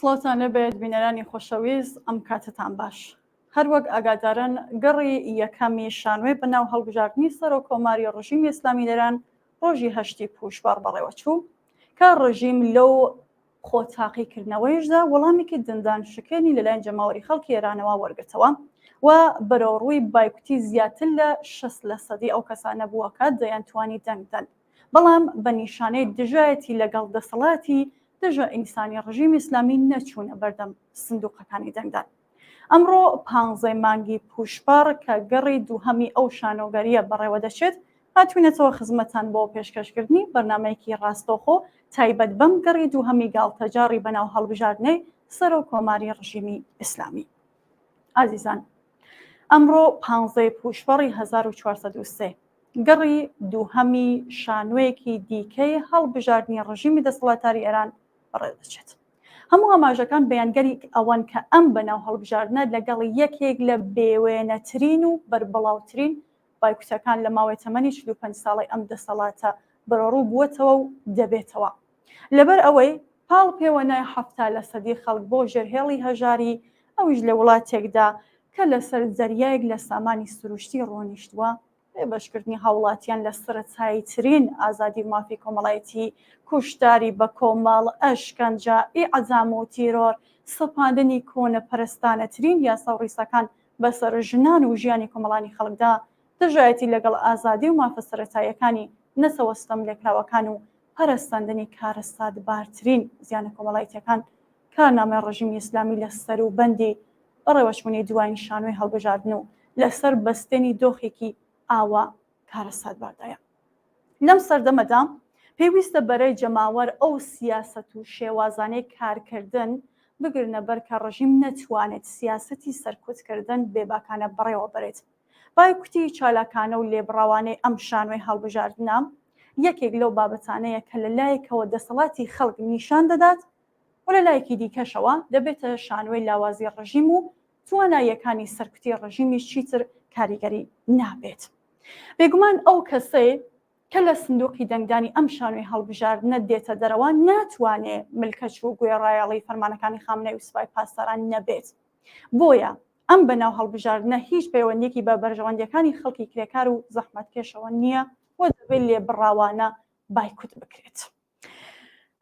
سڵاتان لەبێت بینەرانی خۆشەویست ئەم کاتتان باش. هەروەک ئاگادارن گەڕی یەکەمی شانوێ بەناو هەڵبژاردننی سەرۆک کۆماری ڕژیمی ئیسلامی لێران ڕۆژی 8 پوشبەر بەڕێوەچوو کە ڕژیم لەو خۆتاقیکردنەوەیشدا وەڵامێکی دندان شکێنی لەلایەن جەماوەری خەڵکی ئێرانەوە وەرگرتەوە و بەرەوڕووی بایکوتی زیاتر لە 60% ئەو کەسانە بووە کە دەیانتوانی دەنگدەن، بەڵام بە نیشانەی دژایەتی لەگەڵ دەسەڵاتی دژە ئینسانی ڕژیمی ئیسلامی نەچوونە بەردەم سندوقەکانی دەنگدان. ئەمڕۆ 15 مانگی پوشبەر کە گەڕی دووهەمی ئەو شانۆگەریە بەڕێوە دەچێت هاتوونەتەوە خزمەتان بۆ پێشکەشکردنی بەرنامەیەکی ڕاستەوخۆ تایبەت بەم گەڕی دووهەمی گاڵتەجاری بەناو هەڵبژاردنەی سەرۆک کۆماری ڕژیمی ئیسلامی. ئازیزان، ئەمڕۆ 15 پوشبەڕی 1403 گەڕی دووهەمی شانوەیەکی دیکەی هەڵبژاردننی ڕژیمی دەسەڵاتداری ئێران بەڕێدەچێت. هەموو ئاماژەکان بەیانگەری ئەوەن کە ئەم بەناو هەڵبژاردنە لەگەڵ یەکێک لە بێوێنەترین و بربڵاوترین بایکوتەکان لە ماوەی تەمەنی 45 ساڵی ئەم دەسەڵاتە بەڕوو بووەتەوە و دەبێتەوە. لەبەر ئەوەی پاڵ پێوەنای 70% خەڵک بۆ ژێرهێڵی هەژاری ئەویش لە وڵاتێکدا کە لەسەر زەریایەک لە سامانی سروشتی ڕۆنیشتووە بەشکردنی هاوڵاتیان لە سەرەتاییترین ئازادی مافی کۆمەڵایەتی، کوشتاری بە کۆمەڵ، ئەشکەنجە، ئیعدام و تیرۆر، سەپاندنی کۆنە پەرستانەترین یاسا و ڕیسەکان بەسەر ژنان و ژیانی کۆمەڵانی خەڵکدا، دژایەتی لەگەڵ ئازادی و مافە سەرەتاییەکانی نەسەوەستەم لێکراوەکان و پەرستاندنی کارە سادبارترین زیانە کۆمەڵایەتیەکان کارنامەی ڕژیمی ئیسلامی لە سەر و بەندی بەڕێوەچوونی دوایین شانوێی هەڵبژاردن و لەسەر بەستێنی دۆخێکی ئاوا کارە سادباردایە. لەم سەردەمەدا پێویستە بەرەی جەماوەر ئەو سیاست و شێوازانەی کارکردن بگرنە بەر کە ڕژیم نەتوانێت سیاسەتی سەرکوتکردن بێباکانە بڕێوە بڕێت. بایکوتی چالاکانە و لێبڕاوانەی ئەم شانوێی هەڵبژاردنە یەکێک لەو بابەتانەیە کە لەلایەکەوە دەسەڵاتی خەڵک نیشان دەدات و لەلایەکی دیکەشەوە دەبێتە شانوێی لاوازی ڕژیم و تواناییەکانی سەرکوتی ڕژیمیش چیتر کاریگەری نابێت. بێگومان ئەو کەسەی کە لە سندوقی دەنگدانی ئەم شانوێی هەڵبژاردنە دێتە دەرەوە ناتوانێت ملکەچ و گوێڕایەڵی فەرمانەکانی خامنەی و سوپای پاسداران نەبێت. بۆیە ئەم بەناو هەڵبژاردنە هیچ پەیوەندیەکی بە بەرژەوەندیەکانی خەڵکی کرێکار و زەحمەتکێشەوە نییە و دەبێت لێبڕاوانە بایکوت بکرێت.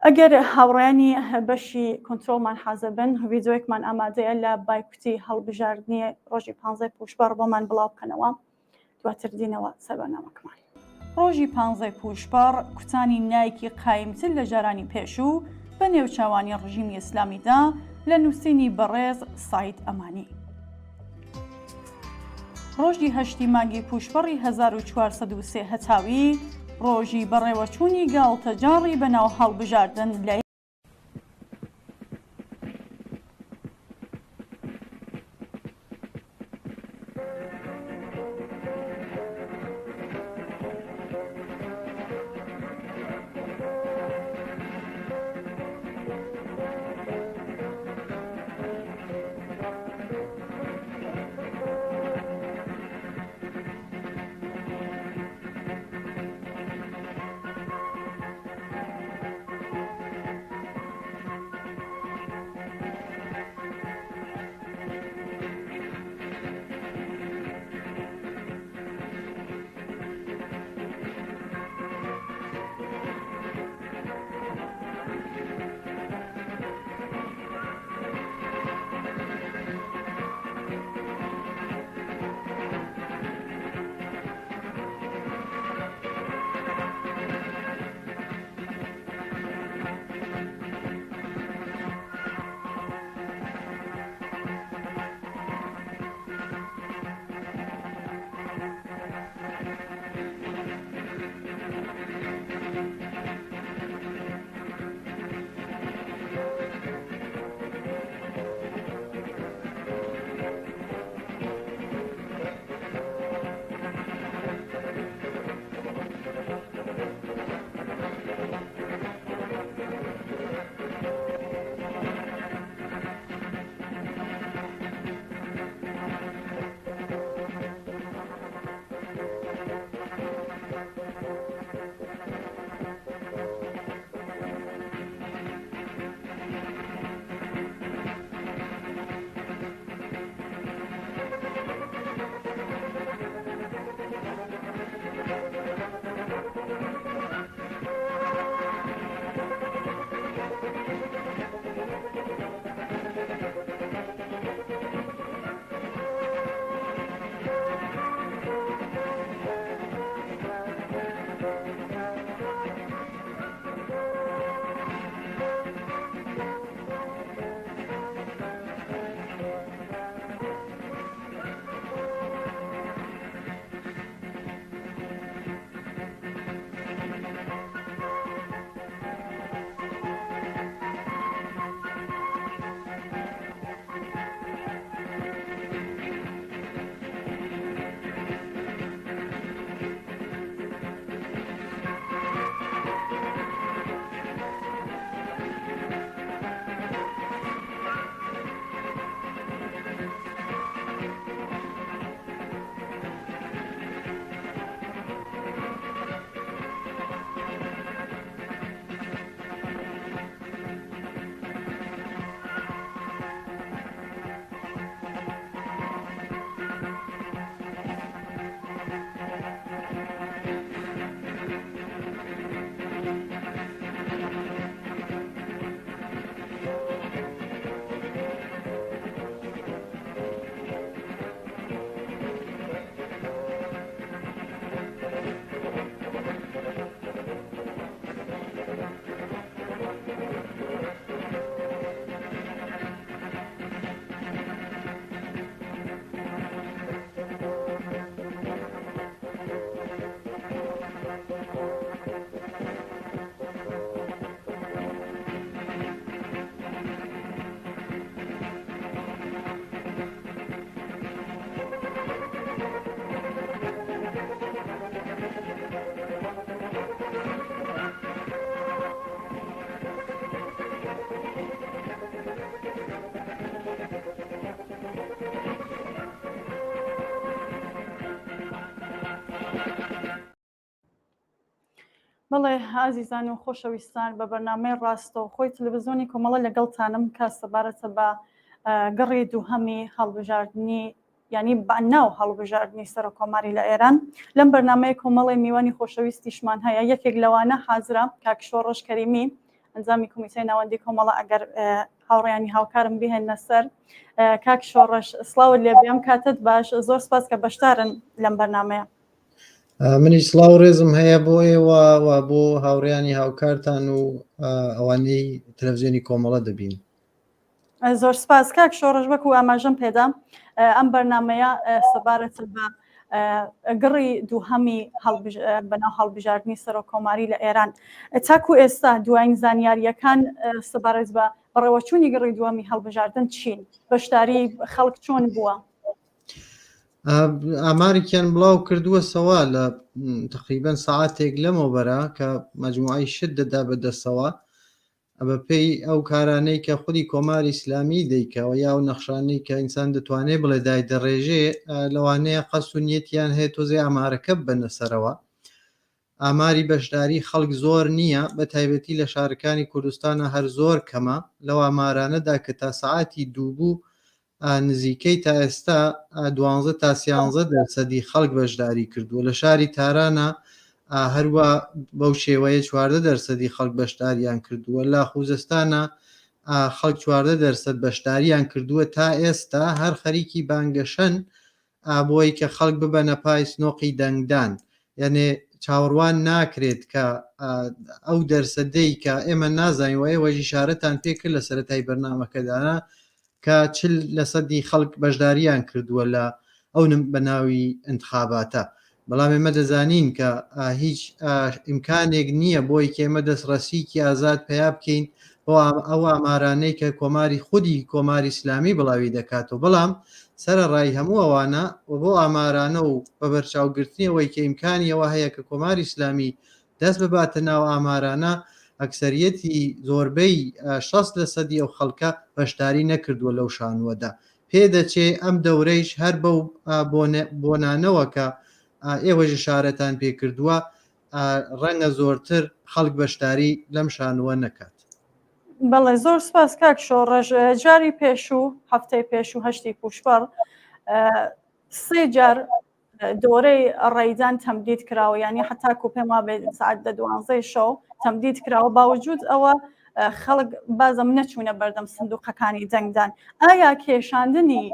ئەگەر هاوڕێیانی بەشی کۆنترۆڵمان حازر بن، ڤیدیۆیەکمان ئامادەیە لە بایکوتی هەڵبژاردننی ڕۆژی 15 پوشبەر بۆمان بڵاو بکەنەوە دواتر دینەوە سەر بەرنامەکەمان. ڕۆژی 15 پوشبەر کوتانی نایکی قایمتر لە جارانی پێشوو بە نێوچاوانی ڕژیمی ئیسلامیدا لە نووسینی بەڕێز ساید ئەمانی. ڕۆژی 8 مانگی پوشبەڕی 1403 هەتاوی ڕۆژی بەڕێوەچوونی گاڵتەجاڕی بەناو هەڵبژاردن لە بەڵێ ئازیزان و خۆشەویستان بە بەرنامەی ڕاستەوخۆی تەلەڤیزیۆنی کۆمەڵە لەگەڵتانم کە سەبارەتە بە گەڕی دووهەمی هەڵبژاردننی ینی ناو هەڵبژاردننی سەر کۆماری لە ئێران لەم بەرنامەی کۆمەڵی میوانی خۆشەویستیشمان هەیە یەکێک لەوانە حازرە کاکشۆڕژ کەریمی ئەنجامی کۆمیتەی ناوەندی کۆمەڵە ئەگەر هاوڕێیانی هاوکارم بهێنە سەر کاک شۆڕژ سڵاوت لێ بێم کاتت باش زۆر سپاس کە بەشدارن لەم بەرنامەیە منی سڵاو ڕێزم هەیە بۆ ئێوە و بۆ هاوڕێیانی هاوکارتان و ئەوانەی تەلەڤیزیۆنی کۆمەڵە دەبین زۆر سپاس کاک شۆڕژ وەکو ئاماژەم پێدا ئەم بەرنامەیە سەبارەت بە گڕی دووهەمی بەناو هەڵبژاردننی سەرۆک کۆماری لە ئێران تاکو ئێستا دوایین زانیاریەکان سەبارەت بە بەڕێوەچوونی گڕی دووەمی هەڵبژاردن چین بەشداری خەڵک چۆن بووە ئامارێکیان بڵاو کردووە سەوا لە تقریبەن سەعاتێک لەمەوبەرە کە مەجموعی شت دەدا بەدەستەوە بە پێی ئەو کارانەی کە خودی کۆماری ئیسلامی دەیکەوە یا و نەخشانەی کە ئینسان دەتوانێت بڵێ دای دەڕێژێ لەوانەیە قەست و نیەتیان هەیە تۆزێ ئامارەکە ببەنە سەرەوە ئاماری بەشداری خەڵک زۆر نییە بە تایبەتی لە شارەکانی کوردستانە هەر زۆر کەمە لەو ئامارانەدا کە تا سەعاتی دووبوو نزیکەی تا ئێستا 12 تا 13% خەڵک بەشداری کردووە لە شاری تارانە هەروە بەو شێوەیە 14% خەڵک بەشداریان کردووە لە خوزستانە خەڵک 14% بەشداریان کردووە تا ئێستا هەر خەریکی بانگەشەن بۆی کە خەڵک ببەنە پای سنۆقی دەنگدان یعنی چاوەڕوان ناکرێت کە ئەو دەرسەدەی کە ئێمە نازانین وە ئێوەژی شارەتان پێکرد لە سەرەتای بەرنامەکەدانە کە 40% خەڵک بەشداریان کردووە لە ئەو بەناوی انتخاباتە بەڵام ئێمە دەزانین کە هیچ ئیمکانێک نییە بۆی کە ئێمە دەستڕەسیکی ئازاد پیا بکەین ئەو ئامارانەی کە کۆماری خودی کۆماری ئیسلامی بڵاوی دەکاتەوە بەڵام سەرەڕای هەموو ئەوانە و بۆ ئامارانە و بە بەرچاوگرتنیەوەی کە ئیمکانیەوە هەیە کە کۆماری ئیسلامی دەست بباتە ناو ئامارانە ئەکسەریەتی زۆربەی 60% ئەو خەڵکە بەشداری نەکردووە لەو شانوەدا پێدەچێ ئەم دەورەیش هەر بەو بۆنانەوە کە ئێوەژە شارەتان پێکردووە ڕەنگە زۆرتر خەڵک بەشداری لەم شانوە نەکات بەڵێ زۆر سپاس کاک شۆڕژ جاری پێشوو هەفتەی پێش و هەشتی پوشپەڕ 3 جار دۆرەی ڕێیدان تەمدید کراوە ینی حتاکو پێم وا بێ سعات 12 شەو تەمدید کراوە باوجود ئەوە خەڵک بازم نەچوونە بەردەم سندوقەکانی دەنگدان ئایا کێشاندنی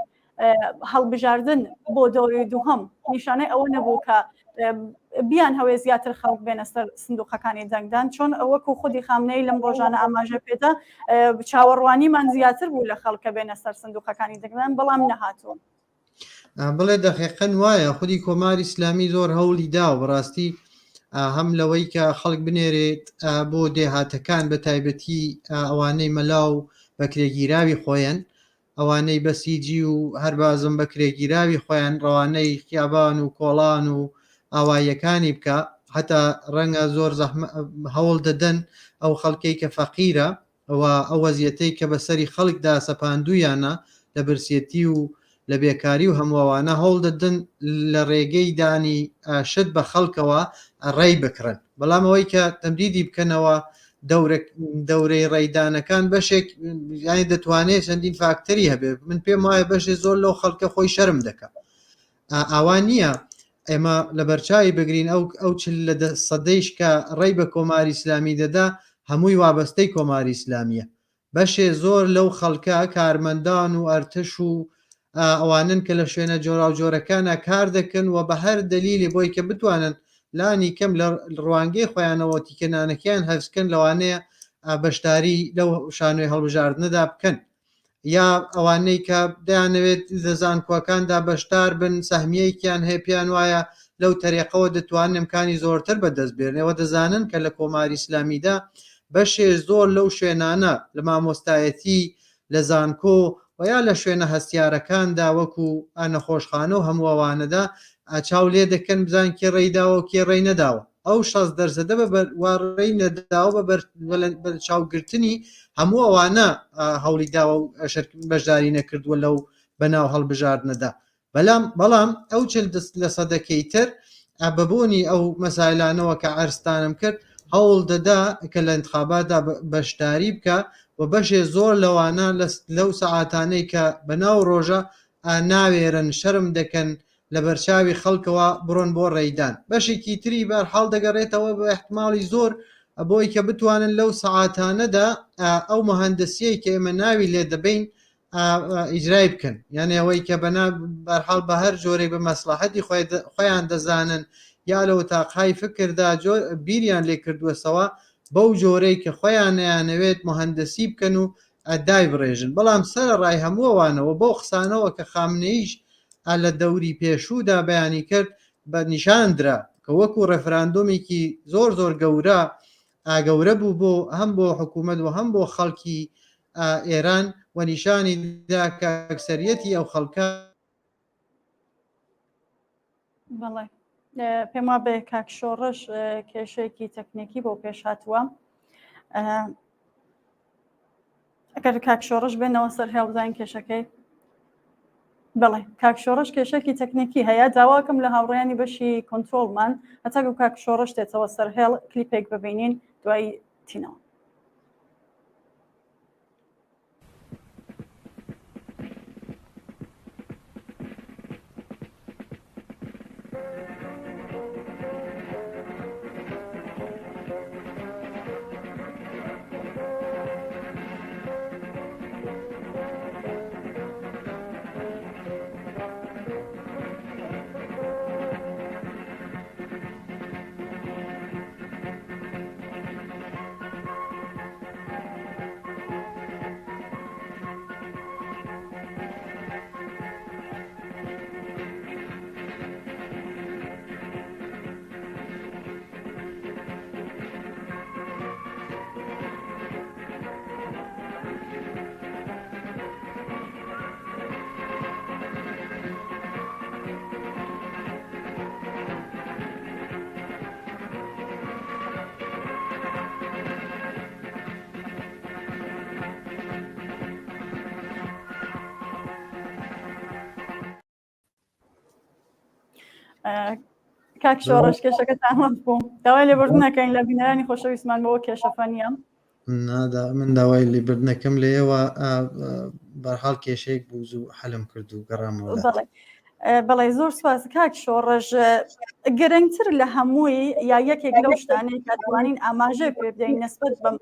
هەڵبژاردن بۆ دۆری دووهەم نیشانەی ئەوە نەبوو کە بیان هەوێ زیاتر خەڵک بێنە سەر سندوقەکانی دەنگدان چۆن ئەوەکو خودی خامنەی لەم ڕۆژانە ئاماژە پێدا چاوەڕوانیمان زیاتر بوو لە خەڵکە بێنە سەر سندوقەکانی دەنگدان بەڵام نەهاتووە بڵێ دەقیقەن وایە خودی کۆماری ئیسلامی زۆر هەوڵی داوە بەڕاستی هەم لەوەی کە خەڵک بنێرێت بۆ دێهاتەکان بە تایبەتی ئەوانەی مەلاو بە کرێگیراوی خۆیان ئەوانەی بەسیجی و هەر بازم بە کرێگیراوی خۆیان ڕەوانەی خیابان و کۆڵان و ئاواییەکانی بکە هەتا ڕەنگە زۆر هەوڵ دەدەن ئەو خەڵکەی کە فەقیرە ئەو وەزیەتەی کە بەسەری خەڵکدا سەپاندویانە لە برسێتی و لە بێکاری و هەمووانە هەوڵ دەدەن لە ڕێگەی دانی شت بە خەڵکەوە ڕێی بکڕن بەڵام ئەوەی کە تەمدیدی بکەنەوە دەورەی ڕێیدانەکان بەشێک یانی دەتوانێت چەندین فاکتەری هەبێ من پێم وایە بەشێ زۆر لەو خەڵکە خۆی شەرم دەکات ئاوان نییە ئێمە لە بەرچاوی بگرین ئەو لە سەدەیش کە ڕێی بە کۆماری ئیسلامی دەدا هەمووی وابەستەی کۆماری ئیسلامیە بەشێ زۆر لەو خەڵکە کارمەندان و ئەرتش و ئەوانن کە لە شوێنە جۆرا و جۆرەکانە کار دەکەن و بە هەر دلیلی بۆی کە بتوانن لانی کەم لە ڕوانگەی خۆیانەوە تیکەنانەکەیان هەفسکەن لەوانەیە بەشداری لەو شانۆی هەڵبژاردنەدا بکەن یا ئەوانەی کە دەیانەوێت دەزانکۆکاندا بەشدار بن سەهمیەیەکیان هەیە پیان وایە لەو تەریقەوە دەتوانن ئەمکانی زۆرتر بەدەست بێنەوە دەزانن کە لە کۆماری ئیسلامیدا بەشێ زۆر لەو شوێنانە لە مامۆستایەتی لە زانکۆ و یا لە شوێنە هەستیارەکاندا وەکو نەخۆشخانە و هەموو ئەوانەدا چاو لێ دەکەن بزان کێ ڕێیداوە و کێ ڕێی نەداوە ئەو 60% ڕێی نەداوە بە چاوگرتنی هەموو ئەوانە هەوڵی داوە و بەشداری نەکردووە لەو بەناو هەڵبژاردنەدا بەڵام ئەو 40% تر بەبوونی ئەو مەسایلانەوە کە عەرزتانم کرد هەوڵ دەدا کە لە انتخاباتدا بەشداری بکە و بەشێ زۆر لەوانە لەو سەعاتانەی کە بەناو ڕۆژە ناوێرن شەرم دەکەن لە بەرچاوی خەڵکەوە بڕۆن بۆ ڕێیدان بەشێکی تری بەرحاڵ دەگەڕێتەوە بە احتماڵی زۆر بۆی کە بتوانن لەو سەعاتانەدا ئەو مەهەندسیەی کە ئێمە ناوی لێ دەبین ئیجرای بکەن یعنی ئەوەی کە بەرحاڵ بە هەر جۆرەی بە مەسلحەتی خۆیان دەزانن یا لە وتاقهای فکردا بیریان لێ کردووەسەوە بەو جۆرەی کە خۆیان نەیانەوێت مهندسی بکەن و دای بڕێژن بەڵام سەرڕای هەمووەوانەوە بۆ قسانەوە کە خامنەیش لە دەوری پێشوودا بەیانی کرد بە نیشاندرا کە وەکو ڕێفراندۆمێکی زۆر گەورە بوو بۆ هەم بۆ حکوومەت و هەم بۆ خەڵکی ئێران و نیشانی دا کە ئەکسەریەتی ئەو خەڵکە بەڵێ پێم وا بێ کاک شۆڕش کێشەیەکی تەکنیکی بۆ پێش هاتووە ئەگەر کاک شۆڕش بێنەوە سەر هێڵ بزانین کێشەکەی بەڵێ کاک شۆڕش کێشێکی تەکنیکی هەیە داواکەم لە هاوڕێیانی بەشی کۆنترۆڵمان هەتاکو کاک شۆڕش دێتەوە سەر هێڵ کلیپێک ببینین دوای تینەوە کاک شۆڕش کێشەکەتان هەڵ بووم داوای لێبوردنەکەین لە بینەرانی خۆشەویستمان بەوە کێشەفە نییە من داوای لێبوردنەکەم لێەوە بەرحاڵ کێشەیەک بوو زوو حەلم کرد و گەڕامەوە بەڵێ زۆر سپاس کاک شۆڕژ گەرەنگتر لە هەمووی یا یەکێک لەو شتانەی کە دەوانین ئاماژە پێ بدەین نسبەت بەم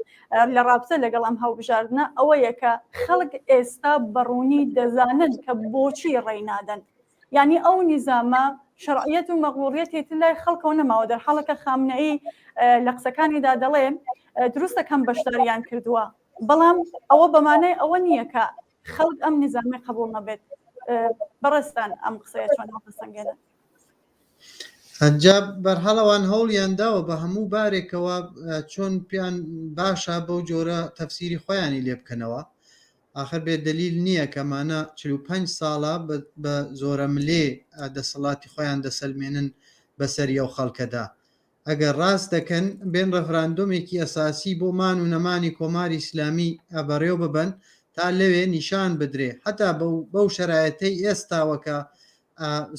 لە ڕابطە لەگەڵ ئەم هەڵبژاردنە ئەوەیە کە خەڵک ئێستا بەڕوونی دەزانن کە بۆچی ڕێینادەن یعنی ئەو نیزامە شرعیەت و مەغڵوڵیەتی لای خەڵکەوە نەماوە دەرحاڵەکە خامنەیی لە قسەکانیدا دەڵێ دروستە کەم بەشداریان کردووە بەڵام ئەوە بەمانەی ئەوە نییە کە خەڵک ئەم نیزامی قبول نەبێت بەڕێستان ئەم قسەیە چۆن هەڵبەسەنگێنن ئەجا بەرحەڵەوان هەوڵیان داوە بە هەموو بارێکەوە چۆن پیان باشە بەو جۆرە تەفسیری خۆیانی لێ بکەنەوە آخر بێ دلیل نییە کەمانە 45 ساڵە بە زۆرە ملێ دەسەڵاتی خۆیان دەسەلمێنن بەسەری ئەو خەڵکەدا ئەگەر ڕاست دەکەن بێن ڕەفراندۆمێکی ئەساسی بۆ مان و نەمانی کۆماری ئیسلامی بەڕێوە ببەن تا لەوێ نیشان بدرێ حتا بەو شەرایەتەی ئێستاوەکە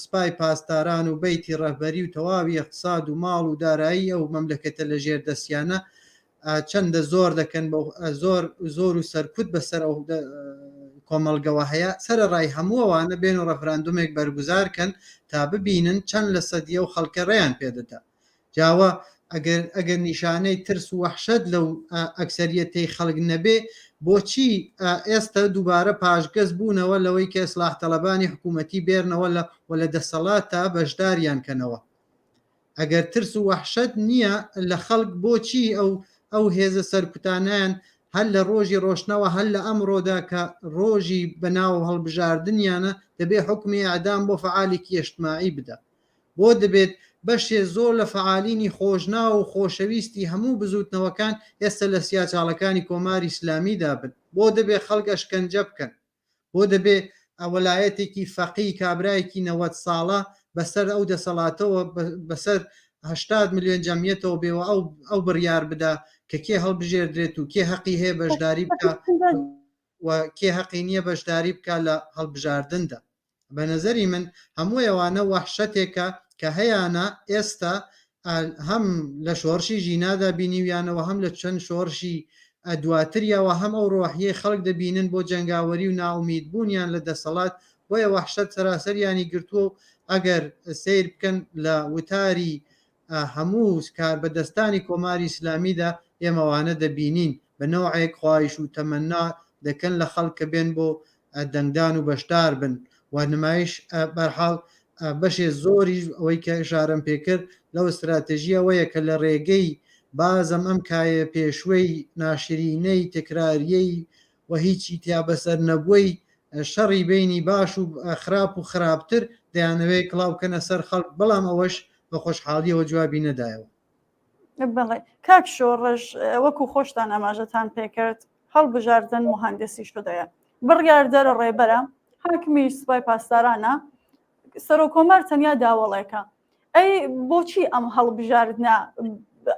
سپای پاسداران و بەیتی ڕەهبەری و تەواوی اقتصاد و ماڵ و دارایی ئەو مەملەکەتە لە ژێر دەستیانە چەندە زۆر دەکەن زۆر و سەرکوت بەسەر ئەو کۆمەڵگەوە هەیە سەرڕای هەمووەوانە بێن و ڕەفراندۆمێک بەرگوزارکەن تا ببینن چەند لە سەدیە و خەڵکە ڕێیان پێدەدا جاوە ئەگەر نیشانەی ترس و وەحشەت لەو ئەکسەریەتەی خەڵک نەبێ بۆچی ئێستا دووبارە پاشگەز بوونەوە لەوەی کە ئیسلاح تەڵەبانی حکوومەتی بێرنەوە لە دەسەڵات تا بەشداریان کەنەوە ئەگەر ترس و وەحشەت نییە لە خەڵک بۆچی ئەو هێزە سەرکوتانیان هەر لە ڕۆژی ڕۆشنەوە هەر لە ئەمڕۆدا کە ڕۆژی بەناو هەڵبژاردنیانە دەبێت حکمی ئەعدام بۆ فعالێکی ئیجتماعی بدە بۆ دەبێت بەشێ زۆر لە فعالینی خۆشنا و خۆشەویستی هەموو بزوتنەوەکان ئێستا لە سیاچاڵەکانی کۆماری ئیسلامیدا بن بۆ دەبێ خەڵکە شکەنجە بکەن بۆ دەبێ وەلایەتێکی فەقی کابرایەکی 90 ساڵە بەسەر ئەو دەسەڵاتەوە بەسەر 80 ملیۆن جەمیەتەوە بێەوە ئەو بڕیار بدا کە کێ هەڵبژێردرێت و کێ حەقی هەیە بەشداری بکە و کێ حەقی نییە بەشداری بکە لە هەڵبژاردندا. بە نەزەری من هەموو ئەوانە وەحشەتێکە کە هەیەە ئێستا هەم لە شۆڕشی ژینادا بینیویانەوە هەم لە چەند شۆڕشی دواتریەوە هەم ئەو ڕۆحیەی خەڵک دەبینن بۆ جەنگاوەری و ناومیدبوونیان لە دەسەڵات بۆیە وەحشەت سەراسەریانی گرتووە و ئەگەر سیر بکەن لە وتاری هەموو کار بەدەستانی کۆماری ئیسلامیدا ئێمەوانە دەبینین بە نەوعێک خواهش و تەمەنا دەکەن لە خەڵکە بێن بۆ دەنگدان و بەشدار بن و نمایش بەرحاڵ بەشێ زۆری ئەوەی کە ئشارەم پێکرد لەو استراتێژیەوەیە کە لە ڕێگەی بازم ئەم کایە پێشوەی ناشرینەی تکراریەی و هیچی تیا بەسەر نەبووی شەڕی بینی باش و خراپ و خراپتر دەیانەوەی کڵاوکەنە سەر خەڵک بەڵام ئەوەش بە خۆشحاڵیەوە جوابی نەدایەوە. بڵێ کاک شۆڕش وەکو خۆشتان ئەماژەتان پێکرد هەڵبژاردن مهندسی شدەیە بڕیاردەرە ڕێبەرە حاکمی سوپای پاسدارانە سەرۆکۆمار تەنیا داوەڵێکە ئەی بۆچی ئەم هەڵبژاردنە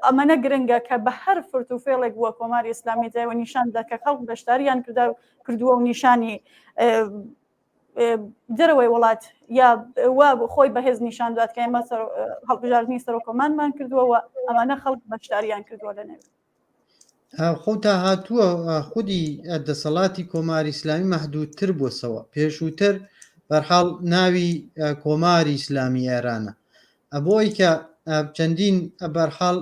ئەمەنە گرنگە کە بە هەر فرت و فێڵێک بووە کۆماری ئیسلامی دەیەوە نیشان دەکە خەڵک بەشداریان کردووە و نیشانی دەرەوەی وڵات یا وا خۆی بەهێز نیشان داد کە ئێمە هەڵبژاردننی سەرۆکۆمانمان کردووەوە ئەمانە خەڵک بەشداریان کردووە لە نێو خۆتا هاتووە خودی دەسەڵاتی کۆماری ئیسلامی مەحدودتر بووسەوە پێشووتر بەرحاڵ ناوی کۆماری ئیسلامی ئێرانە ئەبۆی کە چەندین بەرحاڵ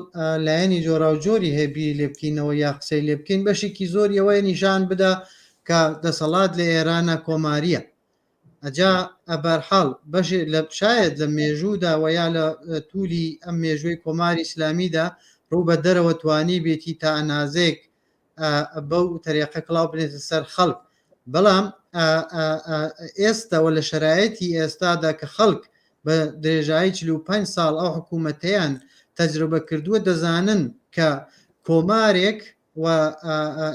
لایەنی جۆرا و جۆری هەبی لێ بکەینەوە یا قسەی لێ بکەین بەشێکی زۆری ئەوەیە نیشان بدا کە دەسەڵات لە ئێرانە کۆماریە ئەجا بەرحاڵ بەشێ لە شاید لە مێژوودا و یا لە توولی ئەم مێژووی کۆماری ئیسلامیدا ڕوو بە دەرەوە توانی بێتی تا ئەنازێک بەو تەریقە کڵاو بنێتە سەر خەڵک بەڵام ئێستاوە لە شرایەتی ئێستادا کە خەڵک بە درێژایی 45 ساڵ ئەو حکوومەتیان تەجربە کردووە دەزانن کە کۆمارێک و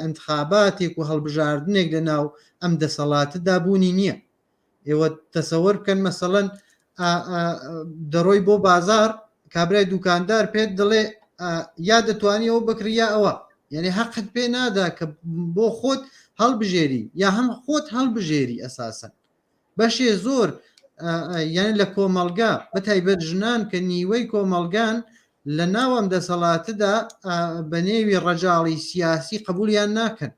انتخاباتێک و هەڵبژاردنێک لە ناو ئەم دەسەڵاتەدا بوونی نییە. ئێوە تەسەوەر بکەن مەسەڵەن دەڕۆی بۆ بازار کابرای دوکاندار پێت دەڵێ یا دەتوانی ئەوە بکریا ئەوە یعنی حەقت پێ نادا کە بۆ خۆت هەڵبژێری یا هەم خۆت هەڵبژێری ئەساسن بەشێ زۆر یعنی لە کۆمەلگا بەتایبەت ژنان کە نیوەی کۆمەلگان لە ناوەم دەسەڵاتەدا بە نێوی ڕەجاڵی سیاسی قبولیان ناکەن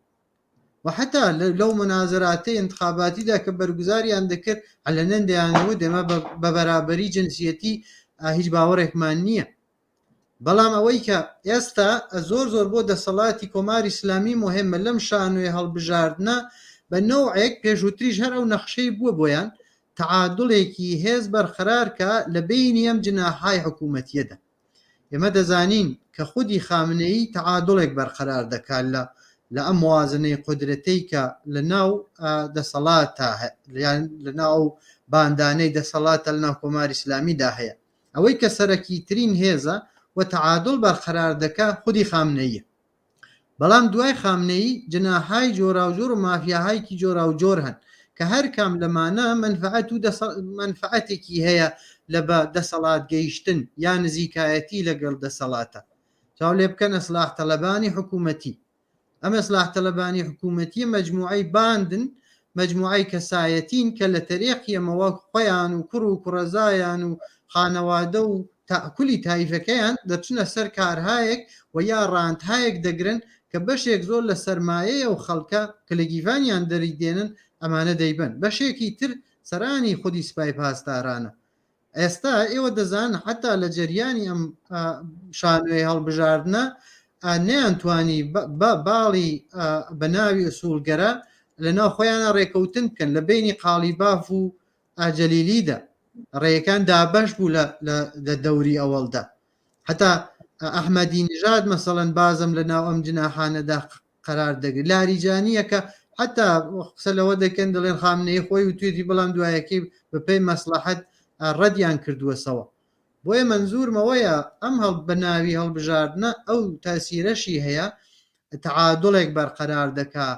و حتا لەو منازراتی انتخاباتیدا کە بەرگزاریان دەکرد علەنەن دەیانەوە دەمە بە بەرابەری جنسیەتی هیچ باوەڕێکمان نییە بەڵام ئەوەی کە ئێستا زۆر زۆر بۆ دەسەڵاتی کۆماری ئیسلامی مهمە لەم شانوێ هەڵبژاردنە بە نەوعێک پێشووتریش هەر ئەو نەخشەی بووە بۆیان تعادڵێکی هێز بەرخەرارکە لە بینی ئەم جناحای حکوومەتیەدا ئێمە دەزانین کە خودی خامنەیی تعادڵێک بەرخەرار دەکات لە ئەم موازنەی قودرەتەی کە لە ناو دەسەڵاتە لە ناو باندانەی دەسەڵاتە لە ناو کۆماری ئیسلامیدا هەیە ئەوەی کە سەرەکی ترین هێزە و تعادڵ بەرخەرار دەکا خودی خامنەیە بەڵام دوای خامنەیی جناحای جۆرا و جۆر و مافیاهایکی جۆرا و جۆر هەن کە هەر کام لەمانە منفعەتێکی هەیە لە بە دەسەڵات گەیشتن یا نزیکایەتی لەگەڵ دەسەڵاتە چاو لێ بکەن ئەسلاح تەلەبانی حکوومەتی ئەم ئەسلاح تەلەبانی حکوومەتی مەجموعەی باندن مەجموعەی کەسایەتین کە لە تەریقی ئەمەوە خۆیان و کوڕ و کوڕەزایان و خانەوادە و تاکولی تایفەکەیان دەچنە سەر کارهایەک و یا ڕاندهایەک دەگرن کە بەشێک زۆر لە سەرمایەیە و خەڵکە کە لە گیڤانیان دەری دێنن ئەمانە دەیبن بەشێکی تر سەرانی خودی سوپای پاسدارانە ئێستا ئێوە دەزان حتا لە جەریانی ئەم شانوێی هەڵبژاردنە نەیانتوانی باڵی بە ناوی ئوسوڵگەرە لە ناو خۆیانە ڕێکەوتن بکەن لە بینی قالیباف و ئاجەلیلیدا ڕێیەکان دابەش بوو لە دەوری ئەوەڵدا حتا ئەحمەدی نژاد مەسەڵەن بازم لە ناو ئەم جناحانەدا قەرار دەگرێت لاریجانیە کە حتا قسە لەوە دەکەن دەڵێن خامنەی خۆی و توێتی بەڵام دوایەکەی بەپێی مەسلحەت ڕەدیان کردووە سەوە بۆیە منزورمەوەیە ئەم بە ناوی هەڵبژاردنە ئەو تاسیرەشی هەیە تعادڵێک بەرقەرار دەکا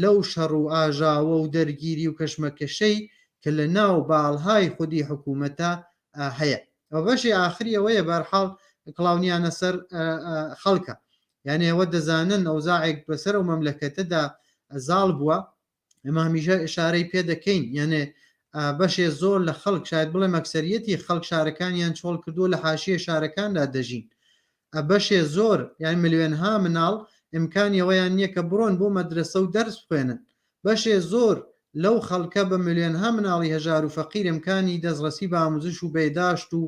لەو شەڕ و ئاژاوە و دەرگیری و کەشمەکەشەی کە لە ناو باڵهای خودی حکوومەتە هەیە. ئەو بەشی ئاخری ئەوەیە بەرحاڵ کڵاونیانە سەر خەڵکە، یعنی ئەوە دەزانن ئەوزاعێک بەسەر و مەملەکەتەدا زاڵ بووە، ئەمە هەمیشە ئشارەی پێ دەکەین، یعنی بەشێ زۆر لە خەڵک شاید بڵێ مەکسەریەتی خەڵک شارەکانیان چۆڵ کردووە لە حاشیە شارەکاندا دەژین، بەشێ زۆر یان ملیۆنها مناڵ ئیمکانی ئەوەیان نییە کە بڕۆن بۆ مەدرسە و دەرس بخوێنن، بەشێ زۆر لەو خەڵکە بە ملیۆنها مناڵی هەژار و فەقیر ئیمکانی دەستڕەسی بە ئاموزش و بێداشت و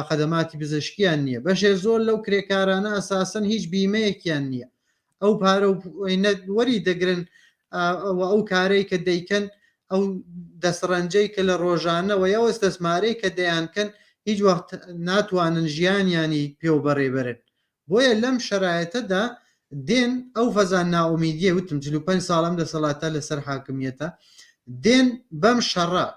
خەدەماتی پزیشکیان نییە، بەشێ زۆر لەو کرێکارانە ئەساسەن هیچ بیمەیەکیان نییە، ئەو پارە وەری دەگرن ئەو کارەی کە دەیکەن ئەو دەسڕەنجەی کە لە ڕۆژانەوە یا ئەستەسمارەی کە دەیانکەن هیچ وەخت ناتوانن ژیانیانی پێوبەڕێبرن. بۆیە لەم شەرایەتەدا دێن ئەو فەزان ناومیدیە وتم 45 ساڵم دەسەڵاتە لەسەر حاکمیەتە دێن بەم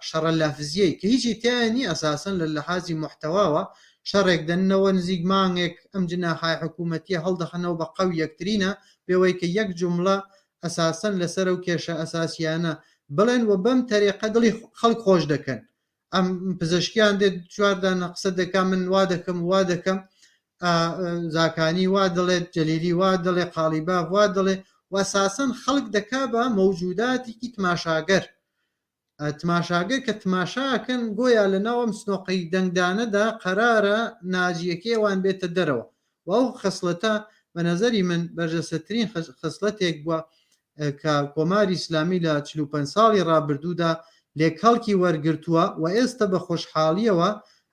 شەڕە لافزیەی کە هیچی تیانی ئەساسن لە لەحازی محتەواوە شەڕێک دەنەوە نزیک مانگێک ئەم جناحای حکوومەتیە هەڵدەخەنەوە بە قەو یەکترینە بێەوەی کە یەک جملە ئەساسن لەسەر و کێشە ئەساسیانە بڵێن و بەم تەریقە دڵی خەڵک خۆش دەکەن. ئەم پزیشکیان دێت چواردانە قسە دەکا من وا دەکەم وا دەکەم، زاکانی وا دەڵێت، جەلیلی وا دەڵێ، قاڵیباف وا دەڵێ، وەساسن خەڵک دەکا بە مەوجوداتێکی تماشاگەر کە تماشاکەن گۆیا لە ناوەم سنۆقی دەنگدانەدا قەرارە ناجیەکەیوان بێتە دەرەوە. و ئەو خەسڵەتە بە نەزەری من بەرجەستەترین خەسڵەتێک بووە کە کۆماری ئیسلامی لە 45 ساڵی ڕابردوودا لێکەڵکی وەرگرتووە و ئێستا بە خۆشحاڵیەوە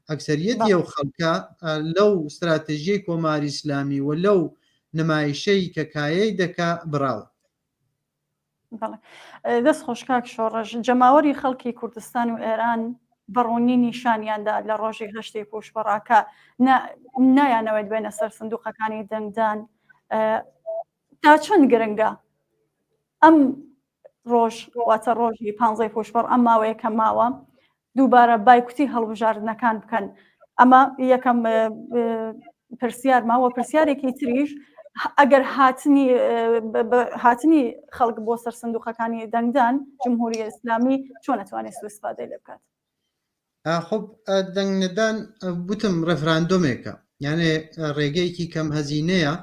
ئەکسەریەتی ئەو خەڵکە لەو استراتێژیەی کۆماری ئیسلامی و لەو نمایشەی کە کایەی دەکا بڕاوە. دەست خۆشکاک شۆڕژ جەماوەری خەڵکی کوردستان و ئێران بەڕوونی نیشانیاندا لە ڕۆژی هەشتی پێشبڕاکە نایانەوەیت بێنە سەر سندوقەکانی دەنگدان تا چەند گرنگە ئەم ڕۆژ واتە ڕۆژی 15 پێشبڕ ئەم ماوەیە کە ماوە دووبارە بایکوتی هەڵبژاردنەکان بکەن. ئەمە یەکەم پرسیار ماوە. پرسیارێکی تریش ئەگەر هاتنی خەڵک بۆ سەر سندوقەکانی دەنگدان جمهوری ئیسلامی چۆن نەتوانێت سوءاستفادەی لێ بکات؟ خب دەنگنەدان بوتم ڕێفراندۆمێکە، یعنی ڕێگەیەکی کەم هەزینەیە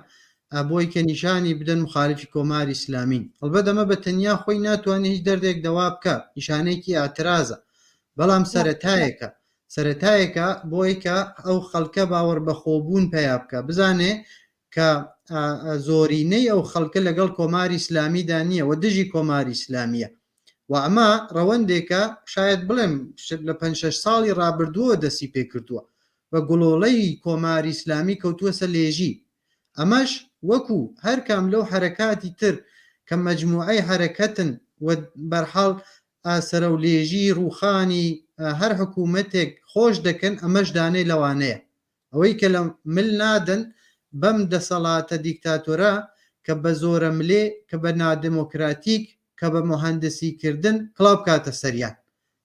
بۆی کە نیشانی بدەن مخالفی کۆماری ئیسلامین. هەڵبەت ئەمە بە تەنیا خۆی ناتوانێت هیچ دەردێک دەوا بکە، نیشانەیەکی ئاعترازە، بەڵام سەرەتایەکە بۆی کە ئەو خەڵکە باوەڕ بە خۆبوون پێیا بکە، بزانێ کە زۆرینەی ئەو خەڵکە لەگەڵ کۆماری ئیسلامیدا نییە و دژی کۆماری ئیسلامیە و ئەمە ڕەوەندێکە شاید بڵێم لە 5-6 ساڵی ڕابردووە دەستی پێ کردووە بە گوڵۆڵەی کۆماری ئیسلامی کەوتووە سە لێژی. ئەمەش وەکو هەر کام لەو حرەکاتی تر کە مەجموعەی حرەکەتن و بەرحاڵ سەرە و لێژی ڕووخانی هەر حکوومەتێک خۆش دەکەن، ئەمەش دانەی لەوانەیە ئەوەی کە لە مل نادن بەم دەسەڵاتە دیکتاتۆرە کە بە زۆرە ملێ کە بە نادموکراتیک کە بە مهندسیکردن کڵاو بکاتە سەریان،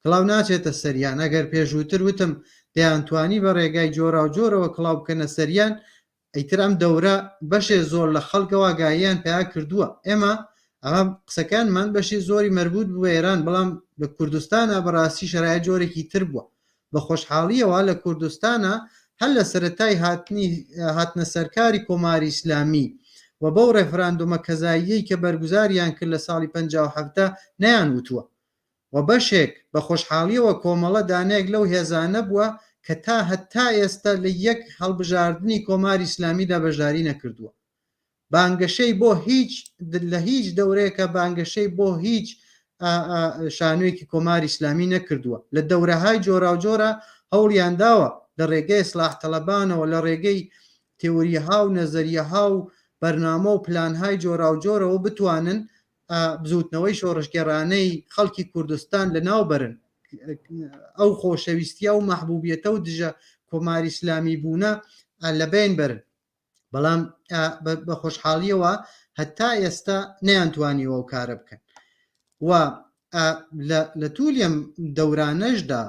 کڵاو ناچێتە سەریان. ئەگەر پێشووتر وتم دەیانتوانی بە ڕێگای جۆرا و جۆرەوە کڵاو بکەنە سەریان، ئەیتر ئەم دەورە بەشێ زۆر لە خەڵکەوە گاییان پیا کردووە. ئێمە ئەمە قسەکانمان بەشی زۆری مربوط بووە ئێران، بەڵام لە کوردستانە بەڕاستی شەرایەت جۆرێکی تر بووە. بە خۆشحاڵیەوە لە کوردستانە هەر لە سەرەتای هاتنە سەرکاری کۆماری ئیسلامی و بەو ڕێفراندۆمە کەزاییەی کە بەرگوزاریان کرد لە ساڵی 57 نەیان وتووە و بەشێک بە خۆشحاڵیەوە کۆمەڵە دانەیەک لەو هێزانە بووە کە تا هەتا ئێستا لە یەک هەڵبژاردننی کۆماری ئیسلامیدا بەشداری نەکردووە. بانگەشەی بۆ لە هیچ دەورەیەکە بانگەشەی بۆ هیچ شانوویەکی کۆماری ئیسلامی نەکردووە. لە دەورەهای جۆرا و جۆرە هەوڵیان داوە لە ڕێگەی ئیسلاح تەڵەبانەوە لە ڕێگەی تێوریەها و نەزەریەها و بەرنامە و پلانهای جۆرا و جۆرەوە بتوانن بزوتنەوەی شۆڕشگەڕانەی خەڵکی کوردستان لە ناوبەرن، ئەو خۆشەویستیە و مەحبوبیەتە و دژە کۆماری ئیسلامی بوونە لەبین برن. بەڵام بە خۆشحاڵیەوە هەتا ئێستا نەیانتوانیەوە و کارە بکەن و لە توولیم دەورانەشدا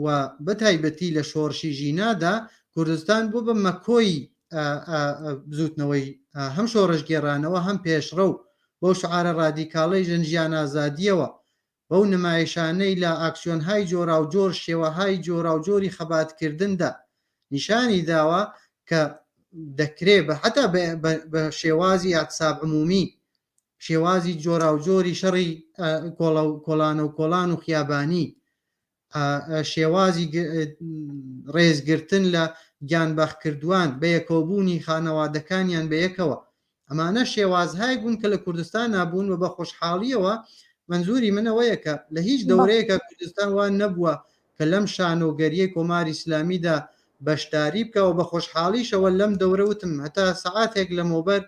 و بەتایبەتی لە شۆڕشی ژینادا کوردستان بۆ بە مەکۆی بزوتنەوەی هەم شۆڕش گێڕانەوە هەم پێشڕە و بۆ شعارە ڕادیکاڵەی ژەنجیان ئازادیەوە بەو نمایشانەی لە ئاکسیۆنهای جۆرا و جۆر شێوەهای جۆرا و جۆری خەباتکردندا نیشانی داوە کە دەکرێت بە حتا بە شێوازی ئاقساب عمومی شێوازی جۆرا و جۆری شەڕی کۆڵانە و کۆڵان و خیابانی شێوازی ڕێزگرتن لە گیانبەخکردووان بە یەکەوبوونی خانەوادەکانیان بە یەکەوە ئەمانە شێوازهای بوون کە لە کوردستان نابوون و بە خۆشحاڵیەوە منزوری منەوەیە کە لە هیچ دەورەیەکە کوردستان وان نەبووە کە لەم شانۆگەریە کۆماری ئیسلامیدا بەشداری بکەوە بە خۆشحاڵیشەوە لەم دەورەوتم هەتا سەعاتێک لەمەوبەر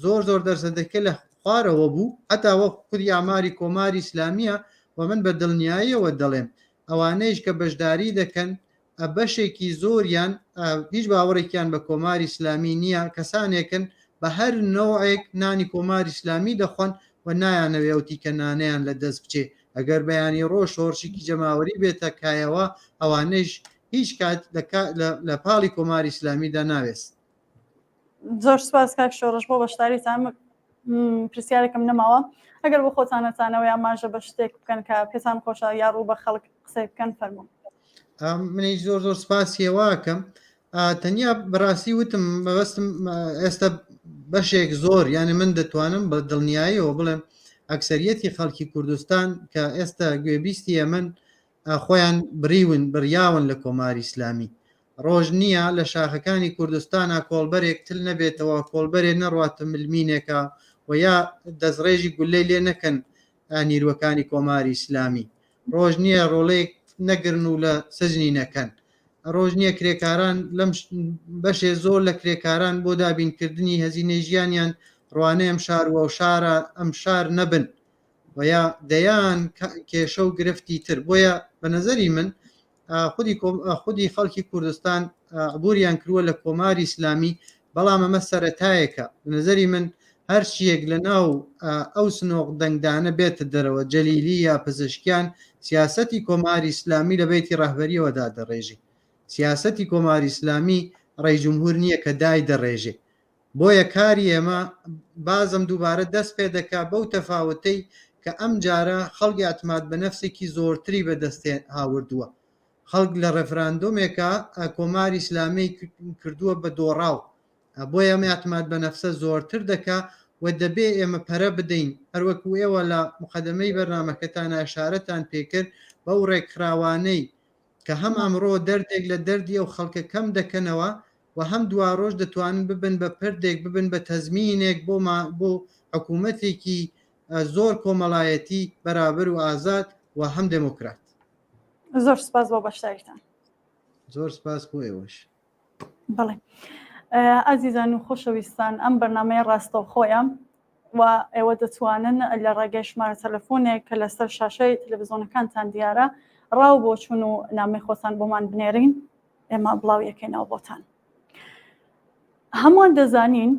زۆر دەرسەدەکە لە خوارەوە بوو هەتاوە خودی ئاماری کۆماری ئیسلامیە و من بە دڵنیاییەوە دەڵێم ئەوانەیش کە بەشداری دەکەن بەشێکی زۆریان هیچ باوەڕێکیان بە کۆماری ئیسلامی نییە کەسانێکن بە هەر نەوعێک نانی کۆماری ئیسلامی دەخۆن و نایانەوێ ئەوتی کە نانەیان لە دەست بچێ ئەگەر بەیانی ڕۆژ شۆڕشێکی جەماوەری بێتە کایەوە ئەوانەیش هیچ کات لە پاڵی کۆماری ئیسلامیدا ناوێست. زۆر سپاس کاک شۆڕش بۆ بەشداریتان پرسیارێکم نەماوە ئەگەر بۆ خۆتانەتانەوە یاماژە بە شتێک بکەن کە پێتان خۆشە یاڕوو بە خەڵک قسەی بکەن فەرموون. منی زۆر سپاسیەوەکەم تەنیا بەڕاستی وتم مەبەستم ئێستا بەشێک زۆر یعنی من دەتوانم بە دڵنیاییەوە بڵێم ئەکسەریەتی خەڵکی کوردستان کە ئێستا گوێبیستی من خۆیان بریاون لە کۆماری ئیسلامی ڕۆژ نییە لە شاخەکانی کوردستانە کۆڵبەرێک تل نەبێتەوە کۆڵبەرێ نەڕاتە ملمینێکە و یا دەستڕێژی گولەی لێ نەکەن نیروەکانی کۆماری ئیسلامی ڕۆژ نییە ڕۆڵەیەک نەگرن و لە سەجنی نەکەن ڕۆژ نییە کرێکاران لەم بەشێ زۆر لە کرێکاران بۆ دابینکردنی هەزینەی ژیانیان ڕوانەیە ئەم شاروە و شارە ئەم شار نەبن و یا دەیان کێشە و گرفتی تر بۆیە بە نەزەری من خودی خەڵکی کوردستان عبوریان کردووە لە کۆماری ئیسلامی بەڵام ئەمە سەرەتایەکە بە نەزەری من هەر چیەک لە ناو ئەو سنۆق دەنگدانە بێتە دەرەوە جەلیلی یا پزیشکیان سیاسەتی کۆماری ئیسلامی لە بەیتی ڕاهبەریەوەدا دەڕێژی سیاسەتی کۆماری ئیسلامی ڕێی جمهور نییە کە دای دەڕێژێ بۆیە کاری ئێمە بازم دووبارە دەست پێ دەکا بەو تەفاوتەی کە ئەم جارە خەڵکی ئەعتماد بە نەفسێکی زۆرتری بەدەستێ هاوردووە خەڵک لە ڕێفراندۆمێکە کۆماری ئیسلامی کردووە بە دۆڕاو بۆیە ئەمە ئەعتماد بە نەفسە زۆرتر دەکا و دەبێ ئێمە پەرە بدەین هەروەکو ئێوە لە مقدمەی بەرنامەکەتان ئاشارەتان پێکرد بەو ڕێکخراوانەی کە هەم ئەمڕۆ دەردێک لە دەردی ئەو خەڵکە کەم دەکەنەوە و هەم دواڕۆژ دەتوانن ببن بە پردێک ببن بە تەزمینێک بۆ حکوومەتێکی زۆر کۆمەڵایەتی بەرابەر و ئازاد و هەم دموکرات. زۆر سپاس بۆ بەشداریتان. زۆر سپاس بۆ ئێوەش. بەڵێ ئازیزان و خۆشەویستان ئەم بەرنامەیە ڕاستەوخۆیان و ئێوە دەتوانن لە ڕێگەی ژمارە تەلەفۆنێک کە لەسەر شاشەی تەلەڤیزۆنەکانتان دیارە ڕاو بۆ چوون و نامەی خۆتان بۆمان بنێرین ئێمە بڵاو یەکەینەوە بۆتان. هەمووان دەزانین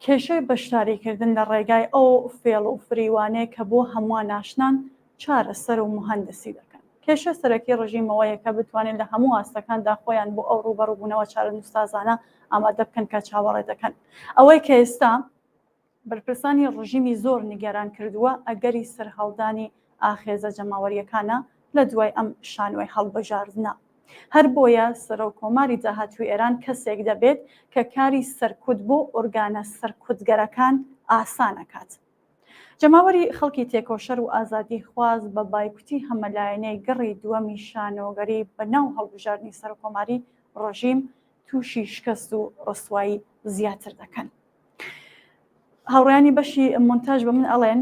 کێشەی بەشداریکردن لە ڕێگای ئەو فێڵ و فریوانەیە کە بۆ هەمووان ناشنان چارەسەر و مهندسی دەکەن. کێشە سەرەکی ڕژیمەوەیە کە بتوانین لە هەموو ئاستەکاندا خۆیان بۆ ئەو ڕوبەڕووبوونەوە چارەنووسازانە ئامادە بکەن کە چاوەڕێ دەکەن. ئەوەی کە ئێستا بەرپرسانی ڕژیمی زۆر نیگەران کردووە ئەگەری سەرهەڵدانی ئاخێزە جەماوەریەکانە لە دوای ئەم شانۆی هەڵبژاردنە. هەر بۆیە سەرۆکۆماری داهاتووی ئێران کەسێک دەبێت کە کاری سەرکوت بۆ ئۆرگانە سەرکوتگەرەکان ئاسانەکات. جەماوەری خەڵکی تێکۆشەر و ئازادی خواز بە بایکوتی هەمەلایەنەی گەڕی دووەمی شانۆگەری بەناو هەڵبژاردننی سەرۆکۆماری ڕۆژیم تووشی شکست و ڕسوایی زیاتر دەکەن. هاوڕێیانی بەشی مۆنتاژ بە من ئەڵێن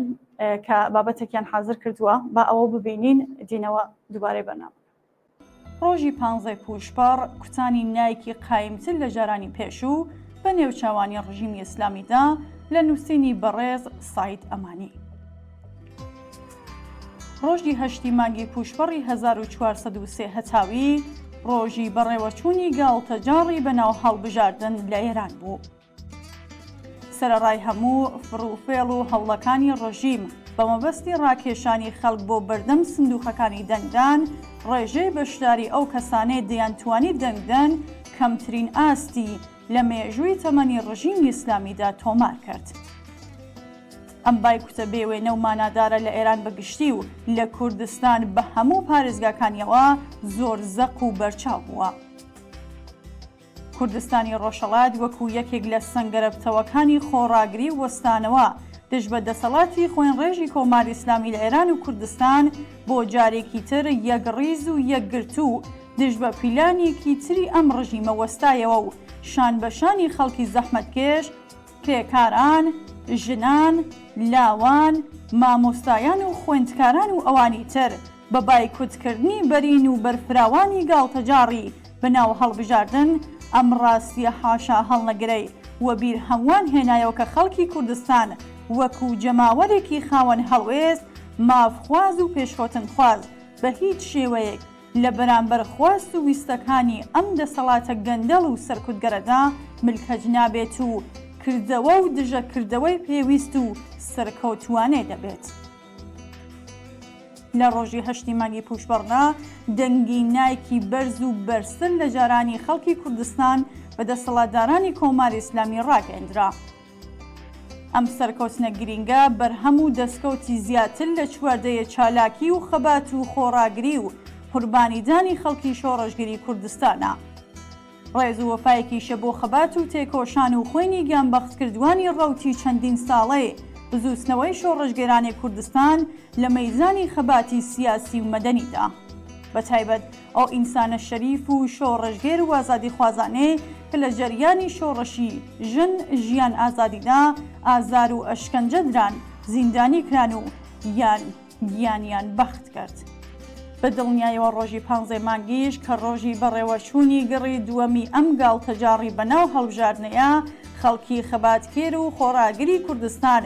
کە بابەتێکیان حاضر کردووە با ئەوە ببینین دینەوە دووبارەی بەرنامە. ڕۆژی 15 پوشپەڕ کوتانی نایکی قایمتر لە جارانی پێشوو بە نێوچاوانی ڕژیمی ئیسلامیدا لە نووسینی بەڕێز ساید ئەمانی. ڕۆژی 8 مانگی پوشپەڕی 1403 هەتاوی ڕۆژی بەڕێوەچوونی گاڵتەجاڕی بەناو هەڵبژاردن لە ئێران بوو. سەرەڕای هەموو فڕوفێڵ و هەوڵەکانی ڕژیم بە مەبەستی ڕاکێشانی خەڵک بۆ بەردەم سندووقەکانی دەنگدان ڕێژەی بەشداری ئەو کەسانەی دەیانتوانی دەنگدەن کەمترین ئاستی لە مێژووی تەمەنی ڕژیمی ئیسلامیدا تۆمار کرد. ئەم بایکوتە بێوێنە و مانادارە لە ئێران بەگشتی و لە کوردستان بە هەموو پارێزگاکانیەوە زۆر زەق و بەرچاو بووە. کوردستانی ڕۆژهەڵات وەکو یەکێک لە سەنگەرەبتەوەکانی خۆڕاگری و وەستانەوە دژ بە دەسەڵاتی خوێن ڕێژی کۆماری ئیسلامی لە ئێران و کوردستان بۆ جارێکی تر یەکڕیز و یەکگرتوو دژ بە پیلانێکی تری ئەم ڕژیمە وەستایەوە و شان بەشانی خەڵکی زەحمەتکێش، کرێکاران، ژنان، لاوان، مامۆستایان و خوێندکاران و ئەوانی تر بە بایکوتکردنی بەرین و بەرفراوانی گاڵتەجاڕی بەناو هەڵبژاردن ئەم ڕاستیە حاشا هەڵنەگرەی وە بیر هەمووان هێنایەوە کە خەڵکی کوردستان وەکو جەماوەرێکی خاوەن هەڵوێست مافخواز و پێشخۆتنخواز بە هیچ شێوەیەک لە بەرامبەر خواست و ویستەکانی ئەم دەسەڵاتە گەندەڵ و سەرکوتگەرەدا ملکەج نابێت و کردەوە و دژەکردەوەی پێویست و سەرکەوتوانێ دەبێت. لە ڕۆژی 8 مانگی پوشبەڕدا دەنگی نایکی بەرز و بەرزتر لە جارانی خەڵکی کوردستان بە دەسەڵاتدارانی کۆماری ئیسلامی ڕاگەیاندرا. ئەم سەرکەوتنە گرینگە بەرهەم و دەستکەوتی زیاتر لە چواردەیە چالاکی و خەبات و خۆڕاگری و قوربانیدانی خەڵکی شۆڕەشگری کوردستانە. ڕێز و وەفایەکیشە بۆ خەبات و تێکۆشان و خوێنی گیانبەختکردوانی ڕەوتی چەندین ساڵەی بزوستنەوەی شۆڕەشگێرانی کوردستان لە مەیزانی خەباتی سیاسی و مەدەنیدا. بە تایبەت ئەو ئینسانە شەریف و شۆڕەشگێر و ئازادی خوازانەی کە لە جەریانی شۆڕەشی ژن ژیان ئازادیدا ئازار و ئەشکەنجە دران، زیندانی کران و گیانیان بەخت کرد. بە دڵنیایەوە ڕۆژی 15 مانگیش کە ڕۆژی بەڕێوەچوونی گەڕی دووەمی ئەم گاڵتەجاڕی بەناو هەڵبژاردنەیە خەڵکی خەباتکێر و خۆڕاگری کوردستان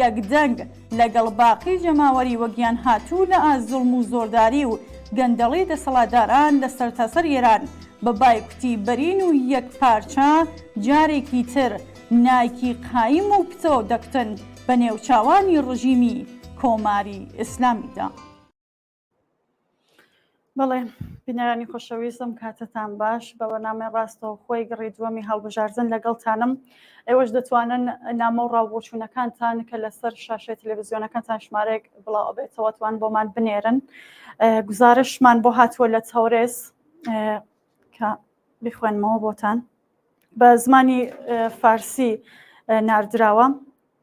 یەکدەنگ لەگەڵ باقی جەماوەری وەگیان هاتوو لە ئازوڵم و زۆرداری و گەندەڵی دەسەڵاتداران لە سەرتاسەر ئێران بە بایکوتی بەرین و یەک پارچە جارێکی تر نایکی قایم و پتۆ دەکتن بە نێوچاوانی ڕژیمی کۆماری ئیسلامیدا. بەڵێ بینەرانی خۆشەویستم کاتتان باش بە بەنامەی ڕاستەوە خۆی گەڕی دووەمی هەڵبژاردن لەگەڵتانم. ئێوەش دەتوانن نامە و ڕاوبۆچوونەکانتان کە لەسەر شاشەی تەلەڤیزیۆنەکانتان ژمارەیەک بڵاو ئەبێتەوەتوان بۆمان بنێرن. گزارشمان بۆ هاتووە لە تەورێز کە بخوێنمەوە بۆتان بە زمانی فارسی ناردراوە.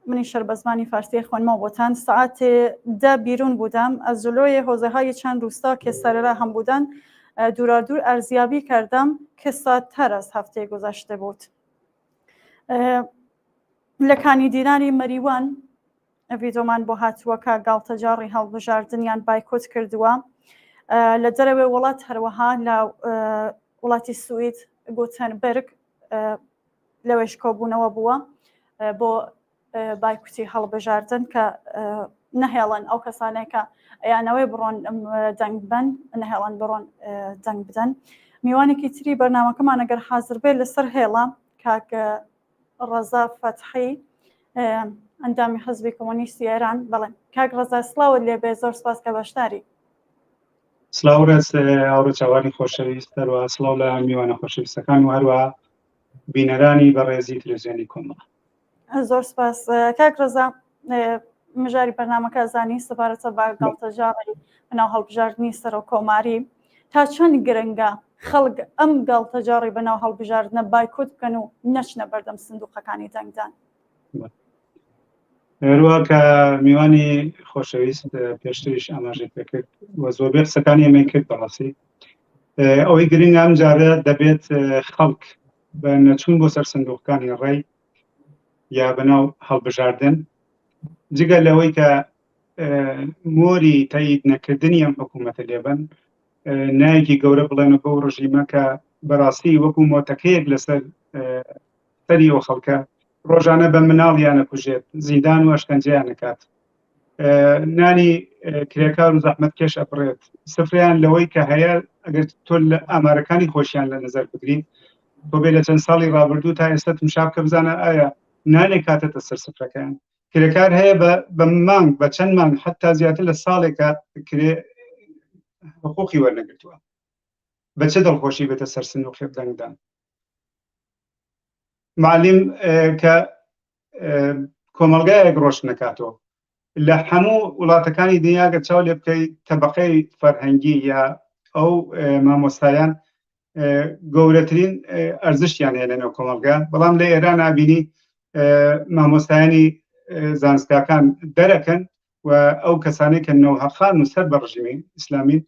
منی شەر بە زمانی فارسی خوێنمەوە بۆتان. ساعتێ 10 بیرون بودم از جلوی حوزه‌های چند روستا که سرراه هم بودن دورادور ارزیابی کردم که ساعت‌تر از هفته گذشته بود. لە کانیدینانی مەریوان ڤیدۆمان بۆ هاتووە کە گاڵتەجاڕی هەڵبژاردنیان بایکۆت کردووە. لە دەرەوەی وڵات هەروەها لە وڵاتی سوید گۆتەنبەرگ لەوێش کۆبوونەوە بووە بۆ بایکوتی هەڵبژاردن کە نەهێڵن ئەو کەسانەی کە ئەیانەوەی بڕۆن دەنگ بن نەهێڵن بڕۆن دەنگ بدەن. میوانێکی تری بەرنامەکەمان ئەگەر حازر بێت لەسەر هێڵە کاک ڕەزا فەتحی ئەندامی حزبی کۆمۆنیستی ئێران. بەڵێ کاک ڕەزا سڵاوت لێبێ، زۆر سپاس کە بەشداری. سڵاو ڕێز ئەوڕۆ چاوانی خۆشەویست هەروە سڵاو لە میوانە خۆشەویستەکان و هەروە بینەرانی بەڕێزی تەلەڤیزیۆنی کۆمەڵ. زۆر سپاس کاک ڕەزا. مژاری بەرنامەکە زانی سەبارەتە بە گاڵتەجاڕی بەناو هەڵبژاردننی سەر و کۆماری تا چەند گرنگە خەڵک ئەم گاڵتەجاڕی بەناو هەڵبژاردنە بایکۆت بکەن و نەچنە بەردەم سندوقەکانی دەنگدان. هەروە کە میوانی خۆشەویست پێشتریش ئاماژەی پێکرد وە زۆربەی قسەکانی ئەمەی کرد بەڕاستی ئەوەی گرنگ ئەم جارە دەبێت خەڵک بە نەچوون بۆ سەر سندوقەکانی ڕێی یا بەناو هەڵبژاردن جگە لەوەی کە مۆری تایید نەکردنی ئەم حکوومەتە لێبن نایەکی گەورە بڵێنە بۆ ڕژیمە کە بەڕاستی وەکو مۆتەکەیەک لەسەر سەری ئەو خەڵکە ڕۆژانە بە مناڵیان ئەکوژێت، زیندان و ئەشکەنجەیان نەکات، نانی کرێکار و زەحمەتکێش ئەبڕێت، سفریان لەوەی کە هەیە ئەگەر تۆ لە ئامارەکانی خۆشیان لە نەزەر بگریت تۆ بێ لە چەند ساڵی ڕابردوو تا ئێستا تمشاب کە بزانە ئایا نانێک کاتێتە سەر سفرەکەیان. کرێکار هەیە بە مانگ بە چەند مانگ حتا زیاتر لە ساڵێکە حقوقی وەرنەگرتووە بە چه دڵخۆشی بێتە سەر سندوقی دەنگدان. معلم کە کۆمەلگایەک ڕۆشن نکاتەوە لە هەموو وڵاتەکانی دنیا گە چاو لێ بکەیت تەبەقەی فەرهەنگی یا ئەو مامۆستایان گەورەترین ئەرزشتیان هەیە لەنێو کۆمەلگا، بەڵام لە ئێران نابینی مامۆستایانی زانستگاکان دەرەکەن و ئەو کەسانەی کە نەوهەخان و سەر بە ڕژیمی ئیسلامی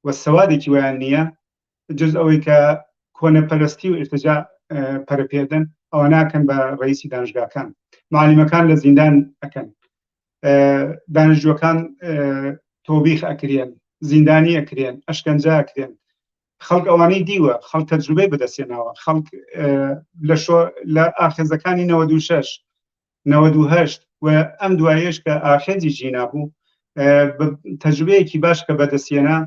و سەوادێکی ویان نییە جز ئەوەی کە کۆنەپەرستی و ئێرتجا پەرەپێدەن ئەوە ناکەن بە ڕئیسی دانشگاکان، معلیمەکان لە زیندان ئەکەن، دانیشتووەکان تۆبیخ ئەکرێن، زیندانی ئەکرێن، ئەشکەنجە ئەکرێن. خەڵک ئەوانەی دیوە، خەڵک تەجروبەی بەدەستێناوە، خەڵک لە ئاخێزەکانی 96 98 و ئەم دوایەش کە ئاخێزی ژینا بوو تەجروبەیەکی باش کە بەدەستێنا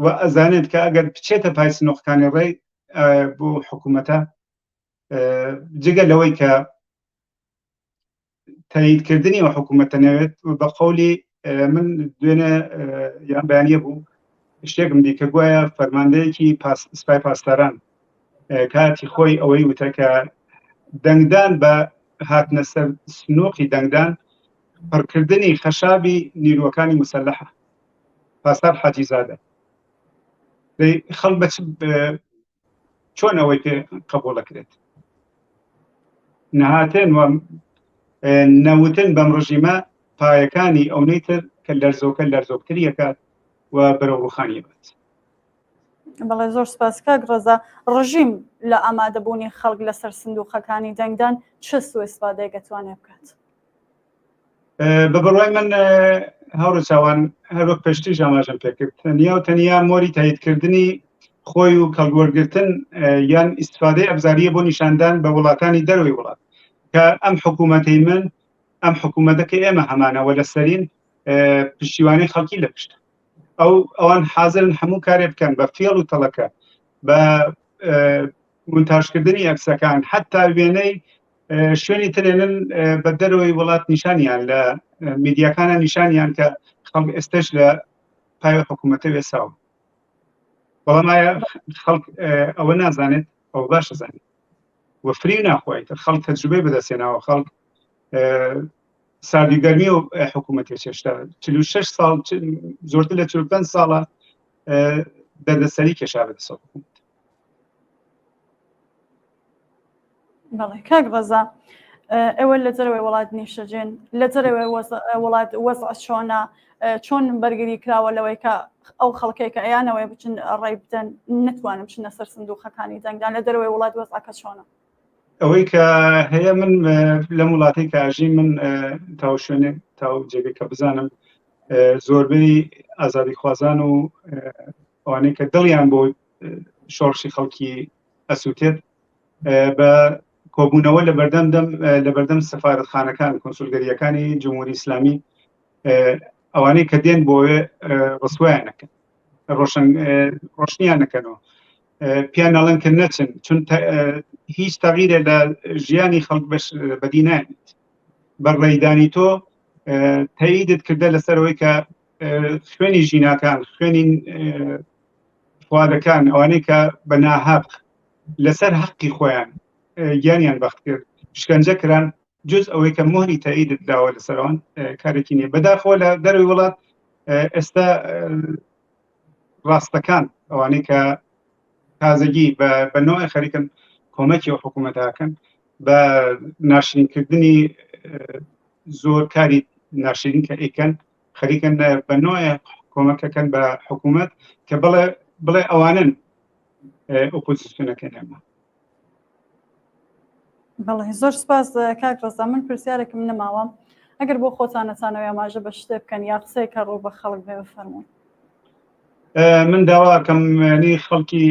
و ئەزانێت کە ئەگەر بچێتە پای سنووقەکانی ڕێی بۆ حکوومەتە جگە لەوەی کە تاییدکردنی و حکوومەتە نەوێت بە قەولی من دوێنێ یان بەیانیە بوو شتێکم دی کە گوایە فەرماندەیەکی سوپای پاسداران کاتی خۆی ئەوەی وتە کە دەنگدان بە هاتنە سەر سنووقی دەنگدان پڕکردنی خەشابی نیروەکانی مسلحە. پاسدار حاجیزادە خەڵک بە چۆن ئەوەی پێ قبوڵ ئەکرێت نەهاتێن و نەوتن بەم ڕژیمە پایەکانی ئەوەی تر کە لەرزۆکە لەرزۆکتری ئەکات و بەرەو ڕوخانی بێت. بەڵێ زۆر سپاس کاک ڕەزا. ڕژیم لە ئامادەبوونی خەڵک لەسەر سندووقەکانی دەنگدان چه سوء ئیسفادەیەک دەتوانێت بکات؟ بە بڕوای من هەوڕە چاوان هەر وەک پێشتریش ئاماژەم پێکرد تەنیا و تەنیا مۆری تاییدکردنی خۆی و کەڵگوەرگرتن یان ئیسفادەی ئەبزاریە بۆ نیشاندان بە وڵاتانی دەروی وڵات کە ئەم حکوومەتەی من ئەم حکوومەتەکە ئێمە هەمانەوە لەسەرین پشتیوانی خەڵکی لە پشت ئەوان حازرن هەموو کارێ بکەن بە فێڵ و تەڵەکە بە مونتاژکردنی ئەکسەکان حتا وێنەی شوێنی ترێنن بە دەرەوەی وڵات نیشانیان لە میدیاکانە نیشانیان کە خەڵک ئێستش لە پای حکوومەتە وێساوە. بەڵام خەڵک ئەوە نازانێت ئەو باش زانێت و فری ناخوایت خەڵک تەجروبەی بەدەستێناوە خەڵک ساردیگەرمی و حکوومەتی چێشتا 46 ساڵ زۆرتر لە 45 ساڵە دەردەسەری کێشا بەدەسەوە. بەڵێ کاک ڕەزا ئێوە لە جەرەوەی وڵات نیشەجێن لە جەرەوەی وڵات وەزع چۆنە چۆن بەرگری کراوە لەوەی کە ئەو خەڵکێک کە ئەیانەوەی بچن ڕێی بدەن نتوانم بچنە سەر سندووقەکانی دەنگدان لە دەرەوەی وڵات وەزعەکە چۆنە؟ ئەوەی کە هەیە من لەم وڵاتی کاژی من تاو شوێنێ تاو جێگەی کە بزانم زۆربەی ئازادی خوازان و ئەوانەی کە دڵیان بۆ شۆڕشی خەڵکی ئەسووتێت بە کۆبوونەوە لە بەردەم سەفارەتخانەکان کۆنسولگەریەکانی جمهوری ئیسلامی ئەوانەی کە دێن بۆوێ ڕسوایان نەکەن ڕۆشنیان نەکەنەوە پیان نەڵێن کە نەچن چون هیچ تەغیرێ لە ژیانی خەڵک بەدی نایێت بەڕێدانی تۆ تاییدت کردە لەسەرەوەی کە خوێنی ژیناکان خوێنی فوادەکان ئەوانەی کە بە ناهاق لەسەر حەقی خۆیان گیانیان بەخت کرد شکنجە کران جز ئەوەی کە مهری تاییدت داوە لەسەرەوەن کارێکی نییە بەداخۆ لە دەروی وڵات ئێستا ڕاستەکان ئەوانەی کە تازگی بە نوعی خەریکن کۆمەکی و حکوومەتاکەن بە ناشرینکردنی زۆر کاری ناشرین کە ئەیکەن خەریکن بە نوعی کۆمەکەکەن بە حکوومەت کە بڵێ ئەوانن ئۆپۆزیسیۆنەکەن ئێمە. بەڵێ زۆر سپاس کاک ڕەزا. من پرسیارێکم نەماوە ئەگەر بۆ خۆتانەتانەوە ئاماژە بە شتێ بکەن یا قسەی کە ڕوو بە خەڵک بێ بفەرموون. من داواکەم ینی خەڵکی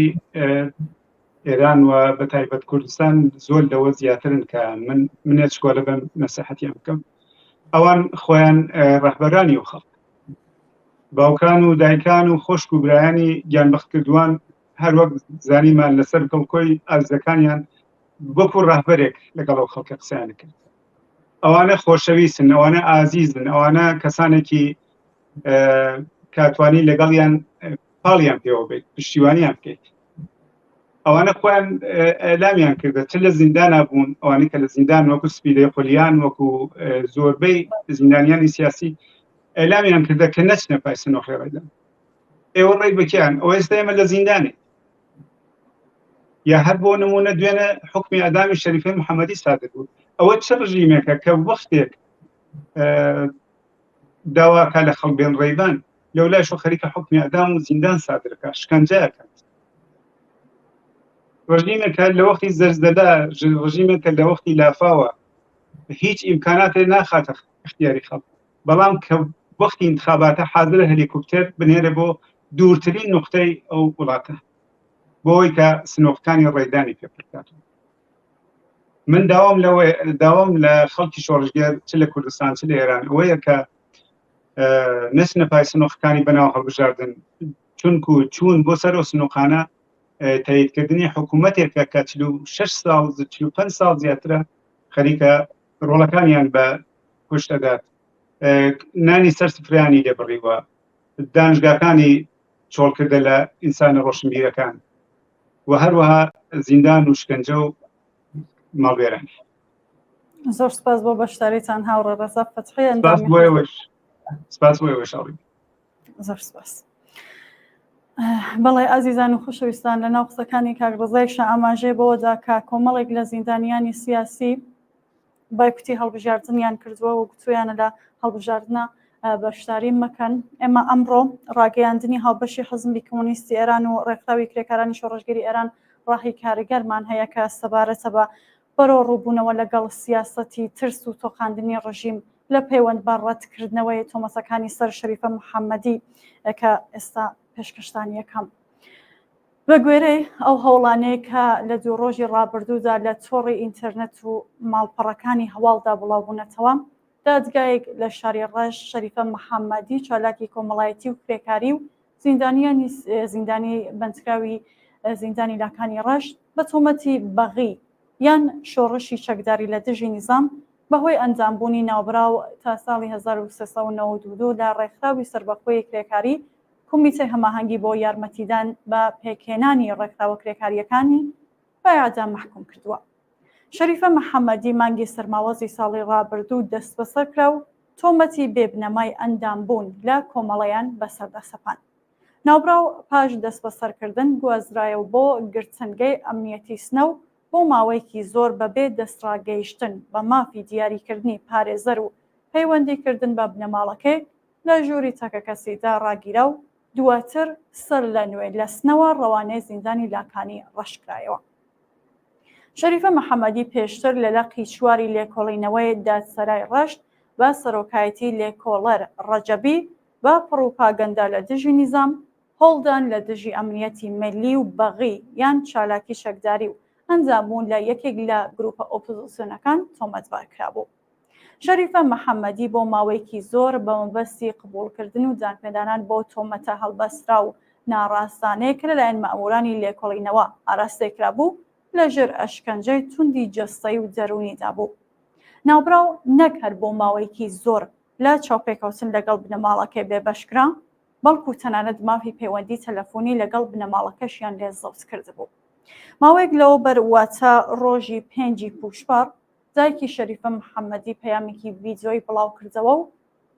ئێران و بە تایبەت کوردستان زۆر لەوە زیاترن کە منێت شکۆلە بەم نەسەحەتیان بکەم ئەوان خۆیان ڕەهبەرانی و خەڵک باوکان و دایکان و خۆشک و برایانی گیانبەخت کردووان هەر وەک زانیمان لەسەر کەڵکۆی ئازەکانیان وەکو ڕەهبەرێک لەگەڵ خەڵکە قسەیان کرد. ئەوانە خۆشەویستن، ئەوانە ئازیزن، ئەوانە کەسانێکی کاتوانی لەگەڵیان پاڵیان پێوە بێت پشتیوانیان بکەیت ئەوانە خۆیان ئەلامیان کردە چ لە زیندانا بوون ئەوانەی کە لە زیندان وەکو سپیدەی قولیان وەکو زۆربەی زیندانیانی سیاسی ئەلامیان کردە کە نەچنە پای سنووخی ڕێدان ئێوە ڕێی بکیان ئەو ئێستا ئێمە لە زیندانێت یا هەر بۆ نمونە دوێنە حکمی ئەدامی شەریفەی محەممەدی سادر بوو ئەوە چه ڕژیمێکە کە وەختێک داواکە لە خەڵک بێن ڕێبان لەولایش خەریکە حکمی ئەدام و زیندان سادرەکە شکنجەکات ڕژیمێکە لە وەختی زەرزدەدا ڕژیمێکە لە وەختی لافاوە هیچ ئیمکاناتێ ناخاتە اختیاری خەڵک بەڵام کە وەختی انتخاباتە حاضرە هەلیکۆپتەر بنێرە بۆ دوورترین نقطەی ئەو وڵاتە بۆی کە سنووقەکانی ڕێدانی پێ بکات من داوام لە خەڵکی شۆڕژگەر چ لە کوردستان چ لە ئێران ئەوەیە کە نەچنە پای سنووقەکانی بەناو هەڵبژاردن چونکو چوون بۆ سەر ئەو سنووقانە تاییدکردنی حکوومەتێکە کە 46 ساڵ 45 ساڵ زیاترە خەریکە ڕۆڵەکانیان بە کوشتەدات نانی سەر سفرانی لێبڕیوە دانشگاکانی چۆڵکردە لە ئینسانە ڕۆشنبیرەکان و هەروەها زیندان و شکنجە و ماڵوێران زۆر سپاس بۆ بەشداریتان هاوڕێ ڕەزا فەتحی سپاس بۆ ئێوەشاڵی زۆر سپاس بەڵێ ئازیزان و خۆشەویستان لە ناو قسەکانی کاک ڕزایشە ئاماژێ بۆدا کە کۆمەڵێک لە زیندانیانی سیاسی بایکوتی هەڵبژاردنیان کردووە و گوتویانە لە هەڵبژاردنە بەشداری مەکەن ئێمە ئەمڕۆ ڕاگەیاندنی هاوبەشی حزبی کۆمونیستی ئێران و ڕێکخراوی کرێکارانی شۆڕژگەری ئێران ڕاهی کارگەرمان هەیە کە سەبارەتە بە بەرەو ڕووبوونەوە لەگەڵ سیاسەتی ترس و تۆقاندنی ڕژیم لە پەیوەند بە ڕەتکردنەوەی تۆمەسەکانی سەر شەریفە محەممەدی کە ئێستا پێشکەشتانی یەکەم بە گوێرەی ئەو هەوڵانەیە کە لە دوو ڕۆژی ڕابردوودا لە تۆڕی ئینتەرنێت و ماڵپەڕەکانی هەواڵدا بڵاوبوونەتەوە دادگایەک لە شاری ڕەش شەریفە محەممەدی چالاکی کۆمەڵایەتی و کرێکاری و زیندانی بەندکراوی زیندانی لاکانی ڕەش بە تۆمەتی بەغی یان شۆڕشی چەکداری لە دژی نیزام بەهۆی ئەنجامبوونی ناوبراو تا ساڵی 1392 لە ڕێکخراوی سەربەخۆی کرێکاری کۆمیتەی هەماهەنگی بۆ یارمەتیدان بە پێکهێنانی ڕێکخراوە کرێکاریەکانی بە ئاعدام محکوم کردووە. شەریفە محەممەدی مانگی سەرماوەزی ساڵی ڕابردوو دەست بەسەر کرا و تۆمەتی بێبنەمای ئەندامبوون لە کۆمەڵەیان بەسەردا سەپان. ناوبراو پاش دەست بەسەرکردن گوازرایە و بۆ گرتنگەی ئەمنیەتی سنە و بۆ ماوەیەکی زۆر بەبێ دەستڕاگەیشتن بە مافی دیاریکردنی پارێزەر و پەیوەندیکردن بە بنەماڵەکەی لە ژووری تەکەکەسیدا ڕاگیرا و دواتر سەر لە نوێ لە سنەوە ڕەوانەی زیندانی لاکانی ڕەشکرایەوە. شەریفە محەممەدی پێشتر لە لەقی چواری لێکۆڵینەوەی دادسەرای ڕەشت بە سەرۆکایەتی لێکۆڵەر ڕەجەبی بە پڕوپاگەندا لە دژی نیزام هەوڵدان لە دژی ئەمنیەتی ملی و بەغی یان چالاکی شەکداری و ئەنجامبوون لە یەکێک لە گروپە ئۆپۆزیسیۆنەکان تۆمەتبار کرابوو. شەریفە محەممەدی بۆ ماوەیەکی زۆر بە مەبەستی قبولکردن و دانپێدانان بۆ تۆمەتە هەڵبەسترا و ناڕاستانەیە کە لەلایەن مەئمورانی لێکۆڵینەوە ئاراستەی کرابوو لەژێر ئەشکەنجەی توندی جەستەی و دەرونیدا بوو. ناوبراو نەک هەر بۆ ماوەیەکی زۆر لە چاوپێکەوتن لەگەڵ بنەماڵەکەی بێبەشکرا بەڵکو تەنانەت مافی پەیوەندی تەلەفۆنی لەگەڵ بنەماڵەکەشیان لێ زەوت کرد بوو. ماوەیەک لەوە بەرواتە ڕۆژی 5 پوشپار دایکی شەریفە محەممەدی پەیامێکی ڤیدیۆی بڵاو کردەوە و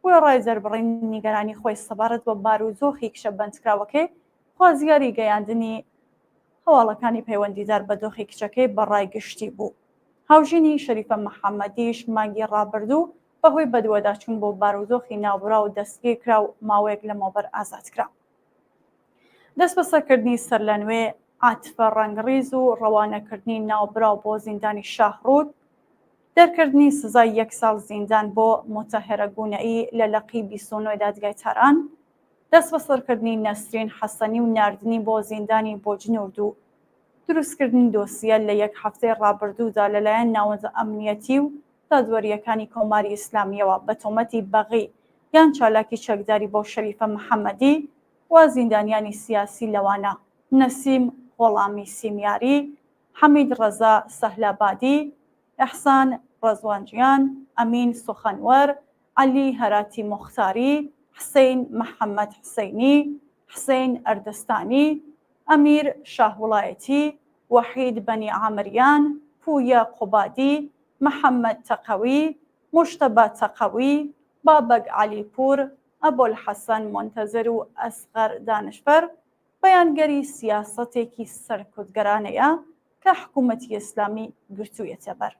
بۆی ڕای دەربڕین نیگەرانی خۆی سەبارەت بە بارودۆخی کشە بەندکراوەکەی خوازیاری گەیاندنی هەواڵەکانی پەیوەندیدار بە دۆخی کچەکەی بەڕای گشتی بوو. هاوژینی شەریفە محەممەدیش مانگی ڕابردوو بەهۆی بەدوەداچوون بۆ بارودۆخی ناوبرا و دەستگیر کرا و ماوەیەک لە مۆبەر ئازاد کرا. دەست بەسەرکردنی سەر لە نوێ عاتفە ڕەنگڕیز و ڕەوانەکردنی ناوبراو بۆ زیندانی شاهڕوود دەرکردنی سزای 1 ساڵ زیندان بۆ متەهێرە گونەئی لە لەقی 29 دادگای تاران دەست بەسەرکردنی نەسرین حەسەنی و ناردنی بۆ زیندانی بۆجنورد و دروستکردنی دۆسیە لە 1 هەفتەی ڕابردوودا لەلایەن ناوەندە ئەمنیەتی و دادوەریەکانی کۆماری ئیسلامیەوە بە تۆمەتی بەغی یان چالاکی چەکداری بۆ شەریفە محەممەدی و زیندانیانی سیاسی لەوانە نەسیم غۆڵامی سیمیاری، حەمید ڕەزا سەهلابادی، ئەحسان ڕەزوانجیان، ئەمین سوخەنوەر، عەلی هەراتی موختاری، حسین محەممەد حسەینی، حسین ئەردەستانی، ئەمیر شاهوڵایەتی، وەحید بەنی عامریان، پوویە قوبادی، محەممەد تەقەوی، مشتەبە تەقەوی، بابەک عەلیپور، ئەبۆلحەسەن مۆنتەزەر و ئەسغەر دانشفەر بەیانگەری سیاسەتێکی سەرکوتگەرانەیە کە حکوومەتی ئیسلامی گرتوویەتە بەر.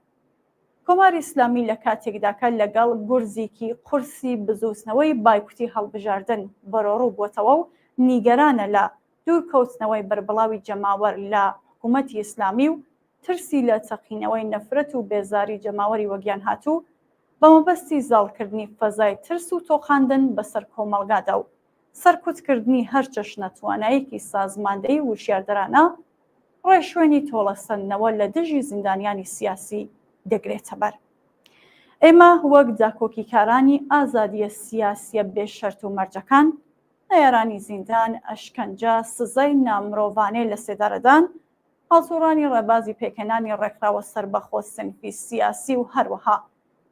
کۆماری ئیسلامی لە کاتێکدا کە لەگەڵ گورزێکی قورسی بزووسنەوەی بایکوتی هەڵبژاردن بەرەوڕوو بووەتەوە و نیگەرانە لە دوورکەوتنەوەی بەربڵاوی جەماوەر لە حکوومەتی ئیسلامی و ترسی لە تەقینەوەی نەفرەت و بێزاری جەماوەری وەگیان هاتوو بە مەبەستی زاڵکردنی فەزای ترس و تۆقاندن بەسەر کۆمەڵگادا و سەرکوتکردنی هەر چەشنە توانایەکی سازماندەی وشیاردەرانە ڕێشوێنی تۆڵەسەندنەوە لە دژی زیندانیانی سیاسی دەگرێتە بەر. ئێمە وەک داکۆکیکارانی ئازادیە سیاسیە بێشەرت و مەرجەکان، نەیارانی زیندان، ئەشکەنجە، سزای نامرۆڤانەی لە سێدارەدان، هەڵسوڕانی ڕێبازی پێکەنانی ڕێکراوە سەربەخۆ سنفی سیاسی و هەروەها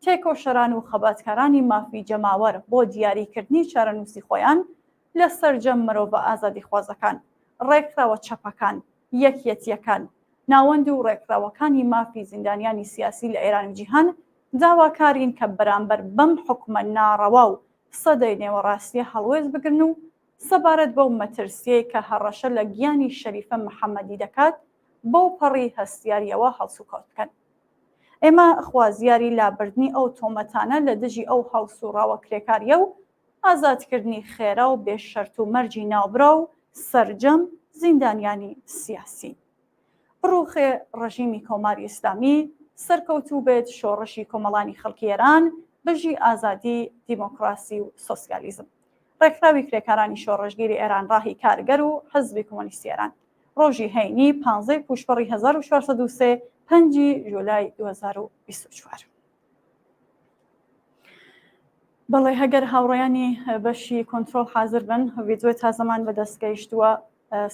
تێکۆشەران و خەباتکارانی مافی جەماوەر بۆ دیاریکردنی چارەنووسی خۆیان لە سەرجەم مرۆڤە ئازادی خوازەکان، ڕێکراوە چەپەکان، یەکیەتیەکان، ناوەند و ڕێکراوەکانی مافی زیندانیانی سیاسی لە ئێران و جیهان داواکارین کە بەرامبەر بەم حکومە ناڕەوا و سەدەی نێوەڕاستیە هەڵوێز بگرن و سەبارەت بەو مەترسیەی کە هەڕەشە لە گیانی شەریفە محەممەدی دەکات بەو پەڕی هەستیاریەوە هەڵسوکەوت بکەن. ئێمە خوازیاری لابردنی ئەو تۆمەتانە لە دژی ئەو هەڵسوڕاوە کرێکاریە و ئازادکردنی خێرا و بێشەرت و مەرجی ناوبرا و سەرجەم زیندانیانی سیاسی. بڕوخێ ڕژیمی کۆماری ئیسلامی سەرکەوتوو بێت شۆڕشی کۆمەڵانی خەڵکی ئێران بژی ئازادی، دیمۆکراسی و سۆسیالیزم. ڕێکخراوی کرێکارانی شۆڕژگیری ئێران ڕاهی کارگەر و حزبی کۆمۆنیستی ئێران ڕۆژی هەینی 15 پوشپەڕی 1403 5 جولای 2024. بەڵێ هەگەر هاوڕێیانی بەشی کۆنترۆل حاضر بن، ڤیدیۆی تازەمان بەدەستگەیشتووە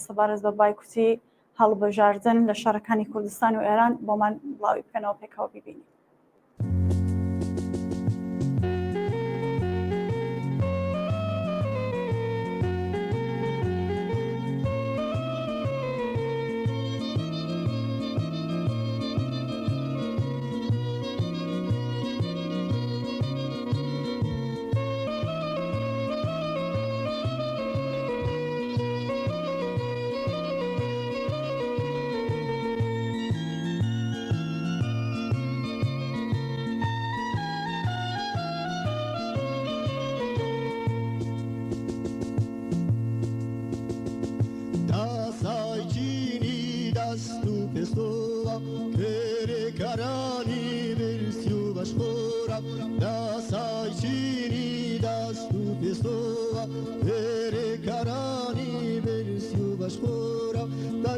سەبارەت بە بایکوتی هەڵبژاردن لە شارەکانی کوردستان و ئێران بۆمان بڵاوی بکەنەوە پێکەوە ببینی.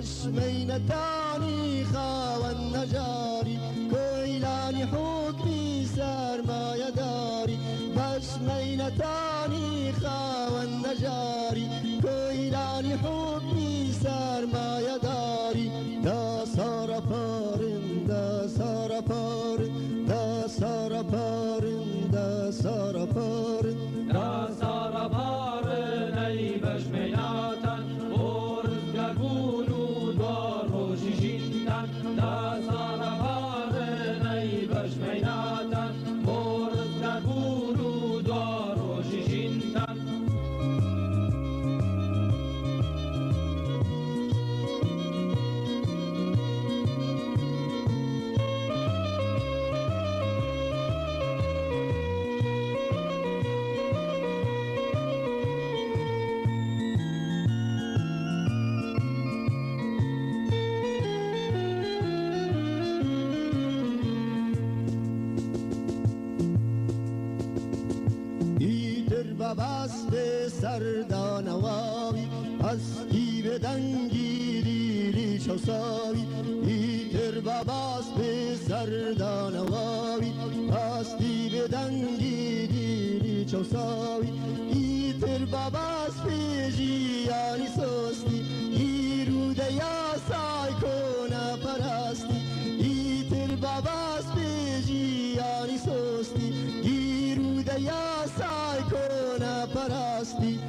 بشمينتاني خاوى النجاري كويلاني حكمي سرمايا داري بشمينتاني خاوى النجاري كويلاني حكمي سرمايا داري دا صار فارن دا صار فارن دا صار فارن دا صار فارن دا صار فارن اي بشميناتان سردانواوی هستی به دنگی لیلی چوساوی ایتر باباس به سردانواوی هستی به دنگی لیلی چوساوی ایتر باباس به جیانی سوستی ایروده یا سای کنا پرستی ایتر باباس به جیانی سوستی ایروده یا سای کنا پرستی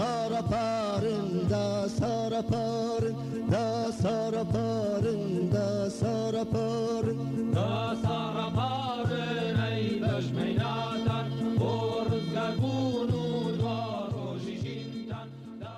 سارپارن دا سارپارن دا سارپارن دا سارپارن دا سارپارن ای بشمیناتن برز گربون و دوار و شیشینتن دا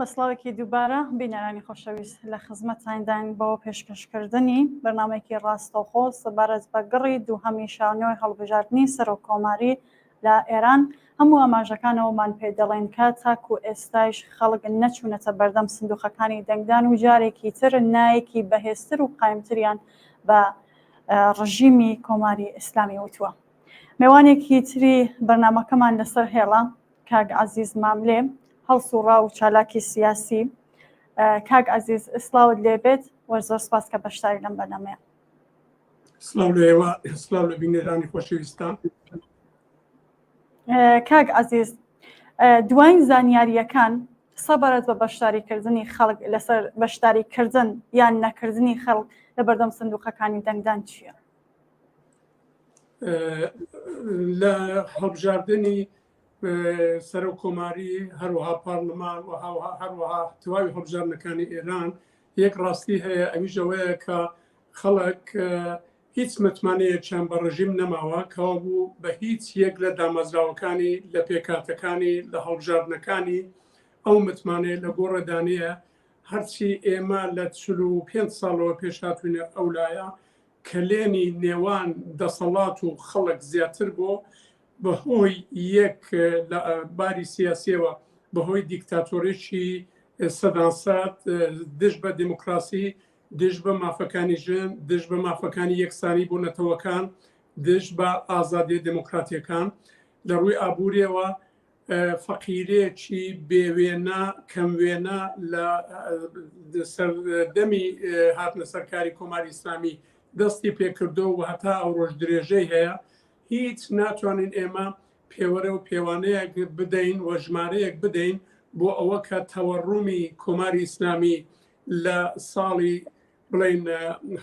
بەسڵاوێکی دووبارە بینەرانی خۆشەویست لە خزمەتتاندان بەوە پێشکەشکردنی بەرنامەیەکی ڕاستەوخۆ سەبارەت بە گڕی دووهەمی شانۆی هەڵبژاردننی سەرۆکۆماری لە ئێران هەموو ئاماژەکانەوەمان پێ دەڵێن کە تاکو ئێستاش خەڵک نەچوونەتە بەردەم سندوقەکانی دەنگدان و جارێکی تر نایەکی بەهێزتر و قایمتریان بە ڕژیمی کۆماری ئیسلامی وتووە. میوانێکی تری بەرنامەکەمان لەسەر هێڵە کاک عەزیز ماملێ هەڵسوڕا و چالاکی سیاسی. کاک عەزیز ئیسلااوت لێبێت وە زۆر سپاس کە بەشداری لەم بەرنامەیە. سلااو لە ئێوە، سلااو لە بینەرانی خۆشەویستان. کاک عەزیز، دوایین زانیاریەکان سەبارەت بە بەشداریکردنی خەڵک لەسەر بەشداریکردن یان نەکردنی خەڵک لە بەردەم سندوقەکانی دەنگدان چییە؟ لە هەڵبژاردننی سەرۆک کۆماری هەروەها پارلەمان و هەروەها تەواوی هەڵبژاردنەکانی ئێران یەک ڕاستی هەیە، ئەویش ئەوەیە کە خەڵک هیچ متمانەیەکیان بە ڕژیم نەماوە کەوا بوو بە هیچ یەک لە دامەزراوەکانی لە پێکاتەکانی لە هەڵبژاردنەکانی ئەو متمانەیە لە گۆڕەدانەیە هەرچی ئێمە لە 45 ساڵەوە پێش هاتوونە ئەولایە کەلێنی نێوان دەسەڵات و خەڵک زیاتر بۆ بەهۆی یەک لە باری سیاسیەوە بەهۆی دیکتاتۆرێکی سەدانسات دژ بە دیموکراسی، دژ بە مافەکانی ژن، دژ بە مافەکانی یەکسانی بۆ نەتەوەکان، دژ بە ئازادی دموکراتیەکان لە ڕووی ئابوووریەوە فەقیرێکی بێوێنە کەموێنە لە سەردەمی هاتنە سەرکاری کۆماری ئیسلامی دەستی پێکردو و هەتا ئەو ڕۆژ درێژەی هەیە. هیچ ناتوانین ئێمە پێوەرە و پێوانەیەک بدەین و ژمارەیەک بدەین بۆ ئەوە کە تەوەڕوومی کۆماری ئیسلامی لە ساڵی بڵین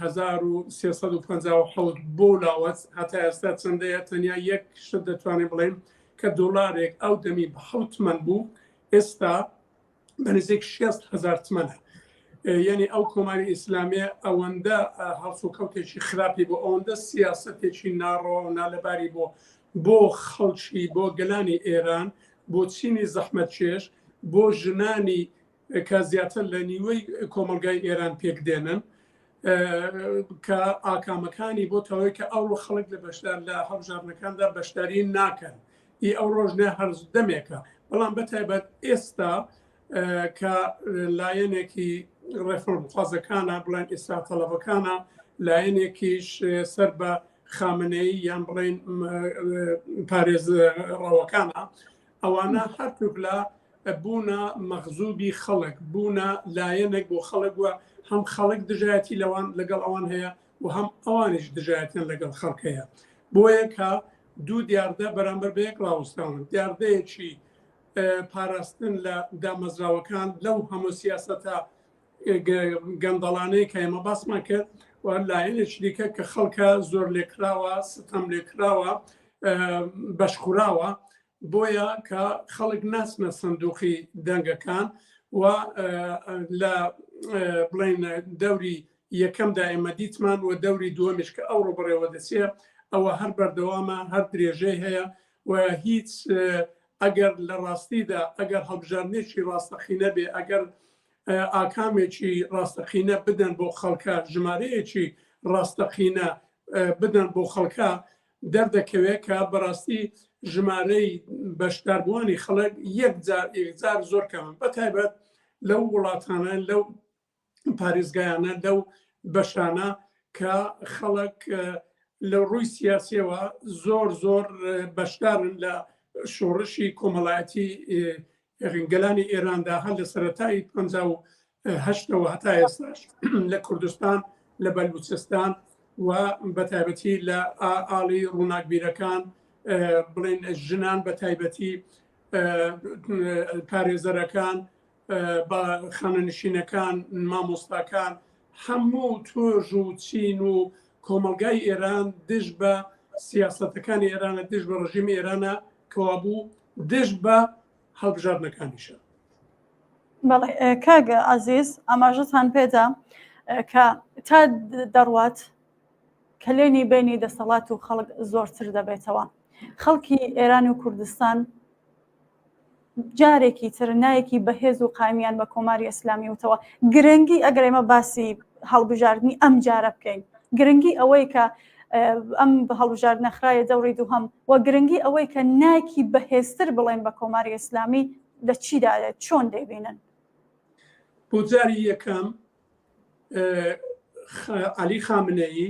1357 بۆ لاوەت هەتا ئێستا چەندەیە تەنیا یەک شت دەتوانین بڵین کە دۆلارێک ئەو دەمی بە 7 تمەن بوو، ئێستا بەنزێک 60,000 تمەنە. یعنی ئەو کۆماری ئیسلامیە ئەوەندە هەڵسوکەوتێکی خراپی بۆ ئەوەندە سیاسەتێکی ناڕەوە و نالەباری بۆ خەڵکی بۆ گەلانی ئێران، بۆ چینی زەحمەتکێش، بۆ ژنانی کە زیاتر لە نیوەی کۆمەلگای ئێران پێک دێنن کە ئاکامەکانی بۆ تەوەی کە ئەو خەڵک لە بەشدار لە هەڵبژاردنەکاندا بەشداری ناکەن. ئی ئەو ڕۆژنە هەرز دەمێکە، بەڵام بەتایبەت ئێستا کە لایەنێکی ڕێفۆرمخوازەکانە بڵێن ئێستا تەڵەبەکانە لایەنێکیش سەر بە خامنەی یان بڵێن پارێزڕەوەکانە، ئەوانە هەرتوک لە بوونە مەخزوبی خەڵک، بوونە لایەنێک بۆ خەڵک وە هەم خەڵک دژایەتی لەوان لەگەڵ ئەوان هەیە و هەم ئەوانش دژایەتیان لەگەڵ خەڵک هەیە. بۆیە کە دوو دیاردە بەرامبەر بەیەک ڕاوەستاون، دیاردەیەکی پاراستن لە دامەزراوەکان لەو هەموو سیاسەتە گەندەڵانەی کە ئێمە باسمان کرد و لایەنێکی دیکە کە خەڵکە زۆر لێکراوە، ستەم لێکراوە، بەشخوراوە، بۆیە کە خەڵک ناچنە سندوقی دەنگەکان و لە بڵێن دەوری یەکەمدا ئێمە دیتمان و دەوری دووەمیش کە ئەو ڕوبڕێوە دەچێ ئەوە هەر بەردەوامە هەر درێژەی هەیە و هیچ ئەگەر لە ڕاستیدا ئەگەر هەڵبژاردنێکی ڕاستەقینە بێ، ئەگەر ئاکامێکی ڕاستەقینە بدەن بۆ خەڵکە، ژمارەیەکی ڕاستەقینە بدەن بۆ خەڵکە، دەردەکەوێت کە بەڕاستی ژمارەی بەشداربووانی خەڵک یەکجار زۆر کەمن، بەتایبەت لەو وڵاتانە لەو پارێزگایانە لەو بەشانە کە خەڵک لە ڕووی سیاسیەوە زۆر بەشدارن لە شۆڕشی کۆمەڵایەتی گەلانی ئێراندا هەر لە سەرەتایی 58ەوە هەتا ئێستاش لە کوردستان، لە بەلوچستان و بەتایبەتی لە ئاڵی ڕووناکبیرەکان بڵێن ژنان، بەتایبەتی پارێزەرەکان، بە خانەنشینەکان، مامۆستاکان، هەموو تۆژ و چین و کۆمەلگای ئێران دژ بە سیاسەتەکانی ئێرانە، دژ بە ڕژیمی ئێرانە کەوا بوو دژ بە هەڵبژاردنەکانیشە. بەڵێ کاک عەزیز، ئاماژەتان پێدا کە تا دەڕوات کەلێنی بینی دەسەڵات و خەڵک زۆرتر دەبێتەوە. خەڵکی ئێران و کوردستان جارێکی تر نایەکی بەهێز و قامیان بە کۆماری ئیسلامی وتەوە. گرنگی ئەگەر ئێمە باسی هەڵبژاردننی ئەم جارە بکەین، گرنگی ئەوەی کە ئەم بە هەڵبژاردنە خرایە دەوری دووهەم و گرنگی ئەوەی کە نایکی بەهێزتر بڵێن بە کۆماری ئیسلامی لە چیداێت، چۆن دەیبینن؟ بۆ جاری یەکەم عەلی خامنەیی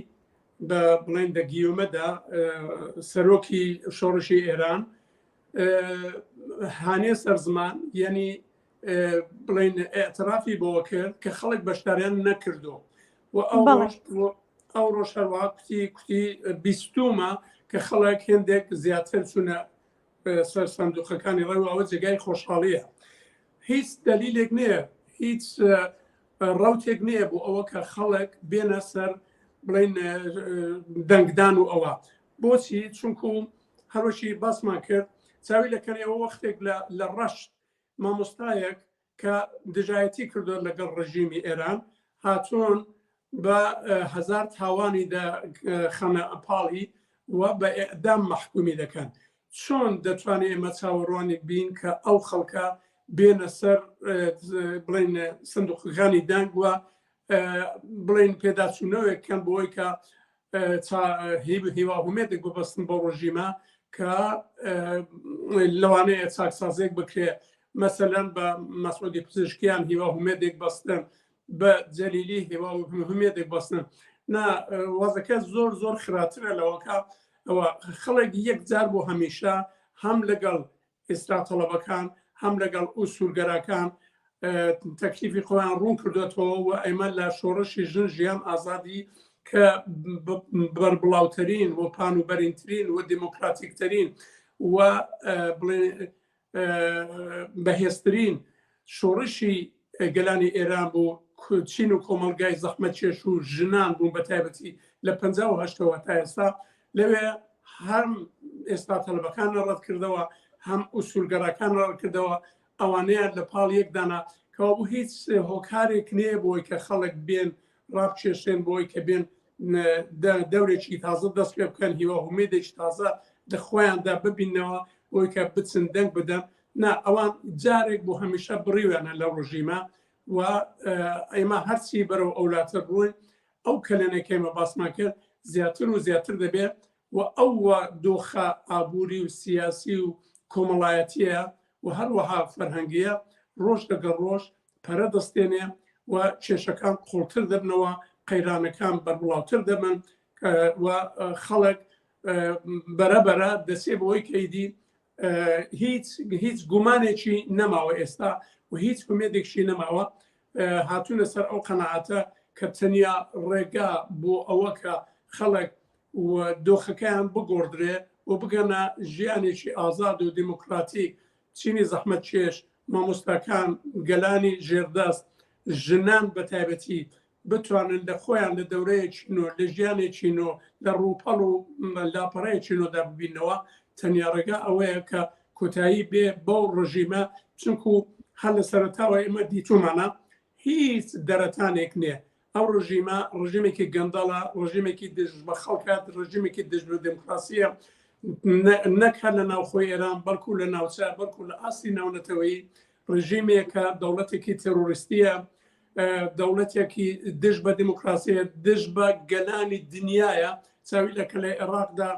بە بڵێن دەگیومەدا سەرۆکی شۆڕشی ئێران هانێ سەرزمان یعنی بڵێن ئێعترافی بۆەوە کرد کە خەڵک بەشداریان نەکردو و ئەو ڕۆژ هەروە کوتی بیستومە کە خەڵک هێندێک زیاتر چوونە سەر سندوقەکانی ڕێوە ئەوە جێگای خۆشحاڵیە هیچ دلیلێک نییە هیچ ڕوتێک نییە بۆ ئەوە کە خەڵک بێنە سەر بڵێن دەنگدان و ئەوە بۆچی چونکو هەروەشی باسمان کرد چاوی لەکەنەوە وەختێک لە ڕەشت مامۆستایەک کە دژایەتی کردو لەگەڵ ڕژیمی ئێران هاتوون بە هزار تاوانی خەنە ئەپاڵی و بە ئێعدام مەحکومی دەکەن چۆن دەتوانێت ئێمە چاوەڕوانی بین کە ئەو خەڵکە بێنە سەر بڵێن سندوقەکانی دەنگ وە بڵێن پێداچوونەوەکەن بۆی کە هیواهومێتێک ببەستن بۆ ڕۆژیمە کە لەوانەیە چاکسازێک بکرێ مەسەلەن بە مەسعودی پزیشکیان هیواهومێتێک بەستن بە جەلیلی هیواهومێتێک بەستن وەزەکە زۆر خراترە لەوەکە ئەوە خەڵک یەکجار بۆ هەمیشە هەم لەگەڵ ئێستراتەڵەبەکان هەم لەگەڵ ئوسولگەرەکان تەکلیفی خۆیان ڕوون کردوێتەوە و ئەمە لە شۆڕشی ژیان ئازادی کە بەربڵاوترین و پانوبەرینترین و دموکراتیکترین و بەهێزترین شۆڕشی گەلانی ئێران بوو چین و کۆمەلگای زەحمەت چێش و ژنان بوون بە تایبەتی لە 1950ەوە تا ئێستا لەوێ هەم ئێستا تەلەبەکان ڕەت کردەوە هەم ئوسولگەرەکان ڕەت کردەوە ئەوانەیە لە پاڵ یەکدانا کەوا بوو هیچ هۆکارێک نییە بۆی کە خەڵک بێن ڕابکێشێن بۆی کە بێن دەورێکی تازە دەست پێ بکەن هیواهومێدێکی تازە لە خۆیاندا ببینەوە بۆی کە بچن دەنگ بدەن ئەوان جارێک بۆ هەمیشە بڕیوێنە لە ڕۆژیمە و ئێمە هەرچی بەرەو ئەولاتر بووین ئەو کەلێنێکێمە باسمان کرد زیاتر و زیاتر دەبێت و ئەو دۆخە ئابووری و سیاسی و کۆمەڵایەتیە و هەروەها فەرهەنگیە ڕۆژ لەگەڵ ڕۆژ پەرە دەستێنێ و کێشەکان قوڵتر دەبنەوە قەیرانەکان بەربڵاوتر دەبن و خەڵک بەرەبەرە دەسێ بەوەی کەیدی هیچ گومانێکی نەماوە ئێستا و هیچ کومێدێکشی نەماوە هاتوونە سەر ئەو قەنەعاتە کە تەنیا ڕێگا بۆ ئەوە کە خەڵک و دۆخەکەیان بگۆڕدرێ و بگەنە ژیانێکی ئازاد و دیموکراتیک چینی زەحمەت چێش مامۆستاکان گەلانی ژێردەست ژنان بە تایبەتی بتوانن لە خۆیان لە دەورەیەکی نۆ لە ژیانێکی نۆ لە ڕووپەڵ و لاپەڕەیەکی نۆدا ببینەوە تەنیا ڕێگا ئەوەیە کە کۆتایی بێ بەو ڕژیمە چونکو هەر لە سەرەتاوە ئێمە دیتومانە هیچ دەرەتانێک نییە ئەو ڕژیمە ڕژیمێکی گەندەڵە ڕژیمێکی دژ بە خەڵکات ڕژیمێکی دژ بە دموکراسیە نەکە لە ناوخۆی ئێران بەڵکو لە ناوچە بەڵکو لە ئاستی ناونەتەوەی ڕژیمێکە دەوڵەتێکی تێرۆریستیە دەوڵەتێکی دژ بە دموکراسیە دژ بە گەلانی دنیاە چاوی لەکە لە عێراقدا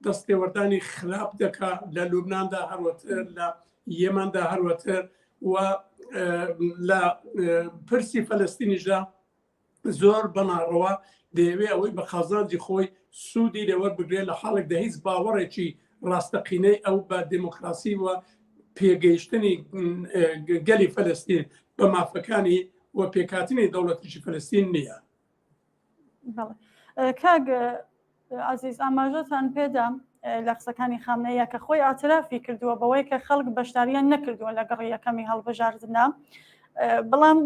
دەستێوەردانی خراپ دەکا لە لوبناندا هەروەتر لە یەماندا هەروەتر و لە پرسی فەلەستینیشدا زۆر بەناڕەوە دەیەوێت ئەوەی بە خازانجی خۆی سوودی لێوەربگرێت لە حاڵێکدا هیچ باوەڕێکی ڕاستەقینەی ئەو بە دموکراسی و پێگەیشتنی گەلی فەلەستین بە مافەکانی و پێکاتنی دەوڵەتیشی فەلەستین نییە. کاک عزیز ئاماژەتان پێدام لە قسەکانی خامنەیە کە خۆی ئاعترافی کردووە بەوەی کە خەڵک بەشداریان نەکردووە لە گەڕی یەکەمی هەڵبژاردنە بەڵام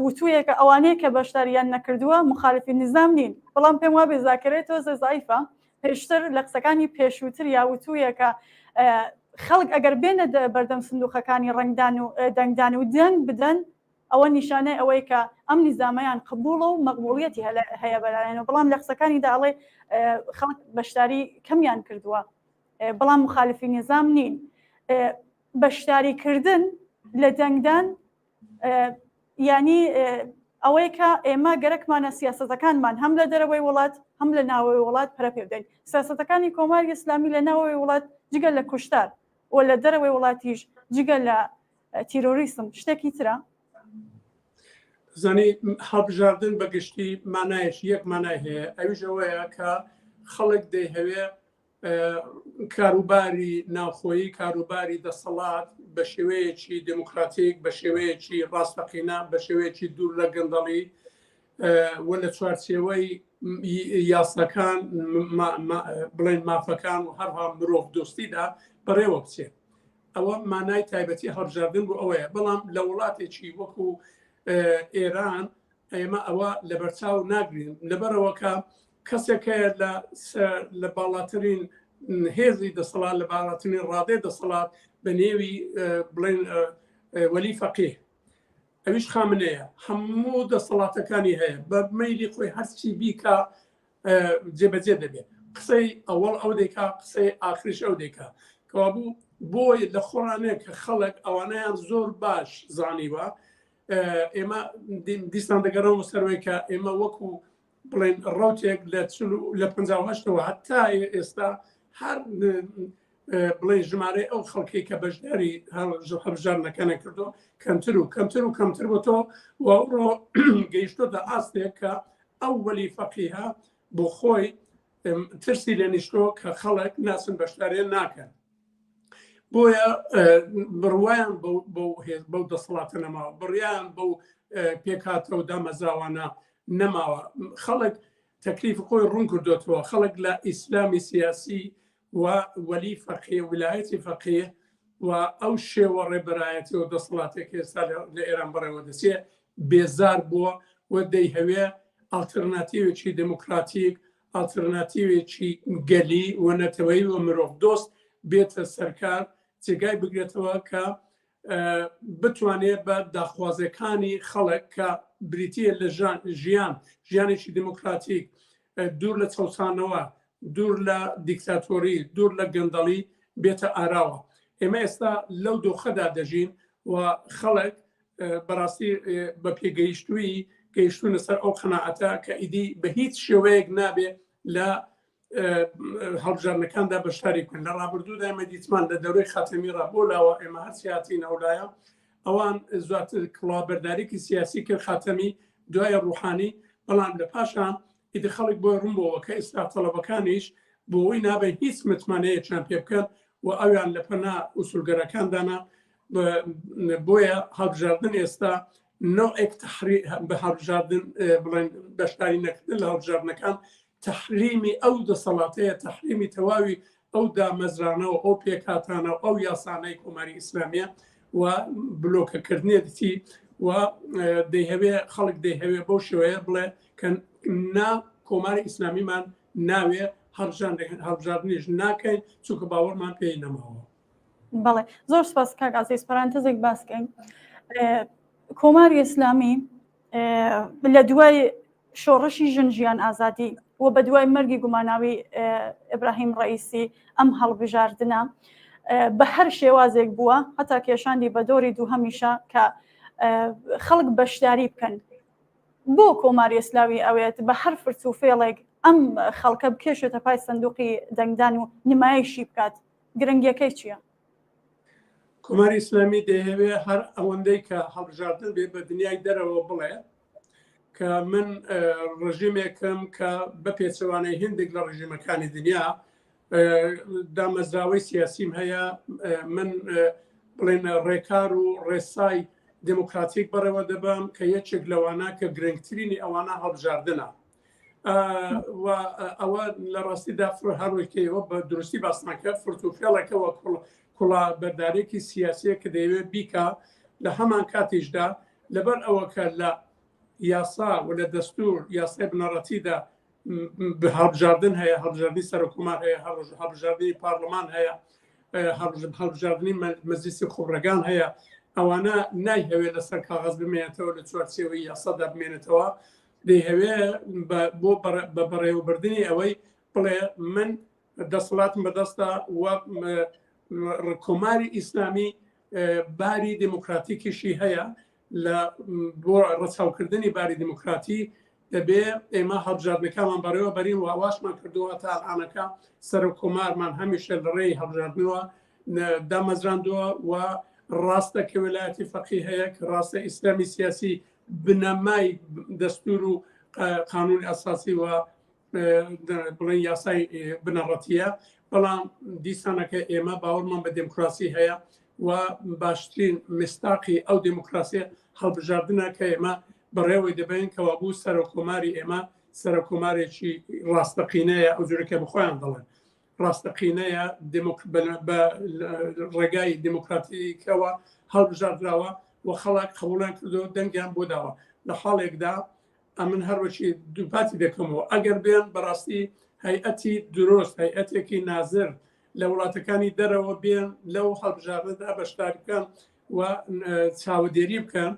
وتوویەکە ئەوانەیە کە بەشداریان نەکردووە مخالفی نظام نین بەڵام پێم وابێ زاکرێتەوە زایفە پێشتر لە قسەکانی پێشووتر یا وتوویەکە خەڵک ئەگەر بێنە بەردەم سندوقەکانی ڕنگدان و دەنگدان و دەنگ بدەن ئەوە نیشانەی ئەوەی کە ئەم نیزامەیان قبوڵە و مەقبوڵیەتی هەیە بەلایەنەوە بەڵام لە قسەکانی داڵێ خەڵک بەشداری کەمیان کردووە بەڵام مخالفی نظام نین بەشداریکردن لە دەنگدان ینی ئەوەی کە ئێمە گەرەکمانە سیاسەتەکانمان هەم لە دەرەوەی وڵات هەم لە ناوەوەی وڵات پرە پێ بدەین سیاسەتەکانی کۆماری ئیسلامی لە ناوەوەی وڵات جگە لە کوشتار و لە دەرەوەی وڵاتیش جگە لە تیرۆریسم شتێکی ترە زانی هەڵبژاردن بەگشتی مانایش یەک مانای هەیە، ئەویش ئەوەیە کە خەڵک دەیهەوێ کاروباری ناوخۆیی، کاروباری دەسەڵات بە شێوەیەکی دموکراتیک، بە شێوەیەکی ڕاستەقینە، بە شێوەیەکی دوور لە گەندەڵی وە لە چوارچێوەی یاساکان بڵێن مافەکان و هەروها مرۆڤ دۆستیدا بەڕێوە بچێت. ئەوە مانای تایبەتی هەڵبژاردن بۆ ئەوەیە. بەڵام لە وڵاتێکی وەکو ئێران ئێمە ئەوە لە بەرچاو ناگرین، لەبەرەوە کە کەسێکەیە لە باڵاترین هێزی دەسەڵات، لە باڵاترین ڕادێ دەسەڵات بە نێوی بڵێن وەلی فەقیه، ئەویش خامنەیە، هەموو دەسەڵاتەکانی هەیە، بە مەیلی خۆی هەرچی بیکە جێبەجێ دەبێت. قسەی ئەوەڵ ئەو دەیکا، قسەی ئاخریش ئەو دەیکا، کەوابوو بۆی لە خۆڕانەیە کە خەڵک ئەوانەیان زۆر باش زانیوە. ئێمە دیستان دەگەڕەوە سەرەوەی کە ئێمە وەکو بڵێن ڕوتێک لە 58ەوە هەتا ئێستا هەر بڵێ ژمارە ئەو خەڵکی کە بەشداری هەڵبژاردنەکانە کردو کەمتر و کەمتر و کەمتر بۆ تۆ وڕۆ گەیشتۆتە ئاستێک کە ئەو وەلی فەقیها بۆ خۆی ترسی لە نیشتۆ کە خەڵک ناسن بەشداریان ناکەن. بۆیە بڕوایان بەو دەسەڵاتە نەماوە، بڕیان بەو پێکاتە و دامەزراوانە نەماوە. خەڵک تەکلیف خۆی ڕوون کردوتەوە، خەڵک لە ئیسلامی سیاسی و وەلی فەقیه، ویلایەتی فەقیه و ئەو شێوە ڕێبەرایەتی و دەسەڵاتێک ئێستا لە ئێران بەڕێوە دەچێ بێزار بووە و دەیهەوێ ئالتەرناتیڤێکی دموکراتیک، ئالتەرناتیڤێکی گەلی و نەتەوەی و مرۆڤ دۆست بێتە سەرکار، جێگای بگرێتەوە کە بتوانێت بە داخوازەکانی خەڵک کە بریتیە لە ژیانێکی دموکراتیک، دوور لە چەوسانەوە، دوور لە دیکتاتۆری، دوور لە گەندەڵی بێتە ئاراوە. ئێمە ئێستا لەو دۆخەدا دەژین و خەڵک بەڕاستی بە پێگەیشتووی گەیشتونە سەر ئەو قەناعەتە کە ئیدی بە هیچ شێوەیەک نابێ لە هەڵبژاردنەکاندا بەشداری بکەن. لە ڕابردوودا ئێمە دیتمان لە دەورەی خاتەمی ڕابۆلاوە ئێمە هەرچی هاتینە ئەولایە ئەوان زیاتر کڵاوبەرداریکی سیاسی کرد خاتەمی دوایە ڕوحانی، بەڵام لە پاشان ئیدی خەڵک بۆی ڕوونبەوە کە ئێستا تەڵەبەکانیش بۆەوەی نابێ هیچ متمانەیەکیان پێ بکەن و ئەویان لە پەنا ئوسولگەرەکاندانا. بۆیە هەڵبژاردن ئێستا نوعێک بە هەڵبژاردن بڵێن بەشداری نەکردن لە هەڵبژاردنەکان تەحریمی ئەو دەسەڵاتەیە، تەحریمی تەواوی ئەو دامەزرانەوە، ئەو پێکاتانە و ئەو یاسانەی کۆماری ئیسلامیە و بلۆکەکردنێتی و دەیهەوێ خەڵک دەیهەوێ بەو شێوەیە بڵێ کە نا کۆماری ئیسلامیمان ناوێ هەڵبژاردنیش ناکەین چونکە باوەڕمان پێی نەماوە. بەڵێ زۆر سپاس کاک ئازیز، پەرانتەزێک باسکەین. کۆماری ئیسلامی لە دوای شۆڕشی ژن ئازادی و بە دوای مەرگی گوماناوی ئیبراهیم ڕئیسی ئەم هەڵبژاردنە بە هەر شێوازێک بووە، هەتا کێشاندی بە دۆری دووهەمیشە کە خەڵک بەشداری بکەن. بۆ کۆماری ئیسلامی ئەوێت بە هەر فرچ و فێڵێک ئەم خەڵکە بکێشێتە پای سندوقی دەنگدان و نمایشی بکات، گرنگیەکەی چییە؟ کۆماری ئیسلامی دەیەوێ هەر ئەوەندەی کە هەڵبژاردن بێ بە دنیای دەرەوە بڵێ کە من ڕژیمێکم کە بە پێچەوانەی هندێک لە ڕژیمەکانی دنیا دامەزراوەی سیاسیم هەیە، من بڵێن ڕێکار و ڕێسای دموکراتیک بەڕێوە دەبم کە یەکێک لەوانە کە گرنگترینی ئەوانە هەڵبژاردنە و ئەوە لە ڕاستیدا هەروەکەوە بە درستی باسنەکە فرتوفێڵێکەوە کوڵا بەردارێکی سیاسیە کە دەیەوێت بیکە لە هەمان کاتیشدا لەبەر ئەوە کە لە یاسا و لە دەستور یاسای بنەڕەتیدا هەڵبژاردن هەیە، هەڵبژاردنی سەرۆکومار هەیە، هەڵبژاردنی پارلەمان هەیە، هەڵبژاردننی مەجلیسی خۆبرەکان هەیە، ئەوانە نایهەوێت لەسەر کاغەز بمێنێتەوە لە چوارچێوەی یاسادا بمێنێتەوە، دەیهەوێت بۆ بە بەڕێوەبردننی ئەوەی بڵێ من دەسەڵاتم بەدەستە و کۆماری ئیسلامی باری دموکراتیکیشی هەیە لە بۆ ڕەچاوکردنی باری دموکراتی دەبێ ئێمە هەڵبژاردنەکانمان بەڕێوە بەرین و ئاواشمان کردووە تا ئەڵانەکە سەرۆکۆمارمان هەمیشە لە ڕێی هەڵبژاردنەوە دامەزراندووە و ڕاستە کە ویلایەتی فەقیه هەیە کە ڕاستە ئیسلامی سیاسی بنەمای دەستور و قانونی ئەساسی و بڵێن یاسای بنەڕەتیە، بەڵام دیسانەکە ئێمە باوەڕمان بە دموکراسی هەیە و باشترین مستاقی ئەو دموکراسیە هەڵبژاردنە کە ئێمە بەڕێوەی دەبین کەوا بوو سەرۆکۆماری ئێمە سەرۆکۆمارێکی ڕاستەقینەیە، ئەو جورەکە بخۆیان دەڵێن ڕاستەقینەیە بە ڕێگای دموکراتیکەوە هەڵبژاردراوە و خەڵک قبوڵیان کردو دەنگیان بۆ داوە. لە حاڵێکدا ئەمن هەروەکی دووپاتی دەکەمەوە ئەگەر بێن بەڕاستی هەیئەتی دروست هەیئەتێکی نازر لە وڵاتەکانی دەرەوە بێن لەو هەڵبژاردنەدا بەشداریکەن و چاودێری بکەن،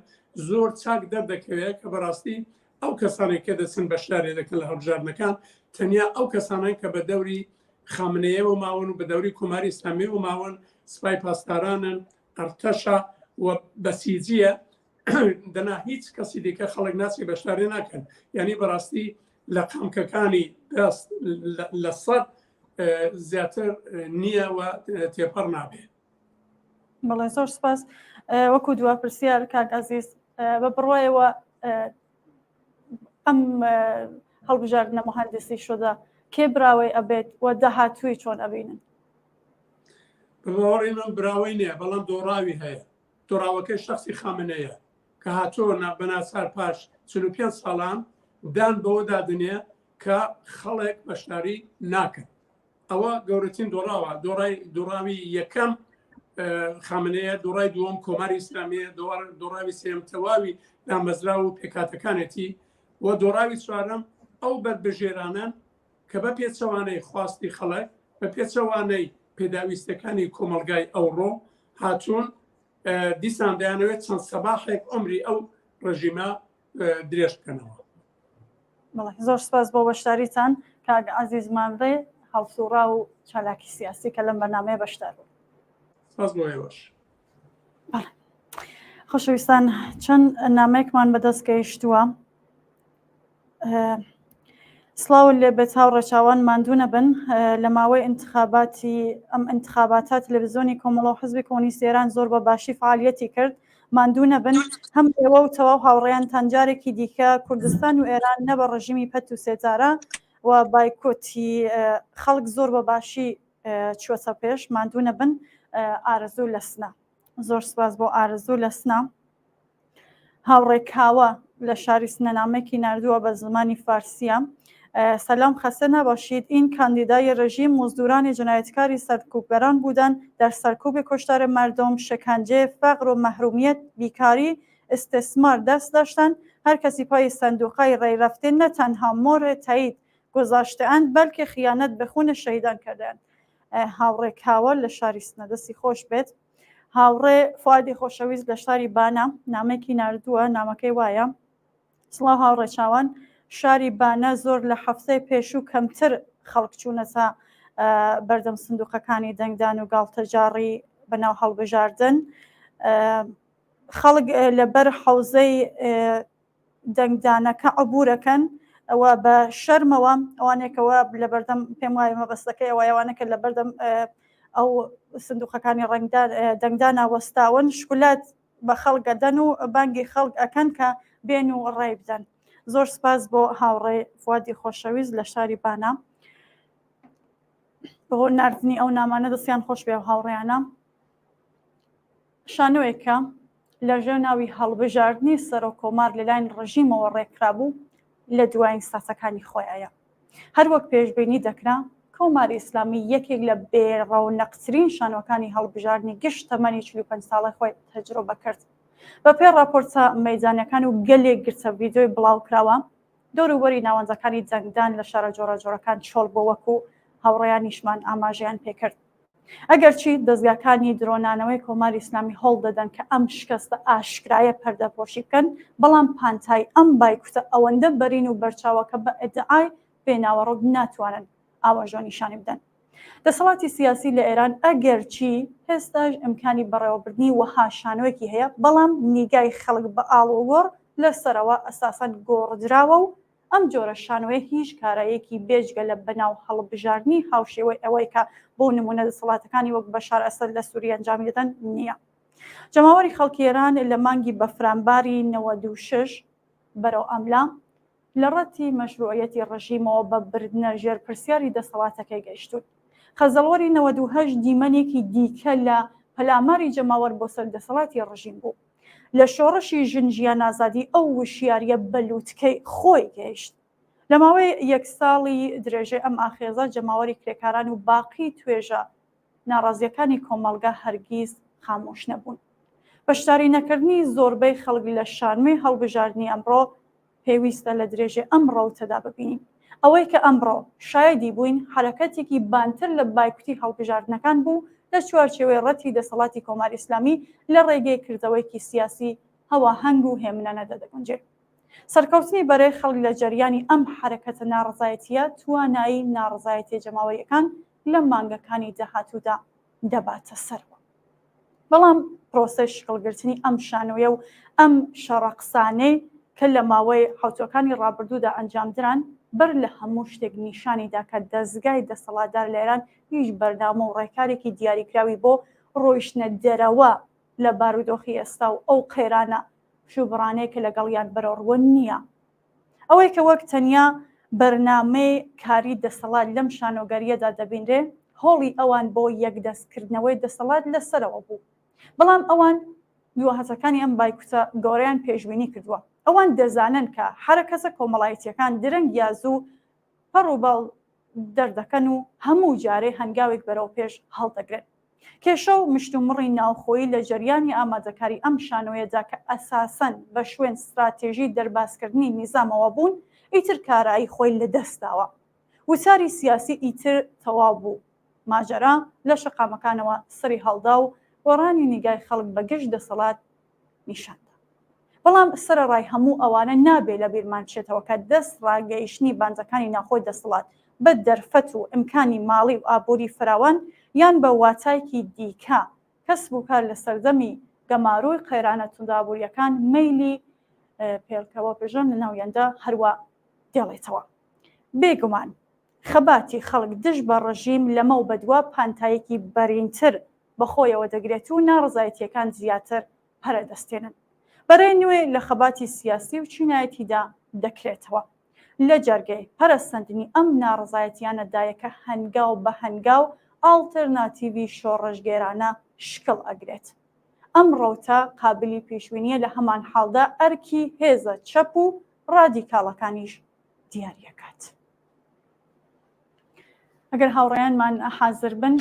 زۆر چاک دەردەکەوێت کە بەڕاستی ئەو کەسانی کە دەچن بەشدارێ دەکەن لە هەڵبژاردنەکان تەنیا ئەو کەسانن کە بە دەوری خامنەیەوە ماون و بە دەوری کۆماری ئیسلامی و ماون سوپای پاسدارانن ئەرتەشە و بەسیجیە دەنا هیچ کەسی دیکە خەڵک ناچی بەشداری ناکەن، یعنی بەڕاستی لە قامکەکانی دەست لە سەد زیاتر نییە و تێپەڕ نابێت. بەڵێ زۆر سپاس. وەکو دووە پرسیار کاک عەزیز بە بڕوایەوە ئەم هەڵبژاردنە مهندسی شۆدا کێ براوەی ئەبێت و داهاتووی چۆن ئەبینن؟ بڕواوەڕی من براوەی نییە، بەڵام دۆڕاوی هەیە. دۆڕاوەکەی شخصی خامنەیە کە هاتۆ بەناسار پاش 45 ساڵان دان بەوە دادنێ کە خەڵک بەشداری ناکەن. ئەوە گەورەترین دۆڕاوە. دۆڕاوی یەکەم خامنەیە، دۆڕای دووەم کۆماری ئیسلامیە، دۆڕاوی سێم تەواوی دامەزرا و پێکاتەکانێتی و دۆڕاوی چوارەم ئەو بەربژێرانن کە بە پێچەوانەی خواستی خەڵک بە پێچەوانەی پێداویستەکانی کۆمەلگای ئەوڕۆ هاتوون دیسان دەیانەوێت چەند سەباحێک عمری ئەو ڕژیمە درێژ بکەنەوە. زۆر سپاس بۆ بەشداریتان کاک عەزیز مامرێ، هەڵسوڕا و چالاکی سیاسی کە لەم بەرنامەیە بەشدار بوو. سپاس بۆ ئێوەش. خۆشەویستان، چەند نامەیەکمان بەدەست گەیشتووە. سڵاو لێ بێت هاوڕێچاوان ماندوو نەبن لە ماوەی انتخاباتی ئەم انتخاباتات تەلەڤیزۆنی کۆمەڵە و حزبی کۆمونیستی ئێران زۆر بە باشی فعالیەتی کرد. ماندوو نەبن هەم ئێوە و تەواو هاوڕێیانتان جارێکی دیکە کوردستان و ئێران نە بە ڕژیمی پەت و سێجارە و بایکۆتی خەڵک زۆر بە باشی چوەتە پێش. ماندوو نەبن، ئارەزوو لە سنە. زۆر سپاس بۆ ئارەزوو لە سنە. هاوڕێکاوە لە شاری سنەنامەیەکی نردووە بە زمانی فارسیە. سلام خسته نباشید. این کاندیدای رژیم مزدوران جنایتکاری سرکوبگران بودند. در سرکوب کشتار مردم، شکنجه، فقر و محرومیت، بیکاری، استثمار دست داشتند. هر کسی پای صندوقهای رای رفته نه تنها مهر تایید گذاشته‌اند بلکه خیانت به خون شهیدان کردند. هاوڕێکاوە لە شاری سنە دەستی خۆش بێت. هاوڕێ فوادی خۆشەویست لە شاری بانە نامێکی نردووە، نامەکەی وایە: سڵاو هاوڕێچاوان، شاری بانە زۆر لە هەفتەی پێشوو کەمتر خەڵک چوونەتە بەردەم سندوقەکانی دەنگدان و گاڵتەجاڕی بەناو هەڵبژاردن. خەڵک لەبەر حەوزەی دەنگدانەکە عبورەکەن ئەوە بە شەرمەوە ئەوانێکەوە لە بەردەم پێم وایە مەبەستەکەی ئەوەیەوانەکە لە بەردەم ئەو سندوقەکانی دەنگدانە وەستاون شکلات بە خەڵگەدەن و بانگی خەڵک ئەکەن کە بێن و ڕێی بدەن. زۆر سپاس بۆ هاوڕێ فوادی خۆشەویست لە شاری بانە بۆ نردنی ئەو نامانە. دەستیان خۆش بێ هاوڕێیانە. شانۆیەکە لە ژێر ناوی هەڵبژاردننی سەرۆکۆمار لەلایەن ڕژیمەوە ڕێکرابوو لە دوایین ساسەکانی خۆیایە. هەر وەک پێشبینی دەکرا کۆماری ئیسلامی یەکێک لە بێڕەونەقترین شانۆکانی هەڵبژاردننی گشت تەمەنی 45 ساڵی خۆی تەجرۆبە کرد. بە پێ راپۆرتە مەیدانەکان و گەلێک گرتە ڤیدیۆی بڵاوکراوە دەوروبەری ناوەندەکانی جەنگدان لە شارە جۆرەجۆرەکان چۆڵ بۆ وەکو هاوڕێیانیشمان ئاماژەیان پێکرد. ئەگەرچی دەستگاکانی درۆنانەوەی کۆماری ئیسلامی هەوڵ دەدەن کە ئەم شکستە ئاشکرایە پەردەپۆشی بکەن، بەڵام پانتای ئەم بایکوتە ئەوەندە بەرین و بەرچاوەکە بە ئەدعای بێناوەڕۆک ناتوانن ئاوەژۆ نیشانی بدەن. دەسەڵاتی سیاسی لە ئێران ئەگەرچی هێستاش ئیمکانی بەڕێوەبردنی وەها شانۆیەکی هەیە، بەڵام نیگای خەڵک بە ئاڵوگۆڕ لەسەرەوە ئەساسەن گۆڕدراوە و ئەم جۆرە شانۆیە هیچ کارایەکی بێجگە لە بەناو هەڵبژاردننی هاوشێوەی ئەوەی کە بۆ نمونە دەسەڵاتەکانی وەک بەشار ئەسەد لە سووریە ئەنجامی دەدەن نییە. جەماوەری خەڵکی ئێران لە مانگی بەفرانباری 96 بەرەو ئەملا لە ڕەتی مەشروعەتی ڕژیمەوە بە بردنە ژێر پرسیاری دەسەڵاتەکەی گەیشتون. خەزەڵوەری 98 دیمەنێکی دیکە لە پەلاماری جەماوەر بۆ سەر دەسەڵاتی ڕژیم بوو. لە شۆڕشی ژنجیان ئازادی ئەو وشیاریە بەلووتکەی خۆی گەیشت. لە ماوەی 1 ساڵی درێژەی ئەم ئاخێزە جەماوەری کرێکاران و باقی توێژە ناڕازیەکانی کۆمەڵگا هەرگیز خامۆش نەبوون. بەشداری نەکردنی زۆربەی خەڵک لە شانمەی هەڵبژاردننی ئەمڕۆ پێویستە لە درێژێ ئەمڕۆتەدا ببینین. ئەوەی کە ئەمڕۆ شایدی بووین حرەکەتێکی بانتر لە بایکوتی هەڵبژاردنەکان بوو لە چوارچێوەی ڕەتی دەسەڵاتی کۆماری ئیسلامی لە ڕێگەی کردەوەیکی سیاسی هەواهەنگ و هێمنە دەدەگونجێت. سەرکەوتنی بەرەی خەڵک لە جەریانی ئەم حرەکەتە ناڕزایەتیە توانایی ناڕزایەتی جەماوەریەکان لە مانگەکانی داهاتوودا دەباتە سەرەوە. بەڵام پرۆسەی شکڵگرتنی ئەم شانۆیە و ئەم شەڕەقسانەی کە لە ماوەی حوتەکانی ڕابردوودا ئەنجامدران بەر لە هەموو شتێک نیشانیدا کە دەستگای دەسەڵاتدار لە ئێران هیچ بەردامە و ڕێکارێکی دیاریکراوی بۆ ڕۆیشتنە دەرەوە لە بارودۆخی ئێستا و ئەو قێرانە شوبڕانەیە کە لەگەڵیان بەرەڕوە نییە. ئەوەی کە وەک تەنیا بەرنامەی کاری دەسەڵات لەم شانۆگەریەدا دەبینرێ هۆڵی ئەوان بۆ یەکدەستکردنەوەی دەسەڵات لەسەرەوە بوو. بەڵام ئەوان دووهەتەکانی ئەم بایکوتە گەورەیان پێشبینی کردووە. ئەوان دەزانن کە حرەکەتە کۆمەڵایەتیەکان درەنگ یازوو پەڕ و باڵ دەردەکەن و هەموو جارێ هەنگاوێک بەرەو پێش هەڵدەگرێت. کێشە و مشتومڕی ناوخۆیی لە جەریانی ئامادەکاری ئەم شانۆیەدا کە ئەساسەن بە شوێن استراتێژی دەرباسکردنی نیزامەوە بوون ئیتر کارایی خۆی لەدەستداوە. وتاری سیاسی ئیتر تەواو بوو. ماجەرا لە شەقامەکانەوە سری هەڵدا و وەڕانی نیگای خەڵک بەگشت دەسەڵات نیشاندا. بەڵام سەرەڕای هەموو ئەوانە نابێ لە بیرمان چێتەوە کە دەست ڕاگەیشتنی بانجەکانی ناخۆی دەسەڵات بە دەرفەت و ئیمکانی ماڵی و ئابووری فراوان یان بە واتایکی دیکە کەسب و کار لە سەردەمی گەماروی قەیرانە توندابووریەکان مەیلی پێڵکەوە پێژەن لە ناویاندا هەروە دێڵێتەوە. بێگومان خەباتی خەڵک دژ بە ڕژیم لەمە و بەدووە پانتایەکی بەرینتر بەخۆیەوە دەگرێت و ناڕزایەتیەکان زیاتر پەرەدەستێنن. بەرەی نوێ لە خەباتی سیاسی و چینایەتیدا دەکرێتەوە. لە جەرگەی پەرەسەندنی ئەم ناڕزایەتیانەدایە کە هەنگاو بە هەنگاو ئالتەرناتیڤی شۆڕژگێرانە شکڵ ئەگرێت. ئەم ڕەوتە قابلی پێشبینیە لە هەمان حاڵدا ئەرکی هێزە چەپ و ڕادیکاڵەکانیش دیاریەکات. ئەگەر هاوڕێیانمان حازر بن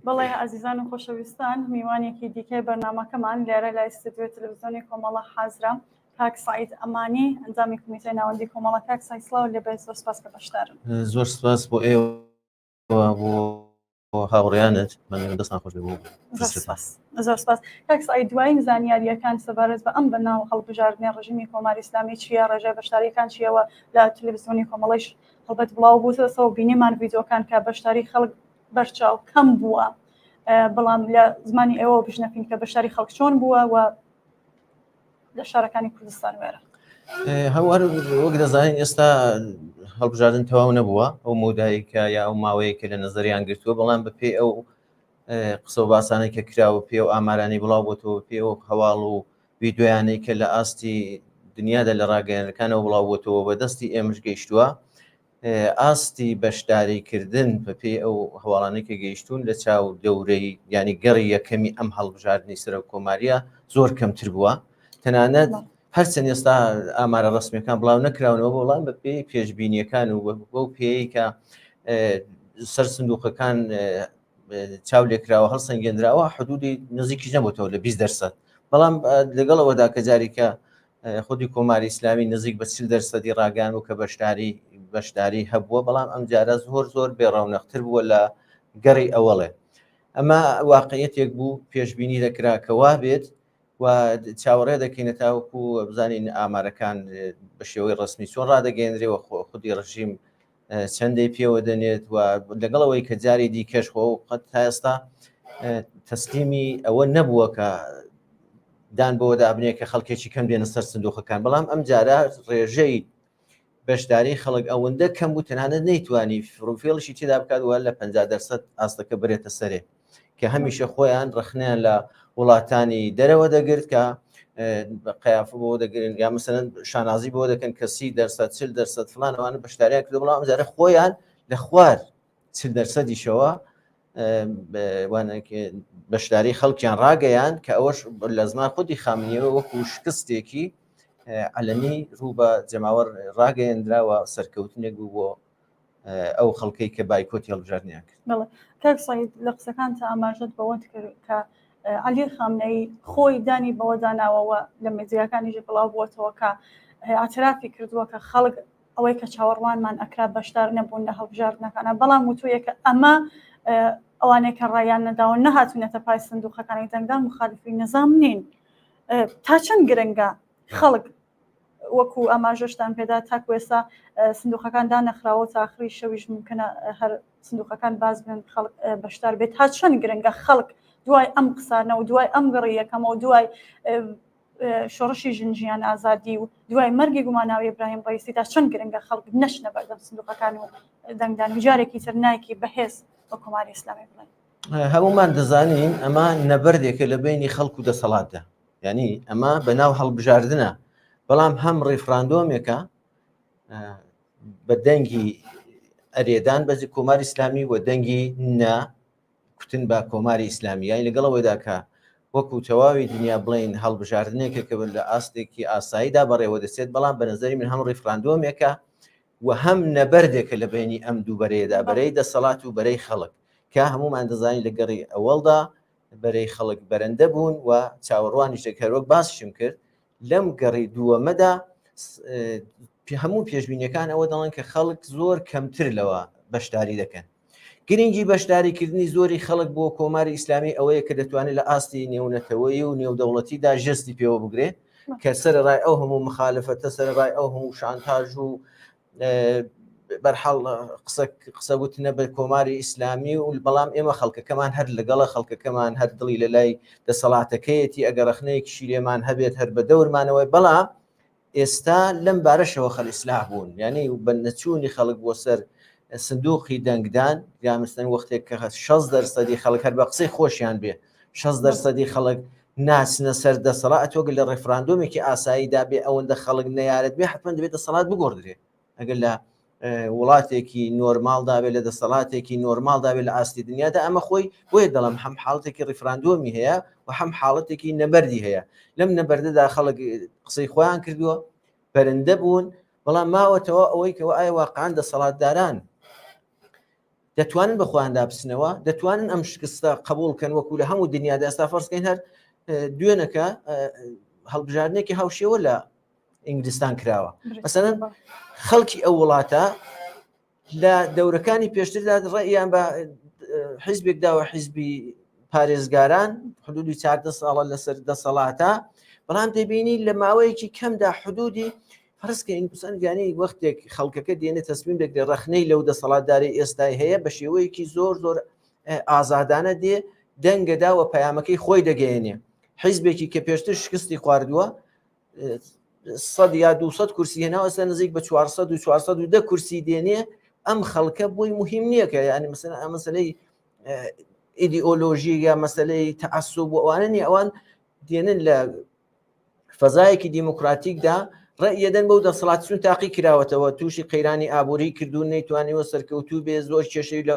بەڵێ عزیزان و خۆشەویستان میوانێکی دیکەی بەرنامەکەمان لێرە لای ستودیۆ تەلەڤیزیۆنی کۆمەڵە حازرا کاک سعید ئەمانی ئەنجامی کمیتەی ناوەندی کۆمەڵە. کاک سعید سڵاو لێبێ، زۆر سپاس کە بەشدارن. زۆر سپاس بۆ ئێوە بۆ هاوڕێیانت، من دەستان خۆش بێ بۆ زۆر سپاس. کاک سعید دوایین زانیاریەکان سەبارەت بە ئەم بەناو هەڵبژاردننی ڕژیمی کۆماری ئیسلامی چیە، ڕێژەی بەشداریەکان چیەوە لە تەلەڤیزیۆنی کۆمەڵەیش هەڵبەت بڵاو بووتەوە بینیمان ڤیدیۆکان کە بەشداری خەڵک بەرچاو کەم بووە، بەڵام لە زمانی ئێوە بژنەکەین کە بەشداری خەڵک چۆن بووە و لە شارەکانی کوردستان وێرە. هەوار وەک دەزانین ئێستا هەڵبژاردن تەواو نەبووە، ئەو مودایکە یا ئەو ماوەیەکە لە نەزەریان گرتووە، بەڵام بەپێ ئەو قسە و باسانەی کە کراوە پێ و ئامارانی بڵاو بۆتەوە پێ و هەواڵ و ڤیدیۆیانەی کە لە ئاستی دنیادا لە ڕاگەیەنەکانەوە بڵاو بۆتەوە بەدەستی ئێمەش گەیشتووە. ئاستی بەشداریکردن بەپێ ئەو هەواڵانەی کە گەیشتون لە چاو دەورەی ینی گەڕی یەکەمی ئەم هەڵبژاردننی سەر کۆماریە زۆر کەمتر بووە، تەنانەت هەرچەند ئێستا ئامارە ڕسمیەکان بڵاو نەکراونەوە بەڵام بە پێی پێشبینیەکان و بەو پێی کە سەر سندوقەکان چاو لێکراوە هەڵسەنگێنراوە حدودی نزیکی نەبووتەوە لە 20%، بەڵام لەگەڵەوەدا کە جاریکە خودی کۆماری ئیسلامی نزیک بە 40% ڕاگەیان و کە بەشداری هەبووە، بەڵام ئەم جارە زۆر بێڕەونەختر بووە لە گەڕی ئەوەڵێ. ئەمە واقعیەتێک بوو پێشبینی دەکرا کە وا بێت و چاوەڕێ دەکەینە تاوەکو بزانین ئامارەکان بە شێوەی ڕسمی چۆن ڕادەگەێنرێەوە خودی ڕژیم چەندەی پێوە دەنێت و لەگەڵەوەی کە جاری دیکەشخۆ و قەت تا ئێستا تەسلیمی ئەوە نەبووە کە دان بۆ دابنێ کە خەڵکێکی کەم دێنە سەر سندوقەکان، بەڵام ئەم جارە ڕێژەی بەشداری خەڵک ئەوەندە کەم بوو تەنانەت نەیتوانی فڕوفێڵشی تێدا بکات وە لە 50% ئاستەکە بڕێتە سەرێ، کە هەمیشە خۆیان ڕخنیان لە وڵاتانی دەرەوە دەگرت کە قیافە بۆ دەگرن یا مثلەن شانازی بۆ دەکەن کە 30% فلان ئەوانە بەشداریان کردو، بەڵام ئەم جارە خۆیان لە خوار 40%یشەوە بەشداری خەڵکیان ڕاگەیان کە ئەوەش لە زمان خودی خامنیەوە وەکو شکستێکی علەنی ڕوو بە جەماوەڕ ڕاگەیەندراوە سەرکەوتنێک بوو بۆ ئەو خەڵکەی کە بایکۆتی هەڵبژاردنیان کرد. بەڵێ کاک سەعید لە قسەکان تا ئاماژەت بەوەت کرد کە عەلی خامنەی خۆی دانی بەوە داناوەوە لە مێدیاکانیش بڵاو بووەتەوە کە ئاعترافی کردووە کە خەڵک ئەوەی کە چاوەڕوانمان ئەکرا بەشدار نەبوون لە هەڵبژاردنەکانە، بەڵام وتوویە کە ئەمە ئەوانەیە کە ڕایان نەداوە نەهاتوونەتە پای سندوقەکانی دەنگدان مخالفی نظام نین. تا چەند گرنگە خەڵک وەکو ئاماژەشتان پێدا تاکو ئێستا سندوقەکان دانەخراوە تا ئاخری شەویش ممکنە هەر سندوقەکان باز بن خەڵک بەشدار بێت، تا چەند گرنگە خەڵک دوای ئەم قسانە و دوای ئەم گەڕی یەکەمە و دوای شۆڕشی ژنجیان ئازادی و دوای مەرگی گوماناوی ئیبراهیم ڕەیسی تا چەند گرنگە خەڵک نەشنە بەردەم سندوقەکان و دەنگدان و جارێکی تر نایکی بەهێز بە کۆماری ئیسلامی بڵێن. هەمومان دەزانین ئەمە نەبەردێکە لە بینی خەڵک و دەسەڵاتدا، یعنی ئەمە بەناو هەڵبژاردنە، بەڵام هەم ڕیفراندۆمێکە بە دەنگی ئەرێدان بەزی کۆماری ئیسلامی و دەنگی کوتن بە کۆماری ئیسلامی، یانی لەگەڵەوەیدا کە وەکو تەواوی دنیا بڵین هەڵبژاردنێکە کە لە ئاستێکی ئاساییدا بەڕێوە دەچێت، بەڵام بە نەزەری من هەم ڕیفراندۆمێکە و هەم نەبەردێکە لە بینی ئەم دوو بەرەیەدا، بەرەی دەسەڵات و بەرەی خەڵک، کە هەمومان دەزانین لە گەڕی ئەوەڵدا بەرەی خەڵک بەرەندە بوون و چاوەڕوانیش دەکەرۆک باسشم کرد. لەم گەڕی دووەمەدا هەموو پێشبینیەکان ئەوە دەڵێن کە خەڵک زۆر کەمتر لەوە بەشداری دەکەن. گرنگی بەشداریکردنی زۆری خەڵک بۆ کۆماری ئیسلامی ئەوەیە کە دەتوانێت لە ئاستی نێونەتەوەی و نێودەوڵەتیدا ژستی پێوە بگرێت کە سەرڕای ئەو هەموو مخالفەتە، سەرڕای ئەو هەموو شانتاژ و بەرحەڵ قسە گوتنە بە کۆماری ئیسلامی و بەڵام ئێمە خەڵکەکەمان هەر لەگەڵە خەڵکەکەمان هەر دڵی لە لای دەسەڵاتەکەیەتی ئەگەر ڕخنەیەکی لێمان هەبێت هەر بە دەورمانەوەی، بەڵام ئێستا لەم بارەشەوە خەڵ ئیسلاح بوون، یعنی بە نەچوونی خەڵک بۆ سەر سندوقی دەنگدان یامستن وەختێک کە 60% خەڵک هەر بە قسەی خۆشیان بێ 60% خەڵک ناچنە سەر دەسەڵات تۆگە لە ڕێفراندۆمێکی ئاساییدا بێ ئەوەندە خەڵک نەیارەت بێ حتمەن دەبێت دەسەڵات بگۆڕدرێت. ئەگەر لە وڵاتێکی نۆرمالدا بێت لە دەسەڵاتێکی نۆرمالدا بێت لە ئاستی دنیادا، ئەمە خۆی بۆیە دەڵم هەم حاڵەتێکی ڕێفراندۆمی هەیە و هەم حاڵەتێکی نەبەردی هەیە. لەم نەبەردەدا خەڵک قسەی خۆیان کردووە بەرەندە بوون، بەڵام ماوەتەوە ئەوەی کەەوە ئایا واقعان دەسەڵاتداران دەتوانن بە خۆیاندا بچنەوە، دەتوانن ئەم شکستە قبولکەن وەکو لە هەموو دنیادا ئێستا فەرزکەین هەر دوێنەکە هەڵبژاردنێکی هاوشێوە لە ئینگلیستان کراوە. مەسەڵەن خەڵکی ئەو وڵاتە لە دەورەکانی پێشتردا ڕێیان بە حیزبێک داوە، حیزبی پارێزگاران حدودی 14 ساڵە لەسەر دەسەڵاتە، بەڵام دەبینی لە ماوەیەکی کەمدا حدودی فەرزکە ئینگلیسانی وەختێک خەڵکەکە دێنێت تەسمیم دەگرێت ڕەخنەی لەو دەسەڵاتداری ئێستای هەیە بە شێوەیەکی زۆر زۆر ئازادانە دێ دەنگەدا و پەیامەکەی خۆی دەگەیەنێ. حیزبێکی کە پێشتر شکستی خواردووە 100 یا 200 کورسی هێناوە، ئێستا نزیک بە 400 و 410 کورسی دێنێ. ئەم خەڵکە بۆی مهم نییە کە یعنی مەسەلەی ئیدئۆلۆژی یا مەسەلەی تەعەسوب و ئەوانە نیە، ئەوان دێنن لە فەزایەکی دیموکراتیکدا ڕێیەدەن بەو دەسەڵاتچوون تاقی کراوەتەوە، تووشی قەیرانی ئابووری کردوون، نەیتوانیوە سەرکەوتوو بێ، زۆر کێشەی لە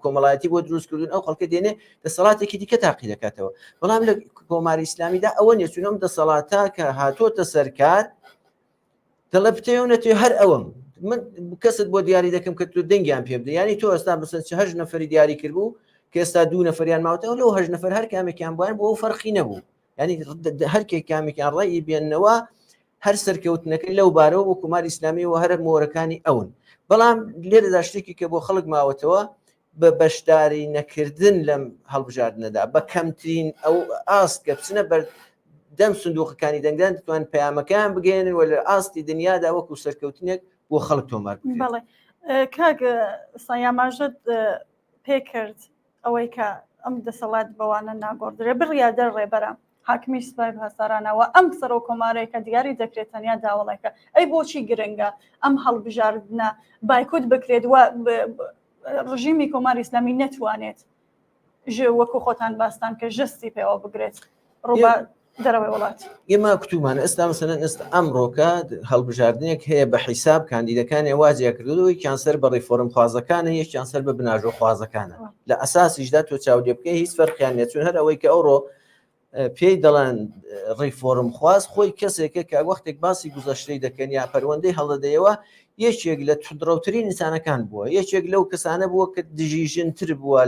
کۆمەڵایەتی بۆ دروست کردوون، ئەو خەڵکە دێنێ دەسەڵاتێکی دیکە تاقی دەکاتەوە. بەڵام لە کۆماری ئیسلامیدا ئەوە نیە، چونەم دەسەڵاتە کە هاتۆتە سەرکار دەڵێ بتێونەتێ هەر ئەوەم من کەست بۆ دیاری دەکەم کە تۆ دەنگیان پێ بدە، ینی تۆ ئێستا بەسەر 8 نەفەری دیاری کردبوو کە ئێستا 2 نەفەریان ماوەتەوە، لەو 8 نەفەر هەر کامێکیان بووان بۆ ئەو فەرقی نەبوو، ینی هەرکێک کامێکیان ڕێی بێننەوە هەر سەرکەوتنەکەی لەو بارەوە بۆ کوماری ئیسلامی و هەر مۆرەکانی ئەون. بەڵام لێرەدا شتێکی کە بۆ خەڵک ماوەتەوە بە بەشداری نەکردن لەم هەڵبژاردنەدا بە کەمترین ئەو ئاست کە بچنە بەر دەم سندوقەکانی دەنگدان دەتوان پەیامەکان بگەێنن و لە ئاستی دنیادا وەکو سەرکەوتنێک بۆ خەڵک تۆمار بکرێت. بەڵێ کاک سایاماژت پێکرد ئەوەی کە ئەم دەسەڵات بەوانە ناگۆڕدرێ بڕیادە ڕێبەرە حاکمی سوپای هەسارانەوە ئەم سەر و کۆمارێکە دیاری دەکرێت تەنیا داوەڵێکە ئەی بۆچی گرنگە ئەم هەڵبژاردنە بایکوت بکرێت و ڕژیمی کۆماری ئیسلامی نەتوانێت وەکو خۆتان باستان کە ژەستی پێوە بگرێت ڕووبە دەرەوەی وڵات. ئێمە کتومان ئێستا مەسەلەن ئێستا ئەمڕۆکە هەڵبژاردنێک هەیە بە حیساب کاندیدەکانی وازیا کردوەوەی کیانسەر بە ڕیفۆرم خوازەکانە یەک کیانسەر بە بناژۆ خوازەکانە لە ئەساسیشدا تۆ چاودێ بکەی هیچ فەرقیان نێت، چون هەر ئەوەی کە ئەوڕۆ پێی دەڵێن ڕیفۆرم خواز خۆی کەسێکە کە وەختێک باسی گوزەشتەی دەکەن یا پەروەندەی هەڵدەدەیەوە یەکێک لە درەوترین ئینسانەکان بووە، یەکێک لەو کەسانە بووە کە دژیژنتر بووە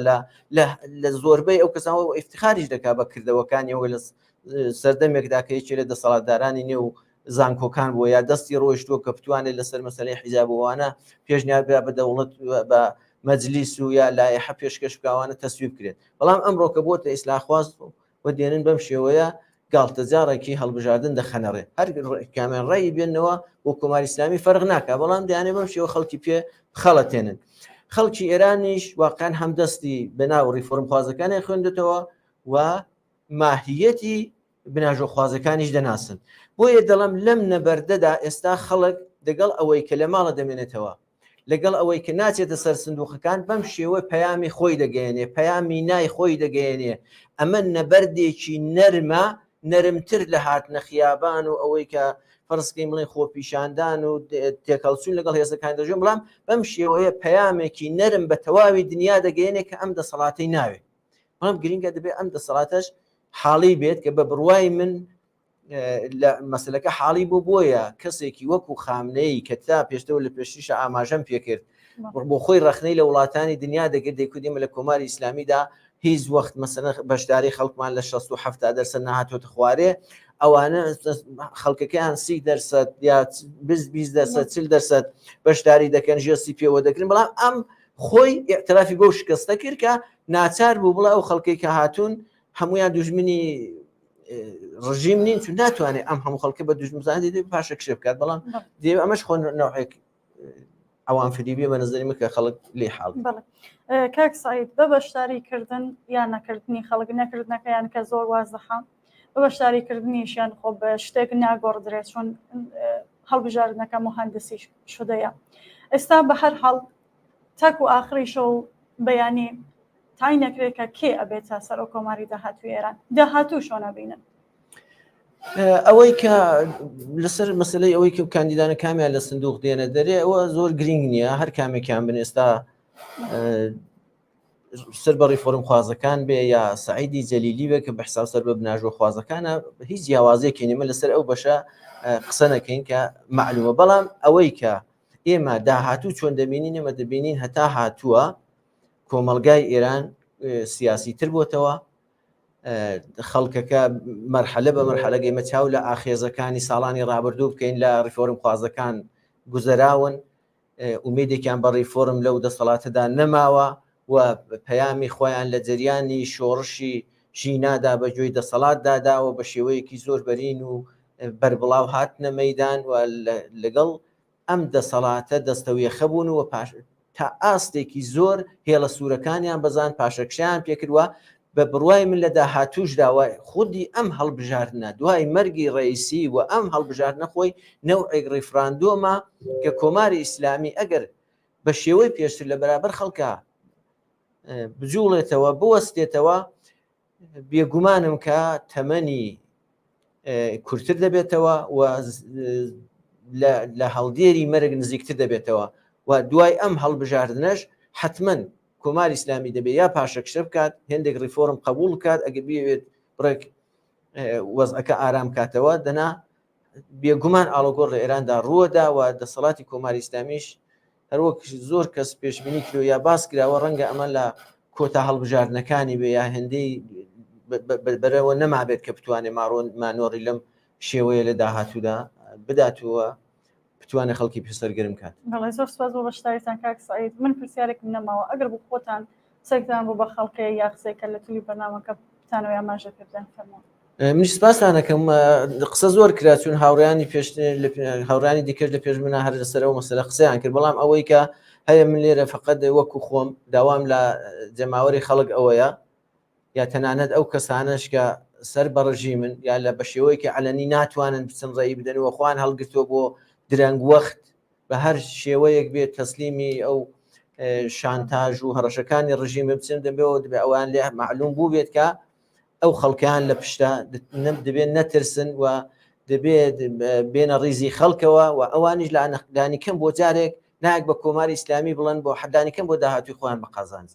لە زۆربەی ئەو کەسان ئیفتخاریش دەکا بە کردەوەکانیەوە لە سەردەمێکدا کە یەکێ لە دەسەڵاتدارانی نێو زانکۆکان بووە یا دەستی ڕۆیشتووە کە بتوانێت لەسەر مەسەلەی حیزابەوەوانە پێشنیار بە دەوڵەت بە مەجلیس و یا لایحە پێشکەش بکەوانە تەسویب بکرێت. بەڵام ئەمڕۆکە بۆتە ئیسلاخواز و دێنن بەم شێوەیە گاڵتەجارێکی هەڵبژاردن دەخەنەڕێ، هەر کامیان ڕێی بێنەوە بۆ کۆماری ئیسلامی فەرق ناکات، بەڵام دەیانێ بەم شێوە خەڵکی پێ خەڵەتێنن. خەڵکی ئێرانیش واقعان هەمدەستی بەناو ڕیفۆرم خوازەکانی خوێندێتەوە و ماهیەتی بناژۆ خوازەکانیش دەناسن. بۆیە دەڵم لەم نەبەردەدا ئێستا خەڵک دەگەڵ ئەوەی کە لە ماڵە دەمێنێتەوە لەگەڵ ئەوەی کە ناچێتە سەر سندوقەکان بەم شێوە پەیامی خۆی دەگەێنێ، پەیامی نای خۆی دەگەێنێ. ئەمە نەبەردێکی نەرمە، نەرمتر لە هاتنە خیابان و ئەوەی کە فەرزکەی بڵێن خۆپیشاندان و تێکەڵچوون لەگەڵ هێزەکان دەژێن، بەڵام بەم شێوەیە پەیامێکی نەرم بە تەواوی دنیا دەگەێنێ کە ئەم دەسەڵاتەی ناوێت. بەڵام گرنگە دەبێت ئەم دەسەڵاتەش حاڵی بێت کە بە بڕوای من لە مەسلەکە حاڵی بۆیە کەسێکی وەکو خامنەی کە تا پێشتەوە لە پێشتیشە ئاماژەم پێکرد بۆ خۆی ڕەخنەی لە وڵاتانی دنیا دەگرێت دەیکودێمە لە کۆماری ئیسلامیدا هیچ وەخت مەسەلەن بەشداری خەڵکمان لە 60-70% نەهاتۆتە خوارێ، ئەوانە خەڵکەکەیان 30% یا 20% بەشداری دەکەن ژێستی پێوە دەکردن، بەڵام ئەم خۆی ئێعترافی بەو شکستە کرد کە ناچار بوو بڵێ ئەو خەڵکەی کە هاتوون هەمویان دوژمنی ڕژیم نین، چون ناتوانێت ئەم هەموو خەڵکە بە دوژمنزانی دێ پاشە کشێ بکات. بەڵام دێ ئەمەش خۆ نەوعێک ئەوان فریبیە بە نەزەری من کە خەڵک لێ حاڵ. کاک سعید بە بەشداریکردن یان نەکردنی خەڵک نەکردنەکەیان کە زۆر وازەحە بە بەشداریکردنیشیان خۆ بە شتێک ناگۆڕدرێت، چون هەڵبژاردنەکە مهندسی شدەیە. ئێستا بە هەر حاڵ تاک و ئاخری شەو بەیانی تای نەکرێت کە کێ ئەبێت تا سەر و کۆماری داهاتوو ئێران داهاتوو شۆ نەبینن. ئەوەی کە لەسەر مەسلەی ئەوەی کە کاندیدانە کامیان لە سندوق دێنە دەرێ ئەوە زۆر گرنگ نییە، هەر کامێکیان بن ئێستا سەر بە ڕیفۆرم خوازەکان بێ یا سەعیدی جەلیلی بێ کە بە حساب سەر بە بناژۆ خوازەکانە هیچ جیاوازیەکی نیمە لەسەر ئەو بەشە قسە نەکەین کە معلومە. بەڵام ئەوەی کە ئێمە داهاتوو چۆن دەبینین ئێمە دەبینین هەتا هاتووە کۆمەلگای ئێران سیاسی تر بووتەوە خەڵکەکە مەرحەلە بە مەرحەلە گەیمە چاو لە ئاخێزەکانی ساڵانی ڕابردوو بکەین لە ڕیفۆرم خوازەکان گوزەراون ئومێدێکیان بە ڕیفۆرم لەو دەسەڵاتەدا نەماوە و پەیامی خۆیان لە جەریانی شۆڕشی ژینادا بەگوێی دەسەڵات داداوە بە شێوەیەکی زۆر بەرین و بەربڵاو هاتنە مەیدان و لەگەڵ ئەم دەسەڵاتە دەستەویەخە بوون و تا ئاستێکی زۆر هێڵە سوورەکانیان بەزان پاشەکشیان پێکردووە بە بڕوای من لە داهاتووشداوە خودی ئەم هەڵبژاردنە دوای مەرگی ڕئیسی و ئەم هەڵبژاردنە خۆی نەوعێک ڕیفراندۆمە کە کۆماری ئیسلامی ئەگەر بە شێوەی پێشتر لە بەرابەر خەڵکە بجوڵێتەوە بوەستێتەوە بێگومانم کە تەمەنی کورتتر دەبێتەوە و لە هەڵدێری مەرگ نزیکتر دەبێتەوە و دوای ئەم هەڵبژاردنەش حتمما کۆماری ئیسلامی دەبێت یا پاشەکشە بکات هێندێک ریفۆرم قبول بکات ئەگە بێت بڕێک وەزعەکە ئارام کاتەوە دەنا بێگومان ئاڵۆگۆڕ لە ئێراندا ڕووەدا و دەسەڵاتی کۆماری ئیسلامیش هەروەک زۆر کەس پێشبینی کرۆ یا باس کراوە ڕەنگە ئەمە لە کۆتا هەڵبژاردنەکانی بێ یا هەندەی بەرەوە نەمابێت کە بتوانێت مانۆڕی لەم شێوەیە لە داهاتوودا بداتوە بتوانێت خەڵکی پێسەرگرم کات. بەڵێ زۆر سپاس بۆ بەشداریتان کاک سعید. من پرسیارێکم نەماوە ئەگەر بۆ خۆتان سەرتان بۆ بە خەڵقەیە یا قسێکە لە توی بەرنامەکە بتانەوە ئاماژە پێ بدەن فەرموون. منیش سپاسان دەکەم قسە زۆر کرا چون هاوڕیانی هاوڕانی دیکرد لە پێش منە هەر لەسەرەوە مەسەلە قسەیان کرد بەڵام ئەوەی کە هەیە من لێرە فقط وەکو خۆم داوام لە جەماوەری خەڵک ئەوەیە یا تەنانەت ئەو کەسانش کە سەر بە ڕژیمن یا لە بە شێوەیەکی عەلەنی ناتوانن بچن ڕێی بدەنەوە خوان هەڵگرتووە بۆ درەنگ وەخت بە هەر شێوەیەک بێت تەسلیمی ئەو شانتاژ و هەڕەشەکانی ڕژیم بچن دەبێەوە دەبێت ئەوان لێ معلوم بوو بێت کە ئەو خەڵکیان لە پشتا دەبێت نەترسن و دەبێت بێنە ڕیزی خەڵکەوە و ئەوانیش لە نەخدانی کەم بۆ جارێک ناک بە کۆماری ئیسلامی بڵند بۆ حەدانی کەم بۆ داهاتوی خۆیان بە قازانج.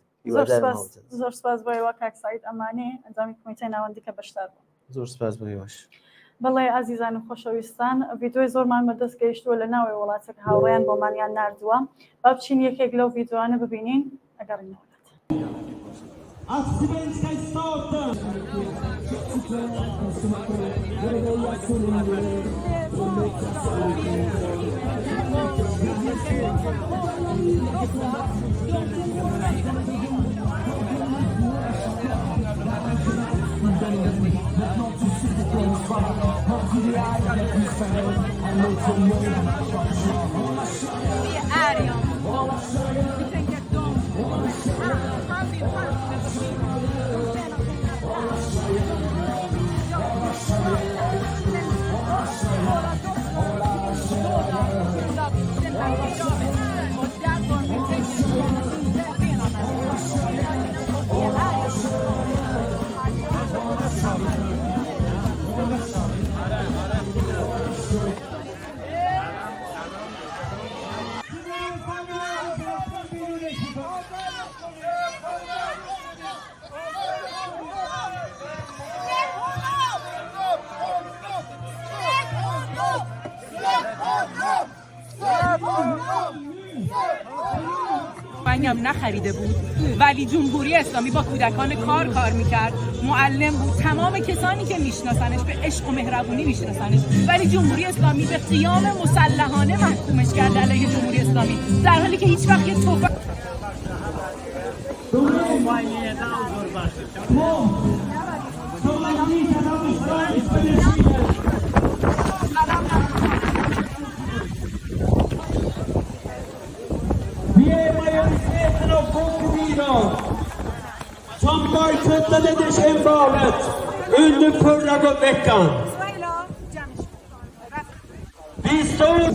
زۆر سپاس بۆیەوە کاک سعید ئەمانێ ئەنجامی کۆمیتەی ناوەندیکە بەشدار بوو. زۆر سپاس بۆیەوەش. بەڵێ ئازیزان و خۆشەویستان ڤیدۆی زۆرمان بەدەست گەیشتووە لە ناوەی وڵاتێک هاوڕێیان بۆمانیان ناردووە با بچین یەکێک لەو ڤیدۆوانە ببینین ئەگەڕینەوە. هم نخریده بود ولی جمهوری اسلامی با کودکان کار میکرد معلم بود تمام کسانی که میشناسنش به عشق و مهربونی میشناسنش ولی جمهوری اسلامی به قیام مسلحانه محکومش کرد علیه جمهوری اسلامی در حالی که هیچ وقت یه توفیق Som bojkottade symbolet under förra veckan. Vi står...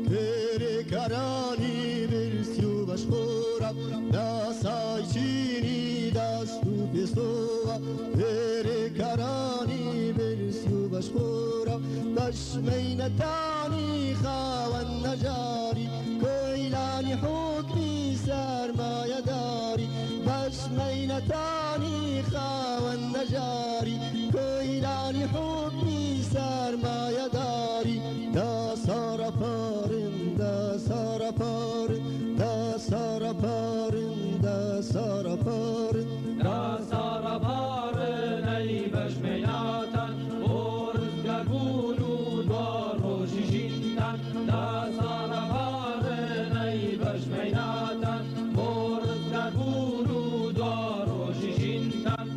کری کرانی برسی و بشخورا دستای چینی دستو پیسوا کری کرانی برسی و بشخورا بشمینتانی خاون نجاری کویلانی حکمی سرمایه داری بشمینتانی خاون نجاری کویلانی حکمی سرمایه داری دا سارا پارن دا سارا پارن دا سارا پارن دا سارا پارن دا سارا پارن ای بشمیناتن برز گربون و دوار روشی جیندن دا سارا پارن ای بشمیناتن برز گربون و دوار روشی جیندن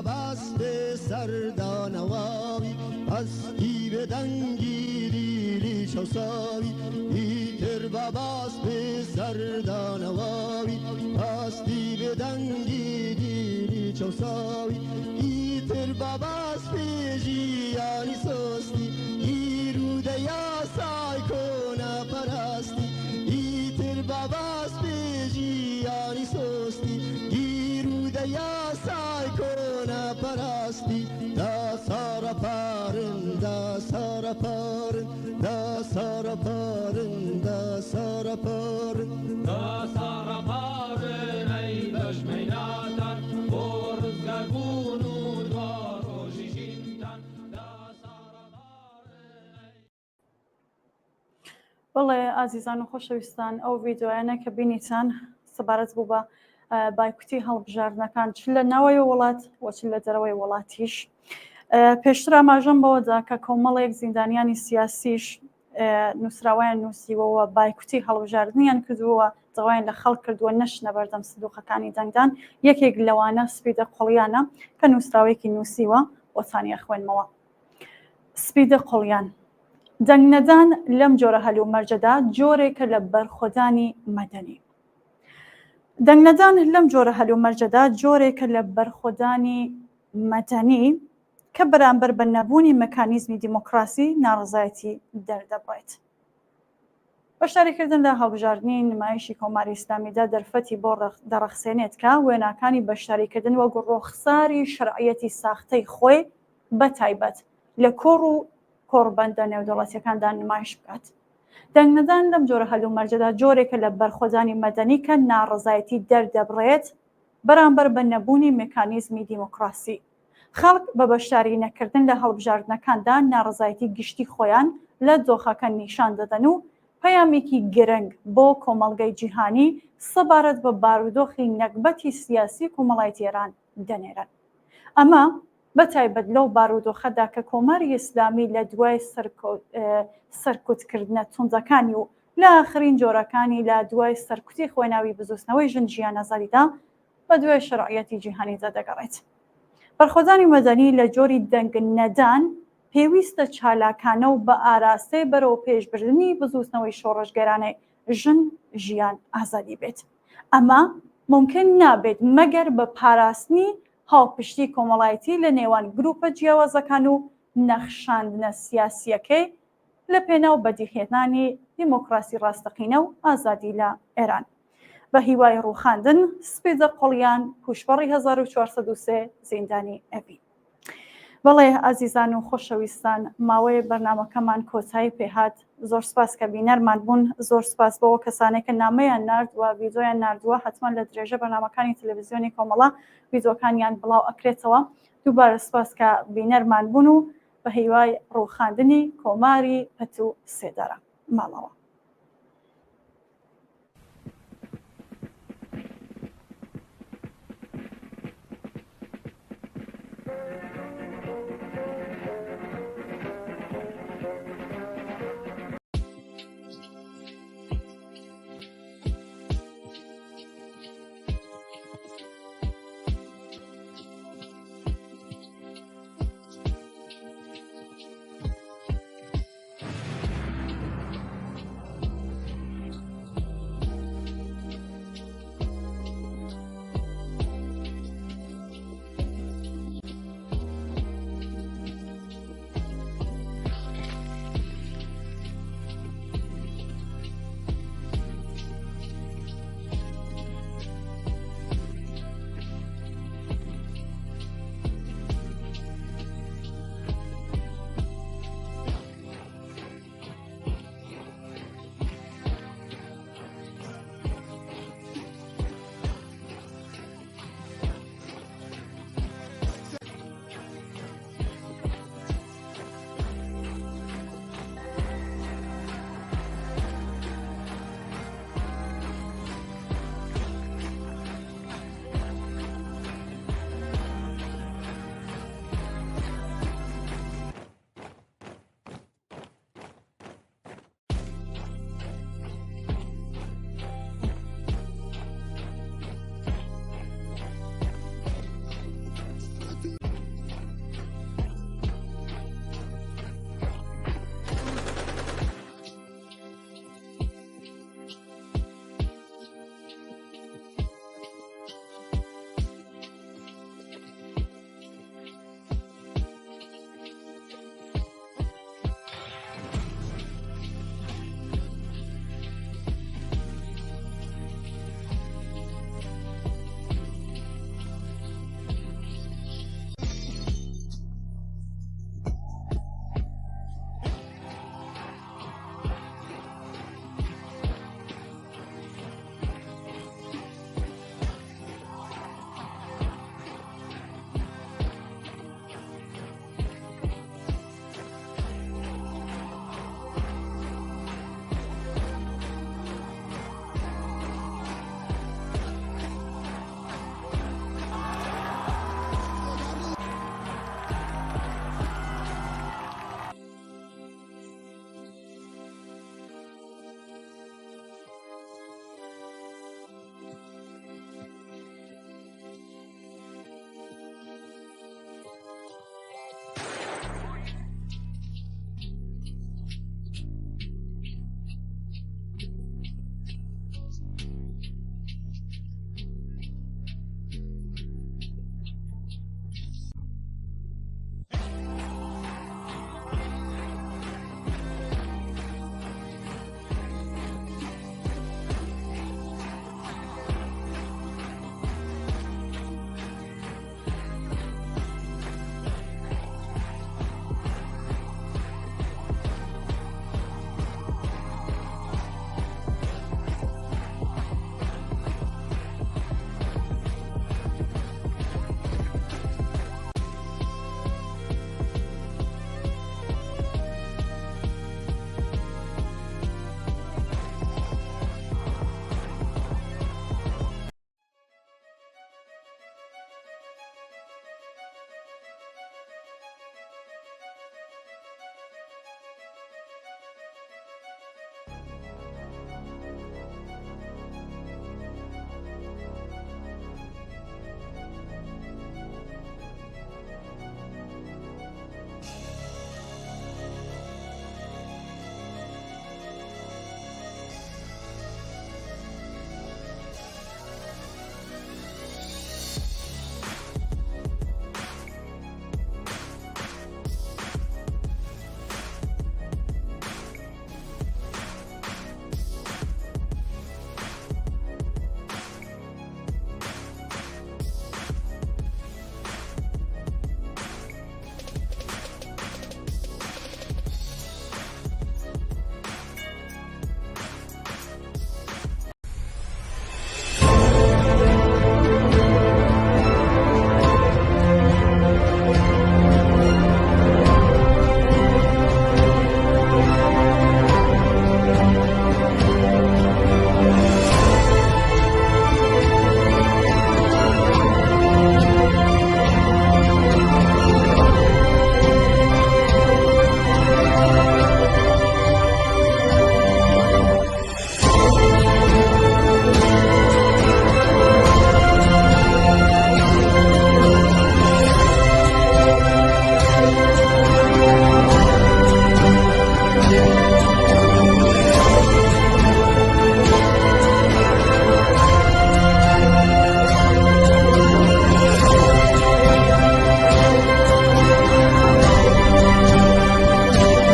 بس به سردانواوی اسکی به دنگی دیلی چوساوی ایتر بس به سردانواوی اسکی به دنگی دیلی چوساوی ایتر بس به جیانی سوستی ایروده یا سای کنا پرستی ایتر بس به جیانی سوستی ایروده یا سای کنا پرستی دا سارا پارن دا سارا پارن دا سارا پارن دا سارا پارن دا سارا پارن ای بشمیناتن برز گربون و دوار روشی جیندن دا سارا پارن بەڵێ ئازیزان و خۆشەویستان ئەو ڤیدۆیانە کە بینیتان سەبارەت بوو بە بایکوتی هەڵبژاردنەکان چ لە ناوەوەی وڵات و چ لە دەرەوەی وڵاتیش. پێشتر ئاماژەم بەوەدا کە کۆمەڵێک زیندانیانی سیاسیش نووسراوایان نووسیوەوە بایکوتی هەڵبژاردنیان کردووە دەوایان لە خەڵک کردووە نەشنە بەردەم سندوقەکانی دەنگدان. یەکێک لەوانە سپیدە قوڵیانە کە نووسراوێکی نووسیوە بۆتانیە خوێنمەوە. سپیدە قوڵیان دەنگنەدان لەم جۆرە هەلومەرجەدا جۆرێکە لە بەرخۆدانی مەدەنی. دەنگنەدان لەم جۆرە هەلومەرجەدا جۆرێکە لە بەرخۆدانی مەدەنی کە بەرامبەر بە نەبوونی مەکانیزمی دیموکراسی ناڕزایەتی دەردەبڕێت. بەشداریکردن لە هەڵبژاردننی نمایشی کۆماری ئیسلامیدا دەرفەتی بۆ دەڕەخسێنێت کە وێناکانی بەشداریکردن وەک ڕۆخساری شەرعیەتی ساختەی خۆی بە تایبەت لە کۆڕ و کۆڕبەندە نێودەوڵەتیەکاندا نمایش بکات. دەنگنەدان لەم جۆرە هەلومەرجەدا جۆرێکە لە بەرخۆدانی مەدەنی کە ناڕزایەتی دەردەبڕێت بەرامبەر بە نەبوونی مێکانیزمی دیموکراسی. خەڵک بە بەشداری نەکردن لە هەڵبژاردنەکاندا ناڕزایەتی گشتی خۆیان لە دۆخەکە نیشان دەدەن و پەیامێکی گرنگ بۆ کۆمەڵگەی جیهانی سەبارەت بە بارودۆخی نەکبەتی سیاسی کۆمەڵایەتی ئێران دەنێرن. ئەمە بەتایبەت لەو بارودۆخەدا کە کۆماری ئیسلامی لە دوای سەرکوتکردنە توندەکانی و لە ئاخرین جۆرەکانی لە دوای سەرکوتی خۆیناوی بزوستنەوەی ژن ژیان ئازاریدا بە دوای شەرعیەتی جیهانیدا دەگەڕێت. بەرخۆدانی مەدەنی لە جۆری دەنگنەدان پێویستە چالاکانە و بە ئاراستەی بەرەوە پێشبردننی بزوستنەوەی شۆڕژگەرانەی ژن ژیان ئازادی بێت. ئەمە ممکن نابێت مەگەر بە پاراستنی هاوپشتی کۆمەڵایەتی لە نێوان گروپە جیاوازەکان و نەخشاندنە سیاسیەکەی لە پێناو بەدیهێنانی دیموکراسی ڕاستەقینە و ئازادی لە ئێران. بە هیوای ڕووخاندن سپیدە قوڵیان پوشبەڕی 1403 زیندانی ئەبی. بەڵێ ئازیزان و خۆشەویستان ماوەی بەرنامەکەمان کۆتایی پێهات. زۆر سپاس کە بینەرمان بوون، زۆر سپاس بەوە کەسانێکە نامەیان نردووە ڤیدۆیان نردووە حتمما لە درێژە بەرنامەکانی تەلەڤیزیۆنی کۆمەڵە ڤیدۆکانیان بڵاو ئەکرێتەوە. دووبارە سپاس کە بینەرمان بوون و بە هیوای ڕووخاندنی کۆماری پەت و سێدارە ماڵەوە.